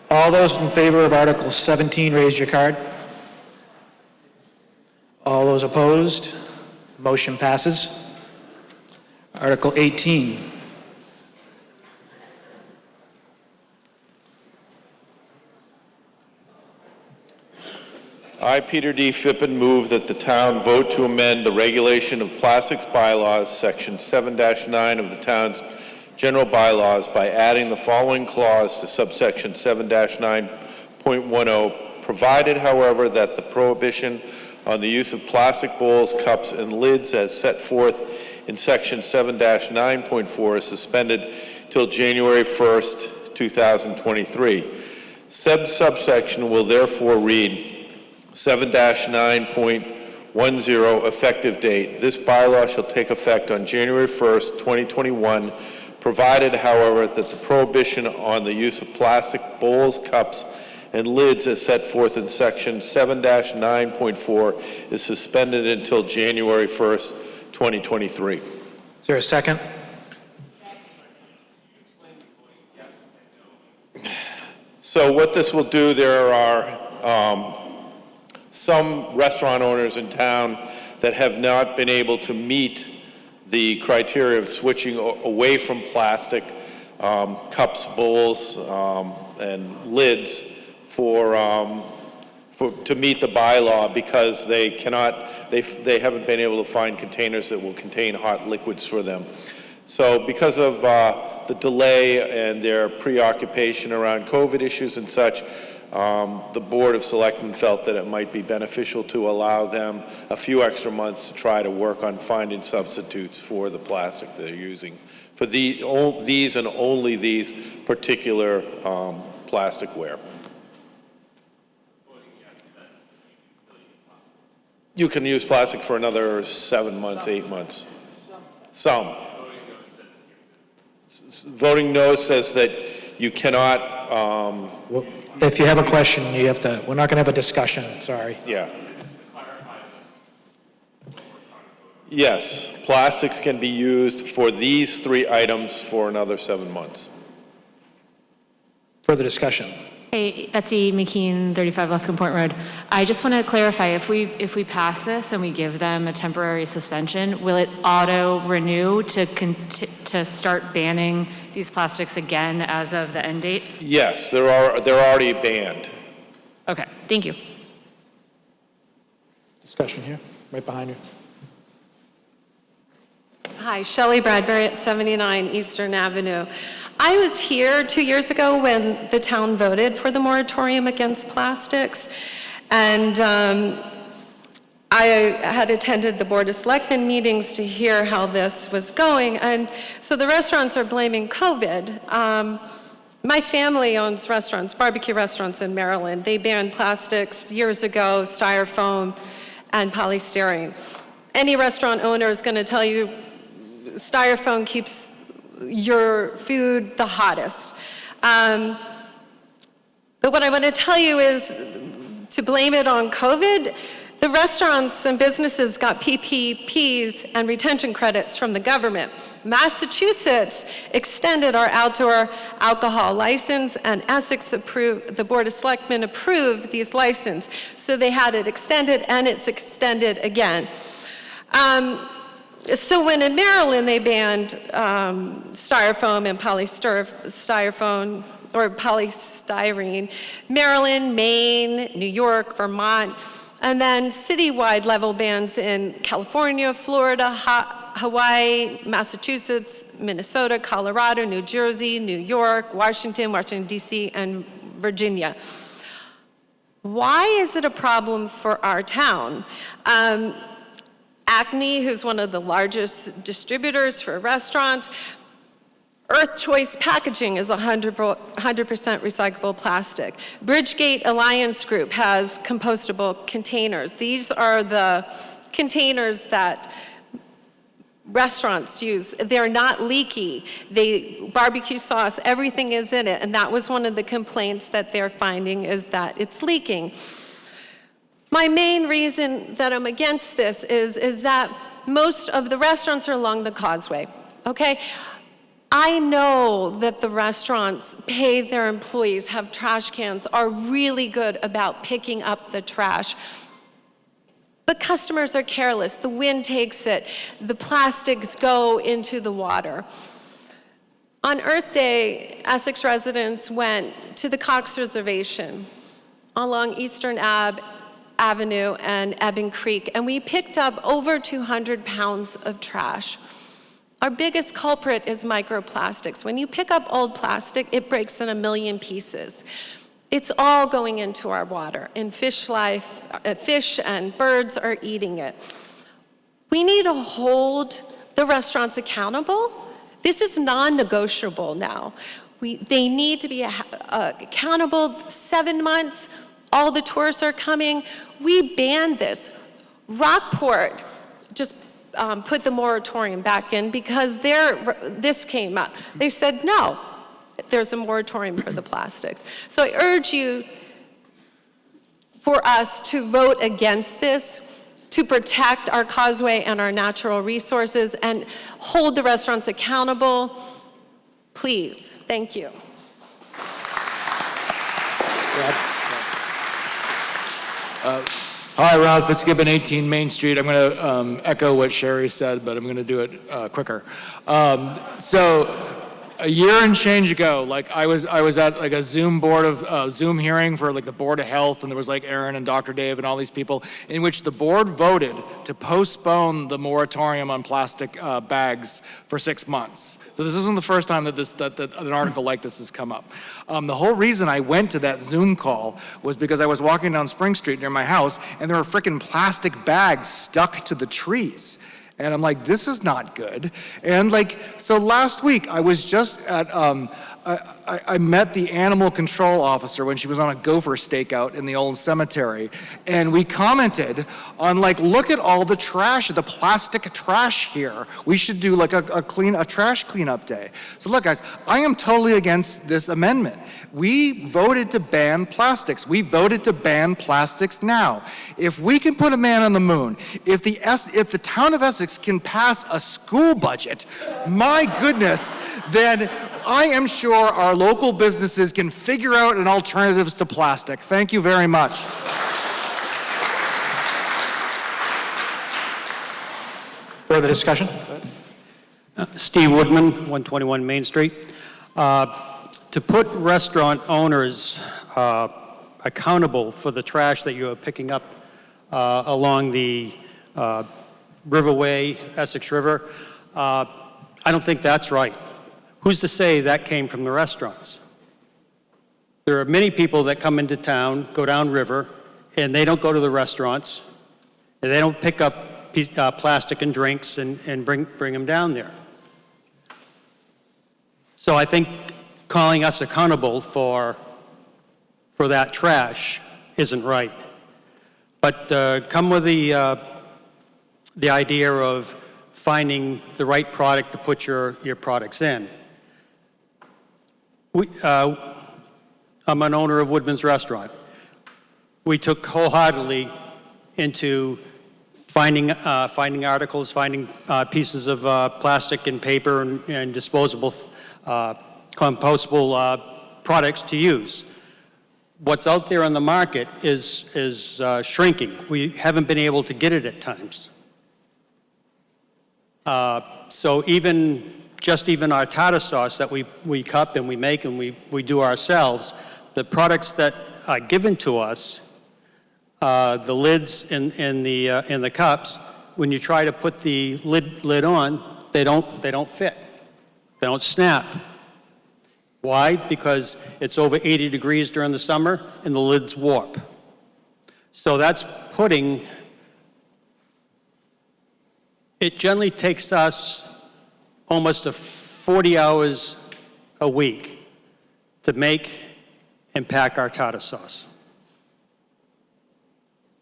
All those in favor of Article 17, raise your card. All those opposed, motion passes. Article 18. I, Peter D. Fippen, move that the town vote to amend the regulation of plastics bylaws, section 7-9 of the town's general bylaws by adding the following clause to subsection 7-9.10, provided, however, that the prohibition on the use of plastic bowls, cups, and lids as set forth in section 7-9.4 is suspended till January 1st, 2023. Said subsection will therefore read 7-9.10 effective date. This bylaw shall take effect on January 1st, 2021, provided, however, that the prohibition on the use of plastic bowls, cups, and lids as set forth in section 7-9.4 is suspended until January 1st, 2023. Is there a second? So what this will do, there are some restaurant owners in town that have not been able to meet the criteria of switching away from plastic cups, bowls, and lids to meet the bylaw because they haven't been able to find containers that will contain hot liquids for them. So because of the delay and their preoccupation around COVID issues and such, the Board of Selectmen felt that it might be beneficial to allow them a few extra months to try to work on finding substitutes for the plastic they're using for these and only these particular plasticware. You can use plastic for another 7 months, 8 months. Some. Voting no says that you cannot. If you have a question, you have to, we're not going to have a discussion, sorry. Yeah. Yes, plastics can be used for these 3 items for another 7 months. Further discussion. Hey, Betsy McKean, 35 Lethbridge Point Road. I just want to clarify, if we pass this and we give them a temporary suspension, will it auto-renew to start banning these plastics again as of the end date? Yes, they're already banned. Okay, thank you. Discussion here, right behind you. Hi, Shelley Bradbury at 79 Eastern Avenue. I was here 2 years ago when the town voted for the moratorium against plastics, and I had attended the Board of Selectmen meetings to hear how this was going, and so the restaurants are blaming COVID. My family owns restaurants, barbecue restaurants in Maryland. They banned plastics years ago, styrofoam and polystyrene. Any restaurant owner is going to tell you styrofoam keeps your food the hottest. But what I want to tell you is to blame it on COVID. The restaurants and businesses got PPPs and retention credits from the government. Massachusetts extended our outdoor alcohol license, and Essex approved, the Board of Selectmen approved these licenses. So they had it extended, and it's extended again. So when in Maryland they banned styrofoam and polystyrene, or polystyrene, Maryland, Maine, New York, Vermont, and then citywide level bans in California, Florida, Hawaii, Massachusetts, Minnesota, Colorado, New Jersey, New York, Washington, D.C., and Virginia. Why is it a problem for our town? Acme, who's one of the largest distributors for restaurants, Earth Choice Packaging is 100% recyclable plastic. Bridgegate Alliance Group has compostable containers. These are the containers that restaurants use. They're not leaky. Barbecue sauce, everything is in it, and that was one of the complaints that they're finding is that it's leaking. My main reason that I'm against this is that most of the restaurants are along the causeway, okay? I know that the restaurants pay their employees, have trash cans, are really good about picking up the trash. But customers are careless. The wind takes it. The plastics go into the water. On Earth Day, Essex residents went to the Cox Reservation along Eastern Avenue and Ebbing Creek, and we picked up over 200 pounds of trash. Our biggest culprit is microplastics. When you pick up old plastic, it breaks in 1 million pieces. It's all going into our water. In fish life, fish and birds are eating it. We need to hold the restaurants accountable. This is non-negotiable now. They need to be accountable. 7 months, all the tourists are coming. We banned this. Rockport just put the moratorium back in because this came up. They said, no, there's a moratorium for the plastics. So I urge you for us to vote against this, to protect our causeway and our natural resources and hold the restaurants accountable. Please, thank you. Hi, Rob Fitzgibbon, 18 Main Street. I'm going to echo what Sherry said, but I'm going to do it quicker. So a year and change ago, like I was at like a Zoom Zoom hearing for like the Board of Health, and there was like Aaron and Dr. Dave and all these people, in which the board voted to postpone the moratorium on plastic bags for 6 months. So this isn't the first time that an article like this has come up. The whole reason I went to that Zoom call was because I was walking down Spring Street near my house, and there were frickin' plastic bags stuck to the trees. And I'm like, this is not good. And like, so last week I was just at, I met the animal control officer when she was on a gopher stakeout in the old cemetery. And we commented on like, look at all the trash, the plastic trash here. We should do like a trash cleanup day. So look guys, I am totally against this amendment. We voted to ban plastics. We voted to ban plastics now. If we can put a man on the moon, if the town of Essex can pass a school budget, my goodness, then I am sure our local businesses can figure out an alternatives to plastic. Thank you very much. Further discussion? Steve Woodman, 121 Main Street. To put restaurant owners accountable for the trash that you are picking up along the Riverway, Essex River, I don't think that's right. Who's to say that came from the restaurants? There are many people that come into town, go down river, and they don't go to the restaurants, and they don't pick up plastic and drinks and bring them down there. So I think calling us accountable for that trash isn't right. But come with the idea of finding the right product to put your products in. I'm an owner of Woodman's Restaurant. We took wholeheartedly into finding articles, finding pieces of plastic and paper and disposable, compostable products to use. What's out there on the market is shrinking. We haven't been able to get it at times. So even our tartar sauce that we cup and we make and we do ourselves, the products that are given to us, the lids in the cups, when you try to put the lid on, they don't fit. They don't snap. Why? Because it's over 80 degrees during the summer and the lids warp. So that's putting, it generally takes us almost 40 hours a week to make and pack our tartar sauce.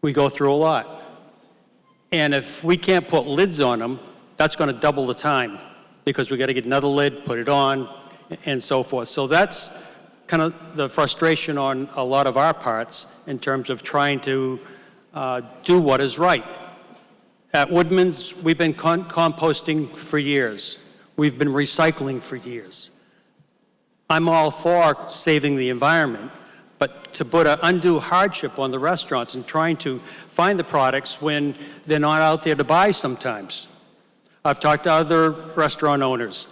We go through a lot. And if we can't put lids on them, that's going to double the time because we got to get another lid, put it on, and so forth. So that's kind of the frustration on a lot of our parts in terms of trying to do what is right. At Woodman's, we've been composting for years. We've been recycling for years. I'm all for saving the environment, but to put an undue hardship on the restaurants and trying to find the products when they're not out there to buy sometimes. I've talked to other restaurant owners.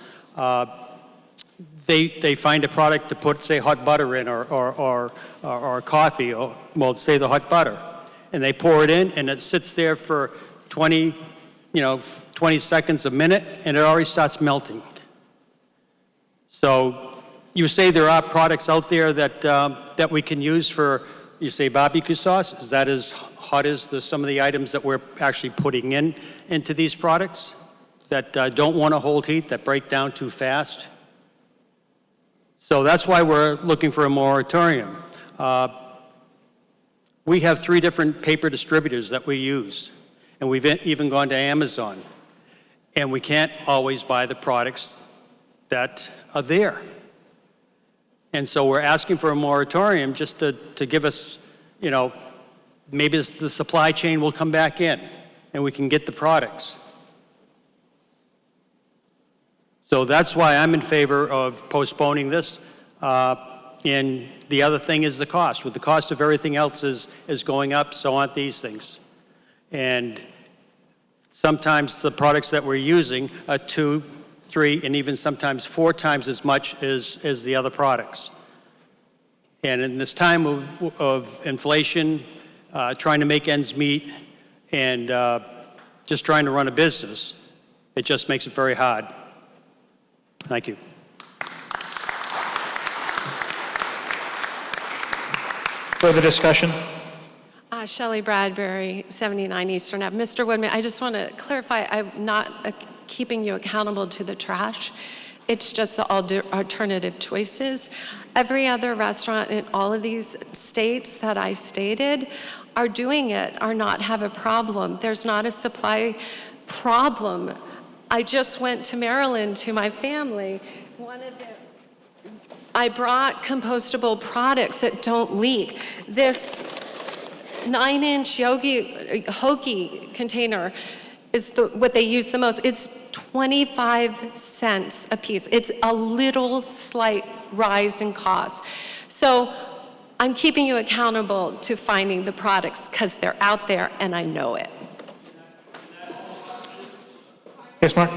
They find a product to put, say, hot butter in or coffee, or, well, say the hot butter. And they pour it in, and it sits there for 20 seconds, a minute, and it already starts melting. So you say there are products out there that we can use for, you say, barbecue sauce. Is that as hot as some of the items that we're actually putting into these products that don't want to hold heat, that break down too fast? So that's why we're looking for a moratorium. We have 3 different paper distributors that we use, and we've even gone to Amazon, and we can't always buy the products that are there. And so we're asking for a moratorium just to give us, maybe the supply chain will come back in and we can get the products. So that's why I'm in favor of postponing this. And the other thing is the cost. With the cost of everything else is going up, so aren't these things. And sometimes the products that we're using are 2, 3, and even sometimes 4 times as much as the other products. And in this time of inflation, trying to make ends meet, and just trying to run a business, it just makes it very hard. Thank you. Further discussion? Shelley Bradbury, 79 Eastern Ave. Mr. Woodman, I just want to clarify, I'm not keeping you accountable to the trash. It's just the alternative choices. Every other restaurant in all of these states that I stated are doing it, are not have a problem. There's not a supply problem. I just went to Maryland to my family. I brought compostable products that don't leak. This 9-inch hoagie container is what they use the most. It's 25 cents a piece. It's a little slight rise in cost. So I'm keeping you accountable to finding the products because they're out there and I know it. Yes, Mark?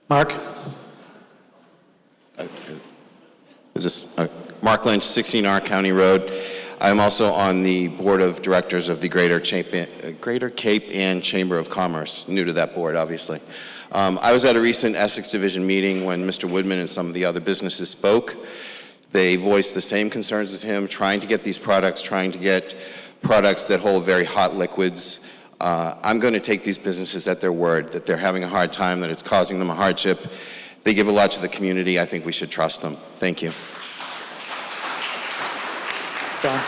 Mark? Is this Mark Lynch, 16R County Road. I'm also on the board of directors of the Greater Cape Ann Chamber of Commerce, new to that board, obviously. I was at a recent Essex Division meeting when Mr. Woodman and some of the other businesses spoke. They voiced the same concerns as him, trying to get these products, trying to get products that hold very hot liquids. I'm going to take these businesses at their word, that they're having a hard time, that it's causing them a hardship. They give a lot to the community. I think we should trust them. Thank you. John?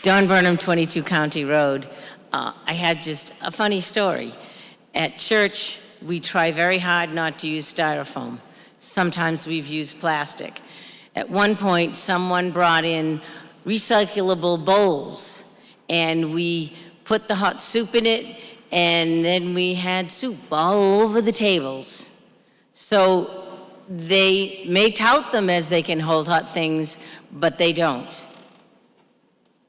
Don Burnham, 22 County Road. I had just a funny story. At church, we try very hard not to use styrofoam. Sometimes we've used plastic. At one point, someone brought in recyclable bowls, and we put the hot soup in it, and then we had soup all over the tables. So they may tout them as they can hold hot things, but they don't.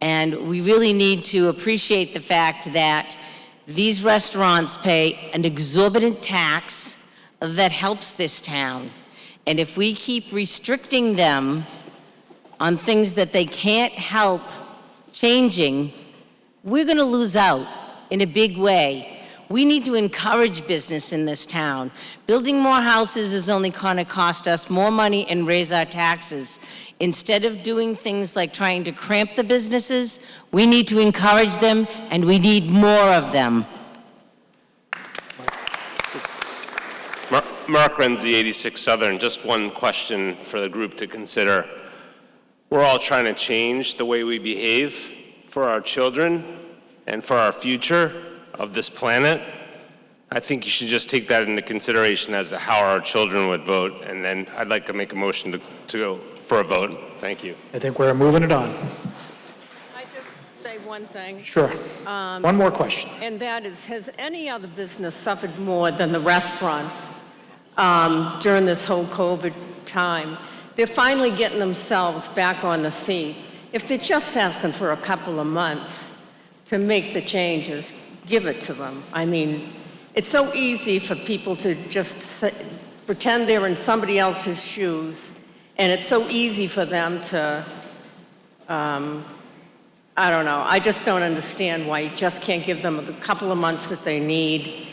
And we really need to appreciate the fact that these restaurants pay an exorbitant tax that helps this town. And if we keep restricting them on things that they can't help changing, we're going to lose out in a big way. We need to encourage business in this town. Building more houses is only going to cost us more money and raise our taxes. Instead of doing things like trying to cramp the businesses, we need to encourage them, and we need more of them. Mark Renzi, 86 Southern. Just one question for the group to consider. We're all trying to change the way we behave for our children and for our future of this planet. I think you should just take that into consideration as to how our children would vote, and then I'd like to make a motion to go for a vote. Thank you. I think we're moving it on. say one thing? Sure. One more question. And that is, has any other business suffered more than the restaurants during this whole COVID time? They're finally getting themselves back on the feet. If they're just asking for a couple of months to make the changes, give it to them. I mean, it's so easy for people to just pretend they're in somebody else's shoes, and it's so easy for them to, I don't know, I just don't understand why you just can't give them a couple of months that they need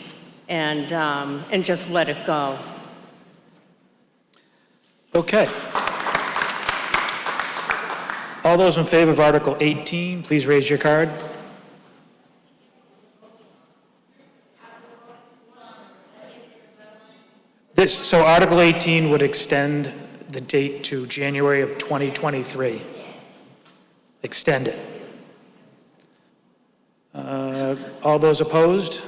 and just let it go. Okay. All those in favor of Article 18, please raise your card. So Article 18 would extend the date to January of 2023. Extend it. All those opposed?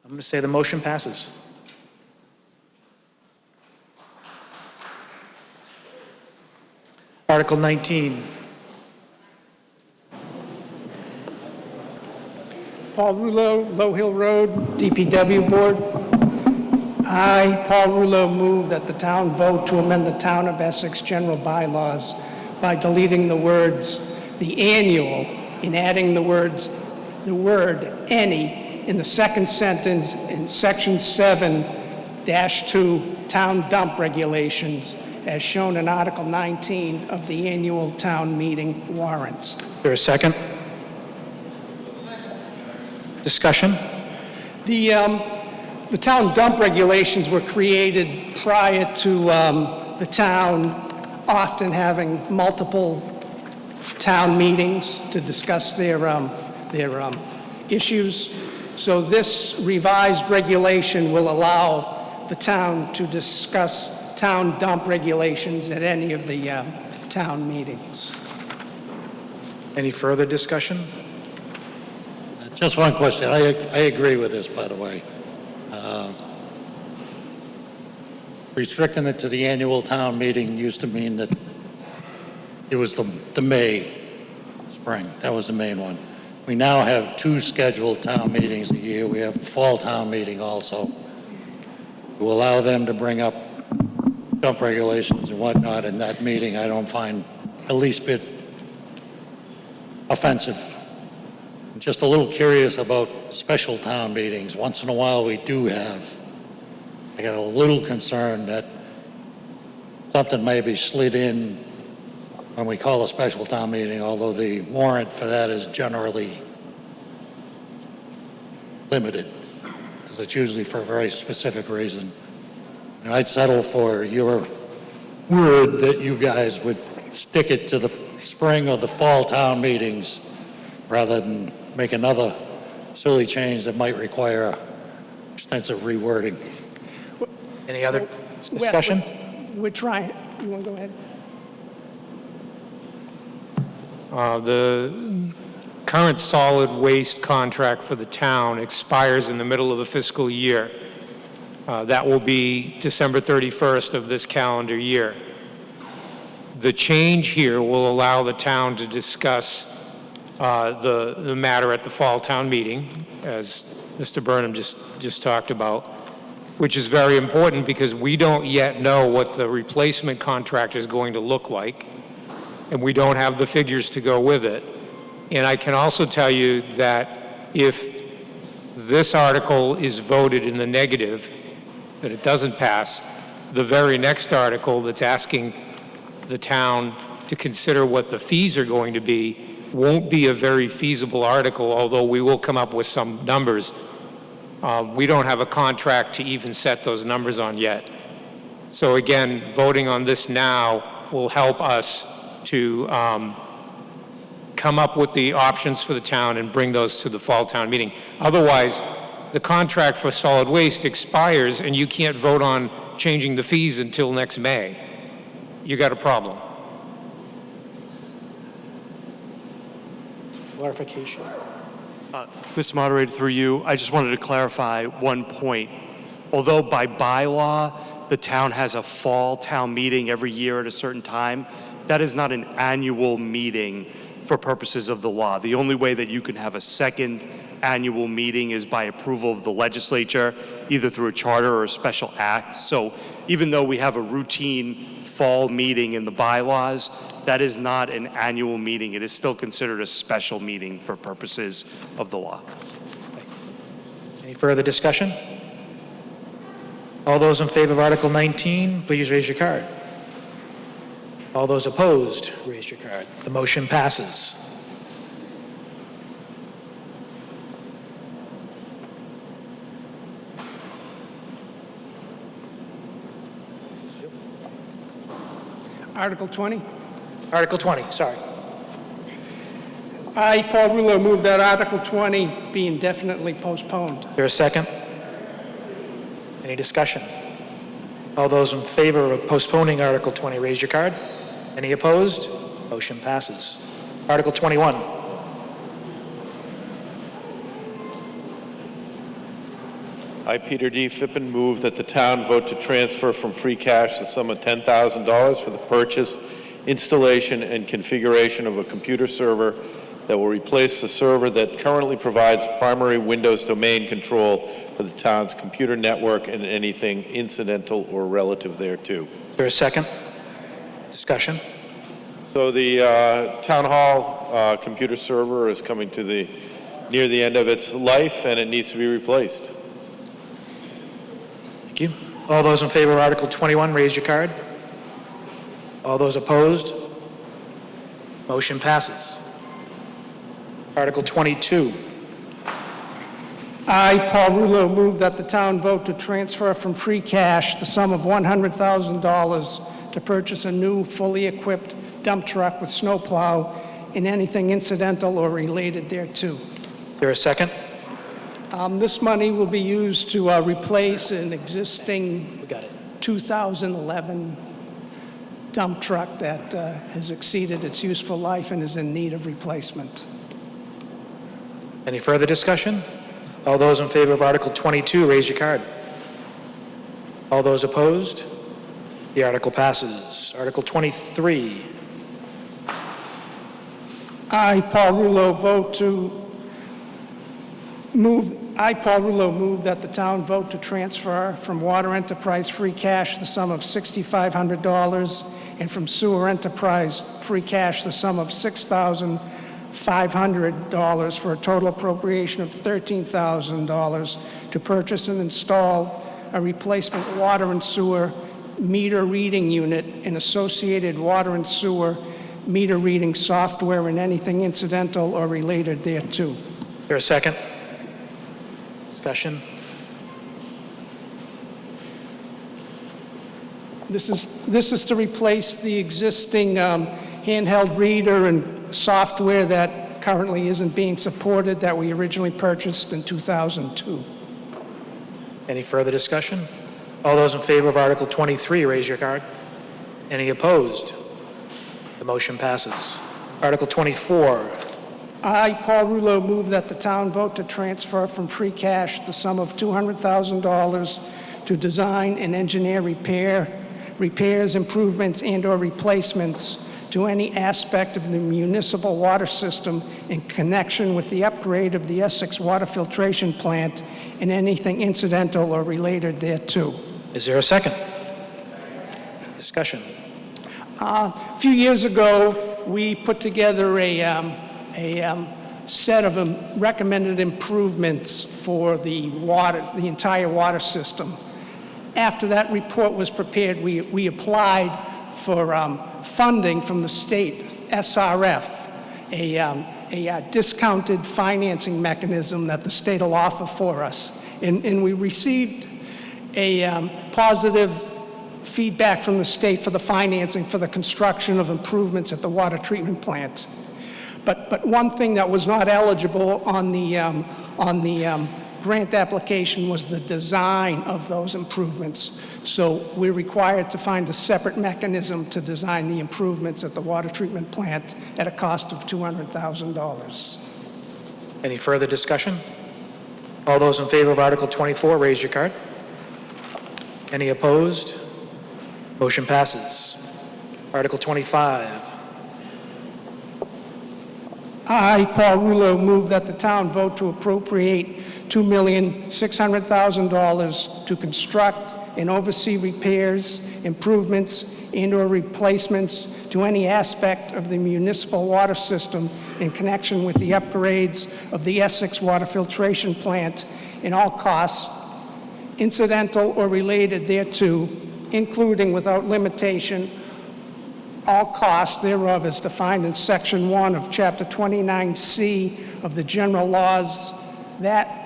I'm going to say the motion passes. Article 19. Paul Rouleau, Low Hill Road, DPW Board. I, Paul Rouleau, move that the town vote to amend the Town of Essex general bylaws by deleting the words "the annual" and adding the word "any" in the second sentence in Section 7-2 Town Dump Regulations, as shown in Article 19 of the annual town meeting warrant. Is there a second? Discussion? The town dump regulations were created prior to the town often having multiple town meetings to discuss their issues. So this revised regulation will allow the town to discuss town dump regulations at any of the town meetings. Any further discussion? Just one question. I agree with this, by the way. Restricting it to the annual town meeting used to mean that it was the May spring. That was the main one. We now have 2 scheduled town meetings a year. We have a fall town meeting also. To allow them to bring up dump regulations and whatnot in that meeting, I don't find the least bit offensive. I'm just a little curious about special town meetings. Once in a while we do have. I got a little concerned that something may be slid in when we call a special town meeting, although the warrant for that is generally limited, because it's usually for a very specific reason. And I'd settle for your word that you guys would stick it to the spring or the fall town meetings rather than make another silly change that might require extensive rewording. Any other discussion? We're trying. You want to go ahead? The current solid waste contract for the town expires in the middle of the fiscal year. That will be December 31st of this calendar year. The change here will allow the town to discuss the matter at the fall town meeting, as Mr. Burnham just talked about, which is very important because we don't yet know what the replacement contract is going to look like, and we don't have the figures to go with it. And I can also tell you that if this article is voted in the negative, that it doesn't pass, the very next article that's asking the town to consider what the fees are going to be won't be a very feasible article, although we will come up with some numbers. We don't have a contract to even set those numbers on yet. So again, voting on this now will help us to come up with the options for the town and bring those to the fall town meeting. Otherwise, the contract for solid waste expires and you can't vote on changing the fees until next May. You got a problem. Clarification. Mr. Moderator, through you, I just wanted to clarify one point. although by bylaw, the town has a fall town meeting every year at a certain time, that is not an annual meeting for purposes of the law. The only way that you can have a second annual meeting is by approval of the legislature, either through a charter or a special act. So even though we have a routine fall meeting in the bylaws, that is not an annual meeting. It is still considered a special meeting for purposes of the law. Any further discussion? All those in favor of Article 19, please raise your card. All those opposed, raise your card. The motion passes. Article 20. Article 20, sorry. I, Paul Rouleau, move that Article 20 be indefinitely postponed. Is there a second? Any discussion? All those in favor of postponing Article 20, raise your card. Any opposed? Motion passes. Article 21. I, Peter D. Fippen, move that the town vote to transfer from free cash the sum of $10,000 for the purchase, installation, and configuration of a computer server that will replace the server that currently provides primary Windows domain control for the town's computer network and anything incidental or relative thereto. Is there a second? Discussion? So the town hall computer server is coming to near the end of its life, and it needs to be replaced. Thank you. All those in favor of Article 21, raise your card. All those opposed? Motion passes. Article 22. I, Paul Rouleau, move that the town vote to transfer from free cash the sum of $100,000 to purchase a new, fully equipped dump truck with snowplow and anything incidental or related thereto. Is there a second? This money will be used to replace an existing 2011 dump truck that has exceeded its useful life and is in need of replacement. Any further discussion? All those in favor of Article 22, raise your card. All those opposed? The article passes. Article 23. I, Paul Rouleau, move that the town vote to transfer from water enterprise free cash the sum of $6,500 and from sewer enterprise free cash the sum of $6,500 for a total appropriation of $13,000 to purchase and install a replacement water and sewer meter reading unit and associated water and sewer meter reading software and anything incidental or related thereto. Is there a second? Discussion? This is to replace the existing handheld reader and software that currently isn't being supported that we originally purchased in 2002. Any further discussion? All those in favor of Article 23, raise your card. Any opposed? The motion passes. Article 24. I, Paul Rouleau, move that the town vote to transfer from free cash the sum of $200,000 to design and engineer repairs, improvements, and/or replacements to any aspect of the municipal water system in connection with the upgrade of the Essex water filtration plant and anything incidental or related thereto. Is there a second? Discussion. A few years ago, we put together a set of recommended improvements for the entire water system. After that report was prepared, we applied for funding from the state, SRF, a discounted financing mechanism that the state will offer for us. And we received a positive feedback from the state for the financing for the construction of improvements at the water treatment plant. But one thing that was not eligible on the grant application was the design of those improvements. So we're required to find a separate mechanism to design the improvements at the water treatment plant at a cost of $200,000. Any further discussion? All those in favor of Article 24, raise your card. Any opposed? Motion passes. Article 25. I, Paul Rulo, move that the town vote to appropriate $2,600,000 to construct and oversee repairs, improvements, and/or replacements to any aspect of the municipal water system in connection with the upgrades of the Essex water filtration plant and all costs incidental or related thereto, including without limitation all costs thereof as defined in Section 1 of Chapter 29C of the general laws, that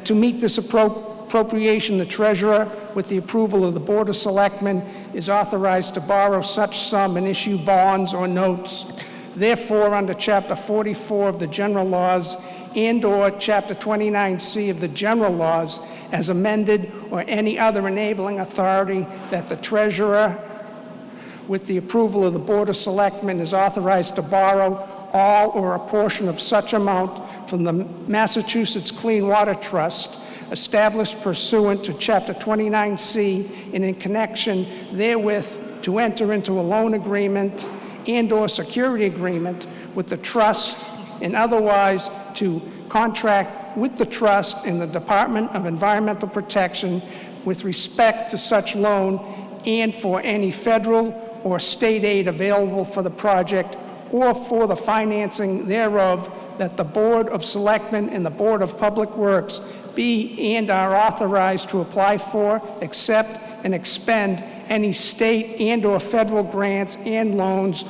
to meet this appropriation, the treasurer, with the approval of the Board of Selectmen, is authorized to borrow such sum and issue bonds or notes. Therefore, under Chapter 44 of the general laws and/or Chapter 29C of the general laws, as amended, or any other enabling authority, that the treasurer, with the approval of the Board of Selectmen, is authorized to borrow all or a portion of such amount from the Massachusetts Clean Water Trust, established pursuant to Chapter 29C, and in connection therewith to enter into a loan agreement and/or security agreement with the trust, and otherwise to contract with the trust and the Department of Environmental Protection with respect to such loan and for any federal or state aid available for the project or for the financing thereof, that the Board of Selectmen and the Board of Public Works be and are authorized to apply for, accept, and expend any state and/or federal grants and loans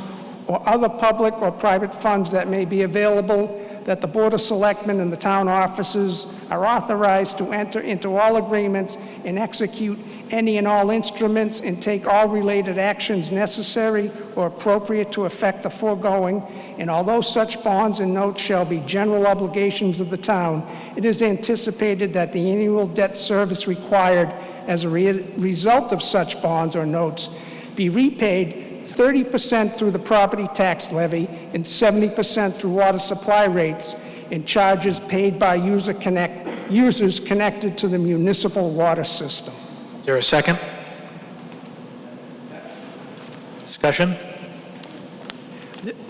or other public or private funds that may be available, that the Board of Selectmen and the town offices are authorized to enter into all agreements and execute any and all instruments and take all related actions necessary or appropriate to effect the foregoing. And although such bonds and notes shall be general obligations of the town, it is anticipated that the annual debt service required as a result of such bonds or notes be repaid 30% through the property tax levy and 70% through water supply rates and charges paid by users connected to the municipal water system. Is there a second? Discussion?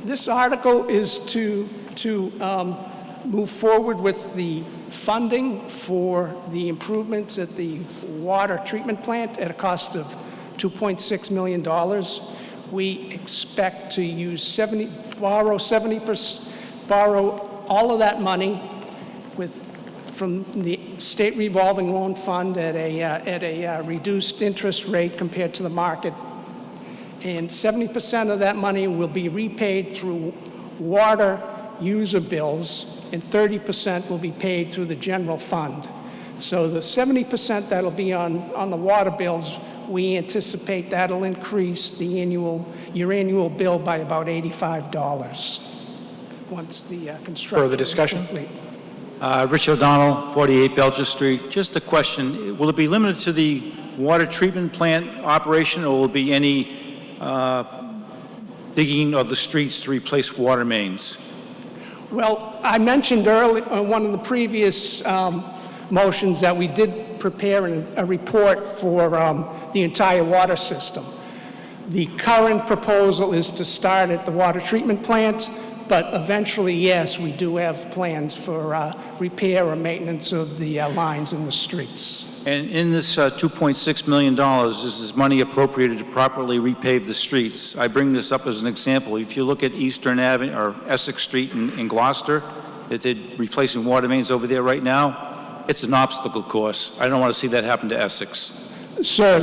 This article is to move forward with the funding for the improvements at the water treatment plant at a cost of $2.6 million. We expect to borrow all of that money from the state revolving loan fund at a reduced interest rate compared to the market. And 70% of that money will be repaid through water user bills, and 30% will be paid through the general fund. So the 70% that'll be on the water bills, we anticipate that'll increase your annual bill by about $85 once the construction Further discussion? is complete. Rich O'Donnell, 48 Belcher Street. Just a question. Will it be limited to the water treatment plant operation, or will it be any digging of the streets to replace water mains? Well, I mentioned earlier on one of the previous motions that we did prepare a report for the entire water system. The current proposal is to start at the water treatment plant, but eventually, yes, we do have plans for repair or maintenance of the lines in the streets. And in this $2.6 million, is this money appropriated to properly repave the streets? I bring this up as an example. If you look at Eastern Avenue or Essex Street in Gloucester, that they're replacing water mains over there right now, it's an obstacle course. I don't want to see that happen to Essex. Sir,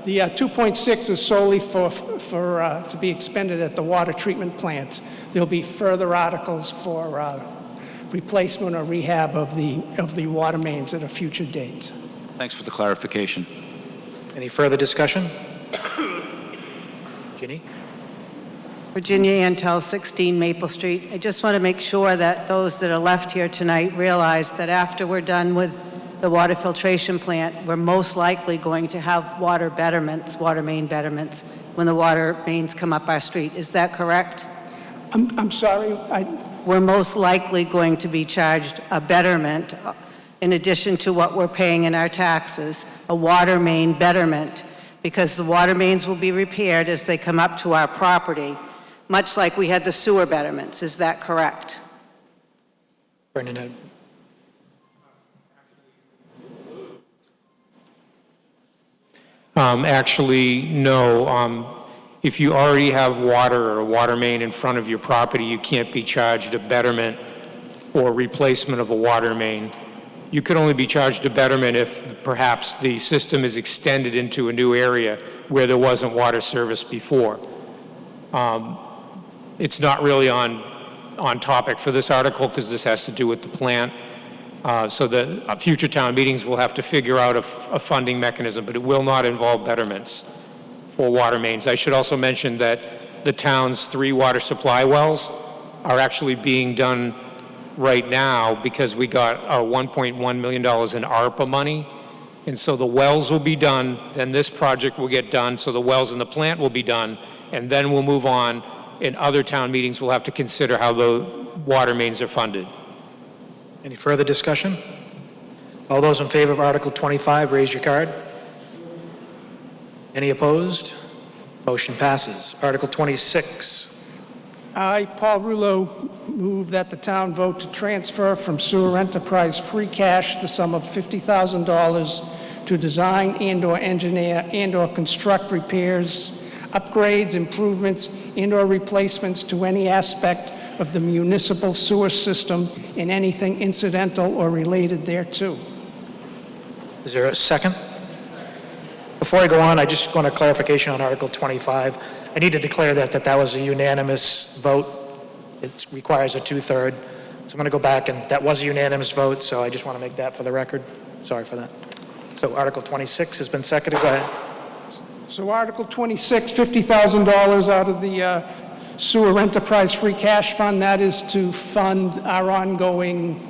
the 2.6 is solely to be expended at the water treatment plant. There'll be further articles for replacement or rehab of the water mains at a future date. Thanks for the clarification. Any further discussion? Ginny? Virginia Antel, 16 Maple Street. I just want to make sure that those that are left here tonight realize that after we're done with the water filtration plant, we're most likely going to have water main betterments, when the water mains come up our street. Is that correct? I'm sorry? We're most likely going to be charged a betterment in addition to what we're paying in our taxes, a water main betterment, because the water mains will be repaired as they come up to our property, much like we had the sewer betterments. Is that correct? Brendan. Actually, no. If you already have water or a water main in front of your property, you can't be charged a betterment for replacement of a water main. You could only be charged a betterment if perhaps the system is extended into a new area where there wasn't water service before. It's not really on topic for this article because this has to do with the plant. So the future town meetings will have to figure out a funding mechanism, but it will not involve betterments for water mains. I should also mention that the town's 3 water supply wells are actually being done right now because we got our $1.1 million in ARPA money. And so the wells will be done, then this project will get done, so the wells and the plant will be done, and then we'll move on. In other town meetings, we'll have to consider how the water mains are funded. Any further discussion? All those in favor of Article 25, raise your card. Any opposed? Motion passes. Article 26. I, Paul Rouleau, move that the town vote to transfer from sewer enterprise free cash the sum of $50,000 to design and/or engineer and/or construct repairs, upgrades, improvements, and/or replacements to any aspect of the municipal sewer system and anything incidental or related thereto. Is there a second? Before I go on, I just want a clarification on Article 25. I need to declare that was a unanimous vote. It requires a 2/3. So I'm going to go back, and that was a unanimous vote, so I just want to make that for the record. Sorry for that. So Article 26 has been seconded. Go ahead. So Article 26, $50,000 out of the sewer enterprise free cash fund. That is to fund our ongoing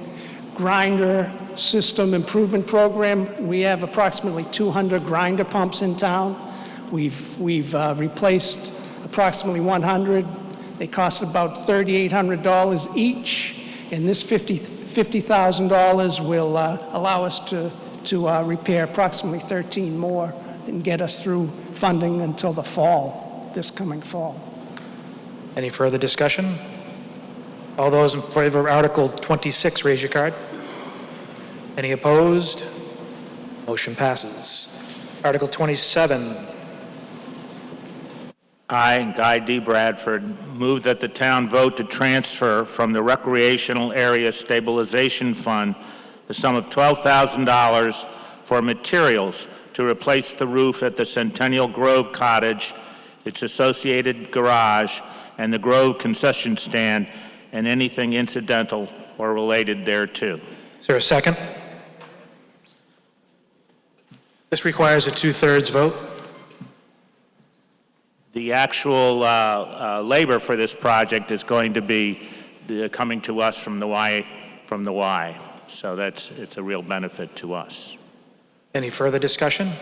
grinder system improvement program. We have approximately 200 grinder pumps in town. We've replaced approximately 100. They cost about $3,800 each, and this $50,000 will allow us to repair approximately 13 more and get us through funding until the fall, this coming fall. Any further discussion? All those in favor of Article 26, raise your card. Any opposed? Motion passes. Article 27. I, Guy D. Bradford, move that the town vote to transfer from the Recreational Area Stabilization Fund the sum of $12,000 for materials to replace the roof at the Centennial Grove Cottage, its associated garage, and the Grove concession stand, and anything incidental or related thereto. Is there a second? This requires a 2/3 vote. The actual labor for this project is going to be coming to us from the Y. So it's a real benefit to us. Any further discussion?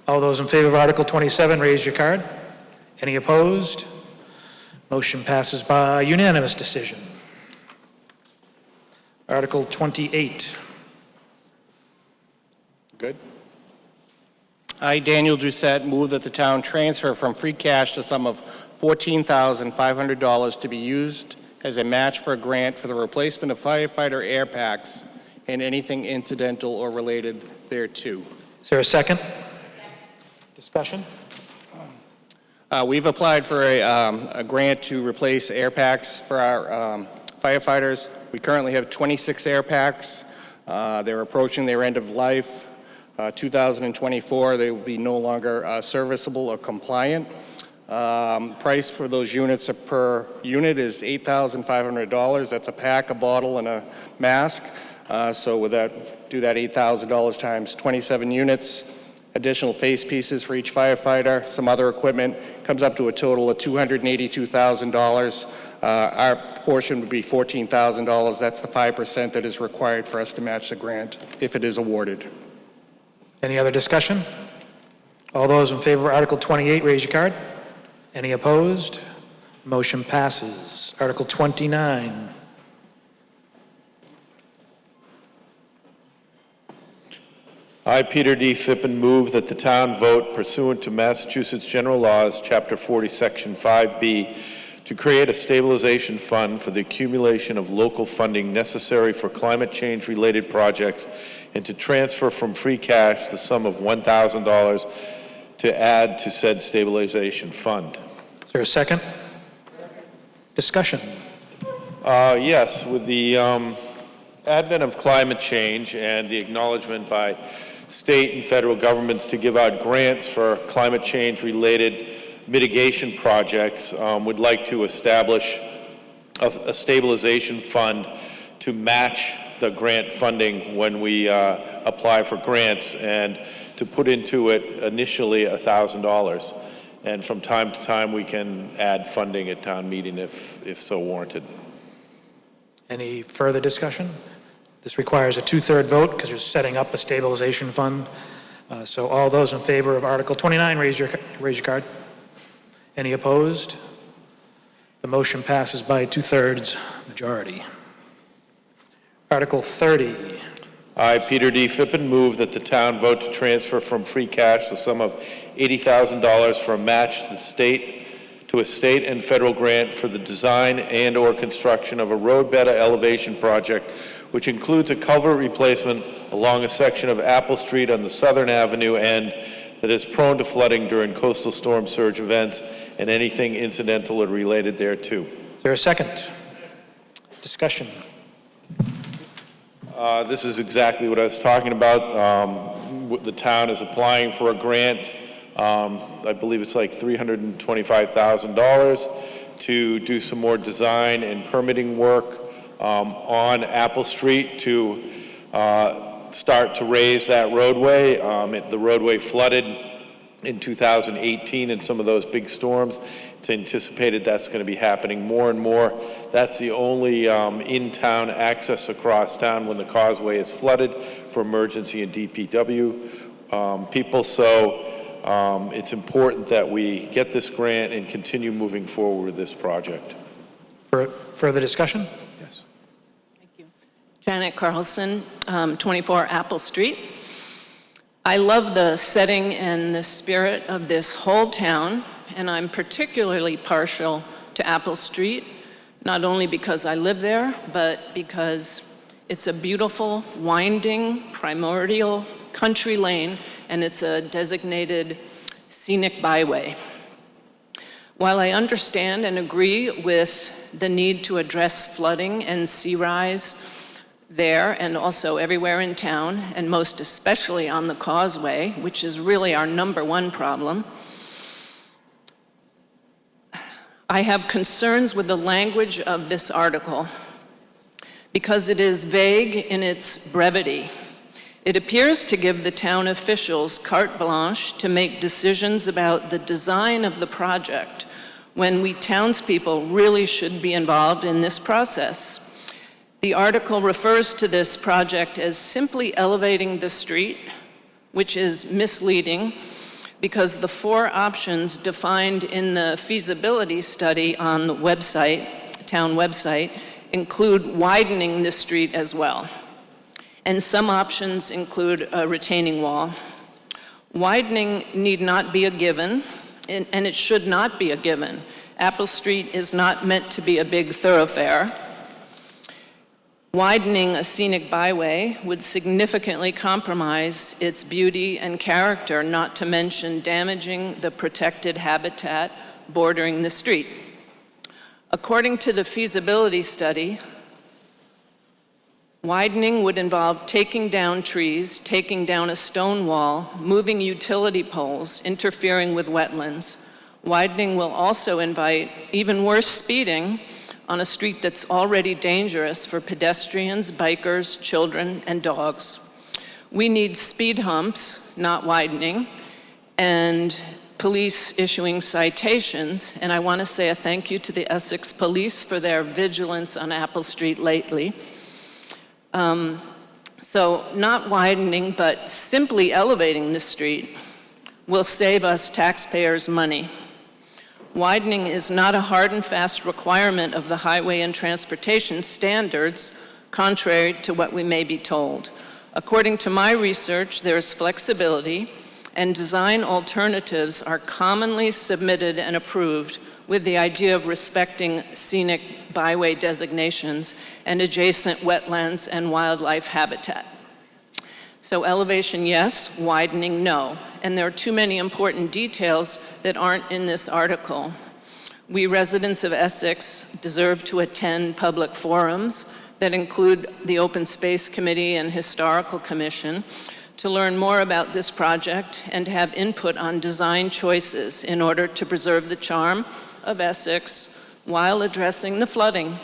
All those in favor of Article 27, raise your card. Any opposed? Motion passes by unanimous decision. Article 28. Good. I, Daniel Doucette, move that the town transfer from free cash the sum of $14,500 to be used as a match for a grant for the replacement of firefighter air packs and anything incidental or related thereto. Is there a second? Discussion? We've applied for a grant to replace air packs for our firefighters. We currently have 26 air packs. They're approaching their end of life. 2024, they will be no longer serviceable or compliant. Price for those units per unit is $8,500. That's a pack, a bottle, and a mask. So with that, do that $8,000 times 27 units, additional face pieces for each firefighter, some other equipment, comes up to a total of $282,000. Our portion would be $14,000. That's the 5% that is required for us to match the grant if it is awarded. Any other discussion? All those in favor of Article 28, raise your card. Any opposed? Motion passes. Article 29. I, Peter D. Fippen, move that the town vote pursuant to Massachusetts General Laws, Chapter 40, Section 5B, to create a stabilization fund for the accumulation of local funding necessary for climate change-related projects and to transfer from free cash the sum of $1,000 to add to said stabilization fund. Is there a second? Discussion. Yes, with the advent of climate change and the acknowledgement by state and federal governments to give out grants for climate change-related mitigation projects, would like to establish a stabilization fund to match the grant funding when we apply for grants, and to put into it initially $1,000. And from time to time, we can add funding at town meeting if so warranted. Any further discussion? This requires a 2/3 vote because you're setting up a stabilization fund. So all those in favor of Article 29, raise your card. Any opposed? The motion passes by 2/3 majority. Article 30. I, Peter D. Fippen, move that the town vote to transfer from free cash the sum of $80,000 for a match to a state and federal grant for the design and/or construction of a road bed elevation project, which includes a culvert replacement along a section of Apple Street on the Southern Avenue end that is prone to flooding during coastal storm surge events and anything incidental or related thereto. Is there a second? Discussion. This is exactly what I was talking about. The town is applying for a grant. I believe it's like $325,000 to do some more design and permitting work on Apple Street to start to raise that roadway. The roadway flooded in 2018 in some of those big storms. It's anticipated that's going to be happening more and more. That's the only in-town access across town when the causeway is flooded for emergency and DPW people. So it's important that we get this grant and continue moving forward with this project. Further discussion? Yes. Janet Carlson, 24 Apple Street. I love the setting and the spirit of this whole town, and I'm particularly partial to Apple Street, not only because I live there, but because it's a beautiful, winding, primordial country lane, and it's a designated scenic byway. While I understand and agree with the need to address flooding and sea rise there and also everywhere in town, and most especially on the causeway, which is really our #1 problem, I have concerns with the language of this article because it is vague in its brevity. It appears to give the town officials carte blanche to make decisions about the design of the project when we townspeople really should be involved in this process. The article refers to this project as simply elevating the street, which is misleading because the 4 options defined in the feasibility study on the website, town website, include widening the street as well. And some options include a retaining wall. Widening need not be a given, and it should not be a given. Apple Street is not meant to be a big thoroughfare. Widening a scenic byway would significantly compromise its beauty and character, not to mention damaging the protected habitat bordering the street. According to the feasibility study, widening would involve taking down trees, taking down a stone wall, moving utility poles, interfering with wetlands. Widening will also invite even worse speeding on a street that's already dangerous for pedestrians, bikers, children, and dogs. We need speed humps, not widening, and police issuing citations. And I want to say a thank you to the Essex Police for their vigilance on Apple Street lately. So not widening, but simply elevating the street will save us taxpayers money. Widening is not a hard and fast requirement of the highway and transportation standards, contrary to what we may be told. According to my research, there's flexibility, and design alternatives are commonly submitted and approved with the idea of respecting scenic byway designations and adjacent wetlands and wildlife habitat. So elevation, yes, widening, no. And there are too many important details that aren't in this article. We residents of Essex deserve to attend public forums that include the Open Space Committee and Historical Commission to learn more about this project and to have input on design choices in order to preserve the charm of Essex while addressing the flooding.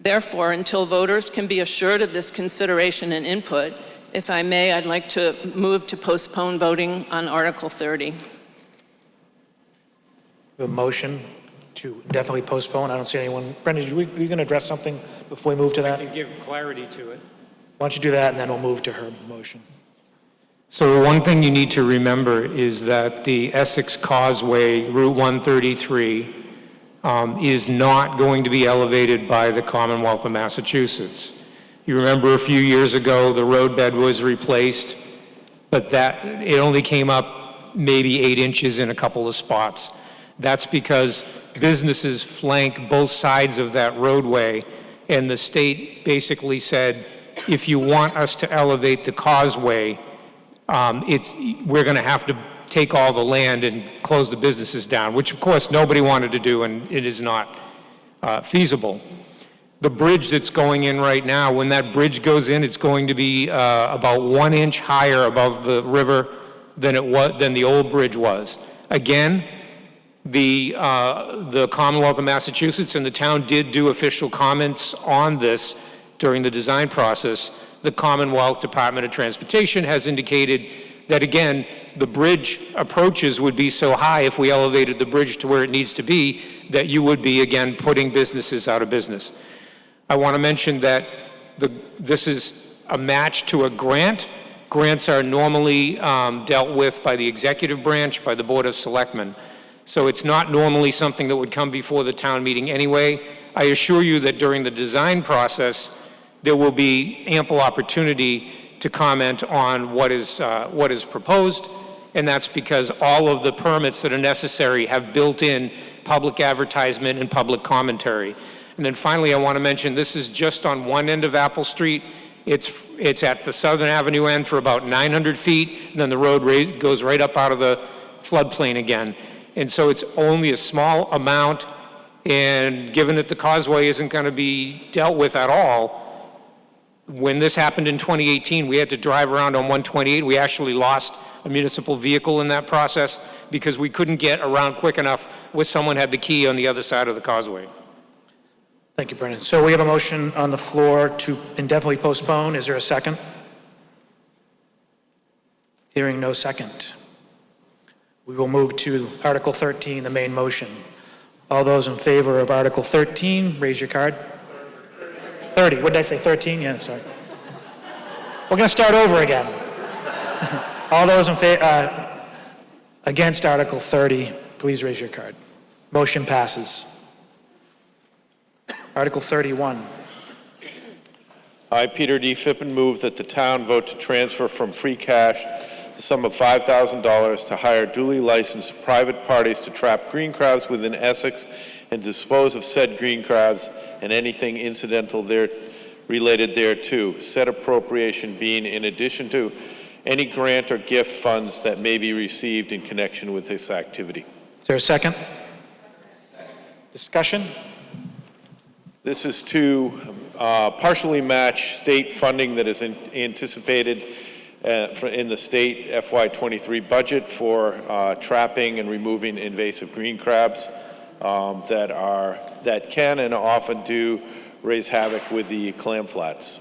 Therefore, until voters can be assured of this consideration and input, if I may, I'd like to move to postpone voting on Article 30. A motion to definitely postpone. I don't see anyone. Brendan, are you going to address something before we move to that? I can give clarity to it. Why don't you do that, and then we'll move to her motion. So one thing you need to remember is that the Essex Causeway, Route 133, is not going to be elevated by the Commonwealth of Massachusetts. You remember a few years ago, the roadbed was replaced, but it only came up maybe 8 inches in a couple of spots. That's because businesses flank both sides of that roadway, and the state basically said, if you want us to elevate the causeway, we're going to have to take all the land and close the businesses down, which of course nobody wanted to do, and it is not feasible. The bridge that's going in right now, when that bridge goes in, it's going to be about 1 inch higher above the river than the old bridge was. Again, the Commonwealth of Massachusetts and the town did do official comments on this during the design process. The Commonwealth Department of Transportation has indicated that, again, the bridge approaches would be so high if we elevated the bridge to where it needs to be that you would be, again, putting businesses out of business. I want to mention that this is a match to a grant. Grants are normally dealt with by the executive branch, by the Board of Selectmen. So it's not normally something that would come before the town meeting anyway. I assure you that during the design process, there will be ample opportunity to comment on what is proposed, and that's because all of the permits that are necessary have built-in public advertisement and public commentary. And then finally, I want to mention this is just on one end of Apple Street. It's at the Southern Avenue end for about 900 feet, and then the road goes right up out of the floodplain again. And so it's only a small amount, and given that the causeway isn't going to be dealt with at all, when this happened in 2018, we had to drive around on 128. We actually lost a municipal vehicle in that process because we couldn't get around quick enough where someone had the key on the other side of the causeway. Thank you, Brendan. So we have a motion on the floor to indefinitely postpone. Is there a second? Hearing no second. We will move to Article 13, the main motion. All those in favor of Article 13, raise your card. 30, what did I say, 13? Yeah, sorry. We're going to start over again. All those in favor, against Article 30, please raise your card. Motion passes. Article 31. I, Peter D. Fippen, move that the town vote to transfer from free cash the sum of $5,000 to hire duly licensed private parties to trap green crabs within Essex and dispose of said green crabs and anything incidental related thereto, said appropriation being in addition to any grant or gift funds that may be received in connection with this activity. Is there a second? Discussion? This is to partially match state funding that is anticipated in the state FY23 budget for trapping and removing invasive green crabs that can and often do raise havoc with the clam flats.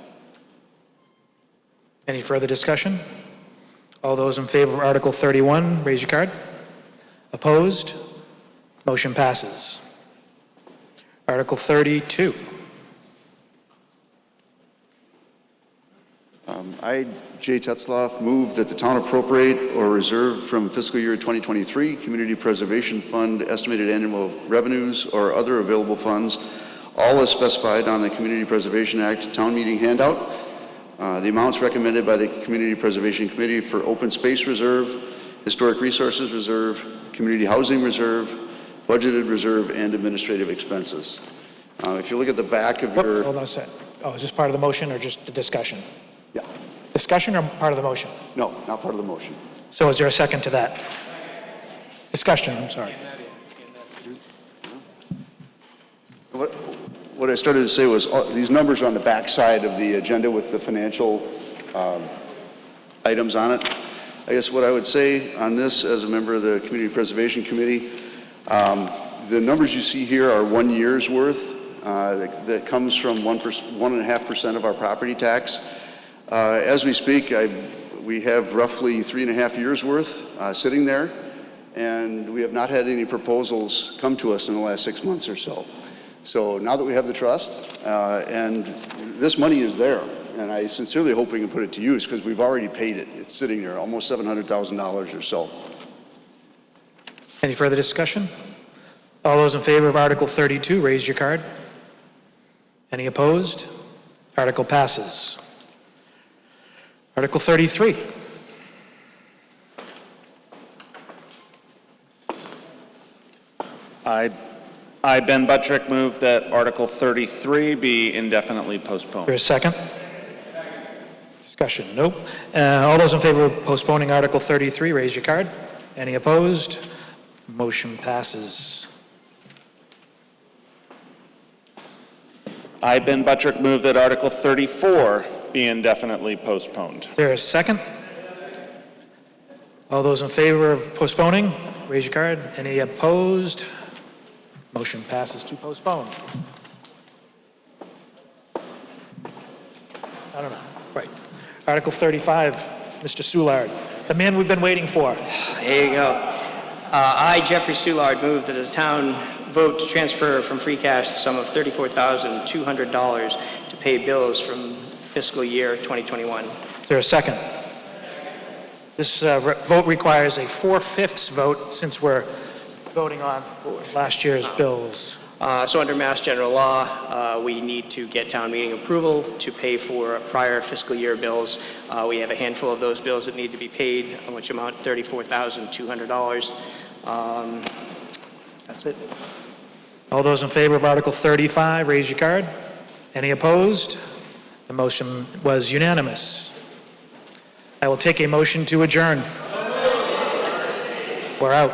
Any further discussion? All those in favor of Article 31, raise your card. Opposed? Motion passes. Article 32. I, Jay Tetzloff, move that the town appropriate or reserve from fiscal year 2023 Community Preservation Fund estimated annual revenues or other available funds, all as specified on the Community Preservation Act town meeting handout, The amounts recommended by the Community Preservation Committee for Open Space Reserve, Historic Resources Reserve, Community Housing Reserve, Budgeted Reserve, and Administrative Expenses. If you look at the back of your... Hold on a sec. Oh, is this part of the motion or just the discussion? Yeah. Discussion or part of the motion? No, not part of the motion. So is there a second to that? Discussion, I'm sorry. What I started to say was these numbers are on the back side of the agenda with the financial items on it. I guess what I would say on this as a member of the Community Preservation Committee, the numbers you see here are 1 year's worth. That comes from 1.5% of our property tax. As we speak, we have roughly 3.5 years worth sitting there, and we have not had any proposals come to us in the last 6 months or so. So now that we have the trust, and this money is there, and I sincerely hope we can put it to use because we've already paid it. It's sitting there, almost $700,000 or so. Any further discussion? All those in favor of Article 32, raise your card. Any opposed? Article passes. Article 33. I, Ben Buttrick, move that Article 33 be indefinitely postponed. For a second? Discussion, nope. All those in favor of postponing Article 33, raise your card. Any opposed? Motion passes. I, Ben Buttrick, move that Article 34 be indefinitely postponed. Is there a second? All those in favor of postponing, raise your card. Any opposed? Motion passes to postpone. I don't know. Right. Article 35, Mr. Soulard, the man we've been waiting for. There you go. I, Jeffrey Soulard, move that the town vote to transfer from free cash the sum of $34,200 to pay bills from fiscal year 2021. Is there a second? This vote requires a 4/5 vote since we're voting on last year's bills. So under Mass General Law, we need to get town meeting approval to pay for prior fiscal year bills. We have a handful of those bills that need to be paid, which amount $34,200. That's it. All those in favor of Article 35, raise your card. Any opposed? The motion was unanimous. I will take a motion to adjourn. We're out.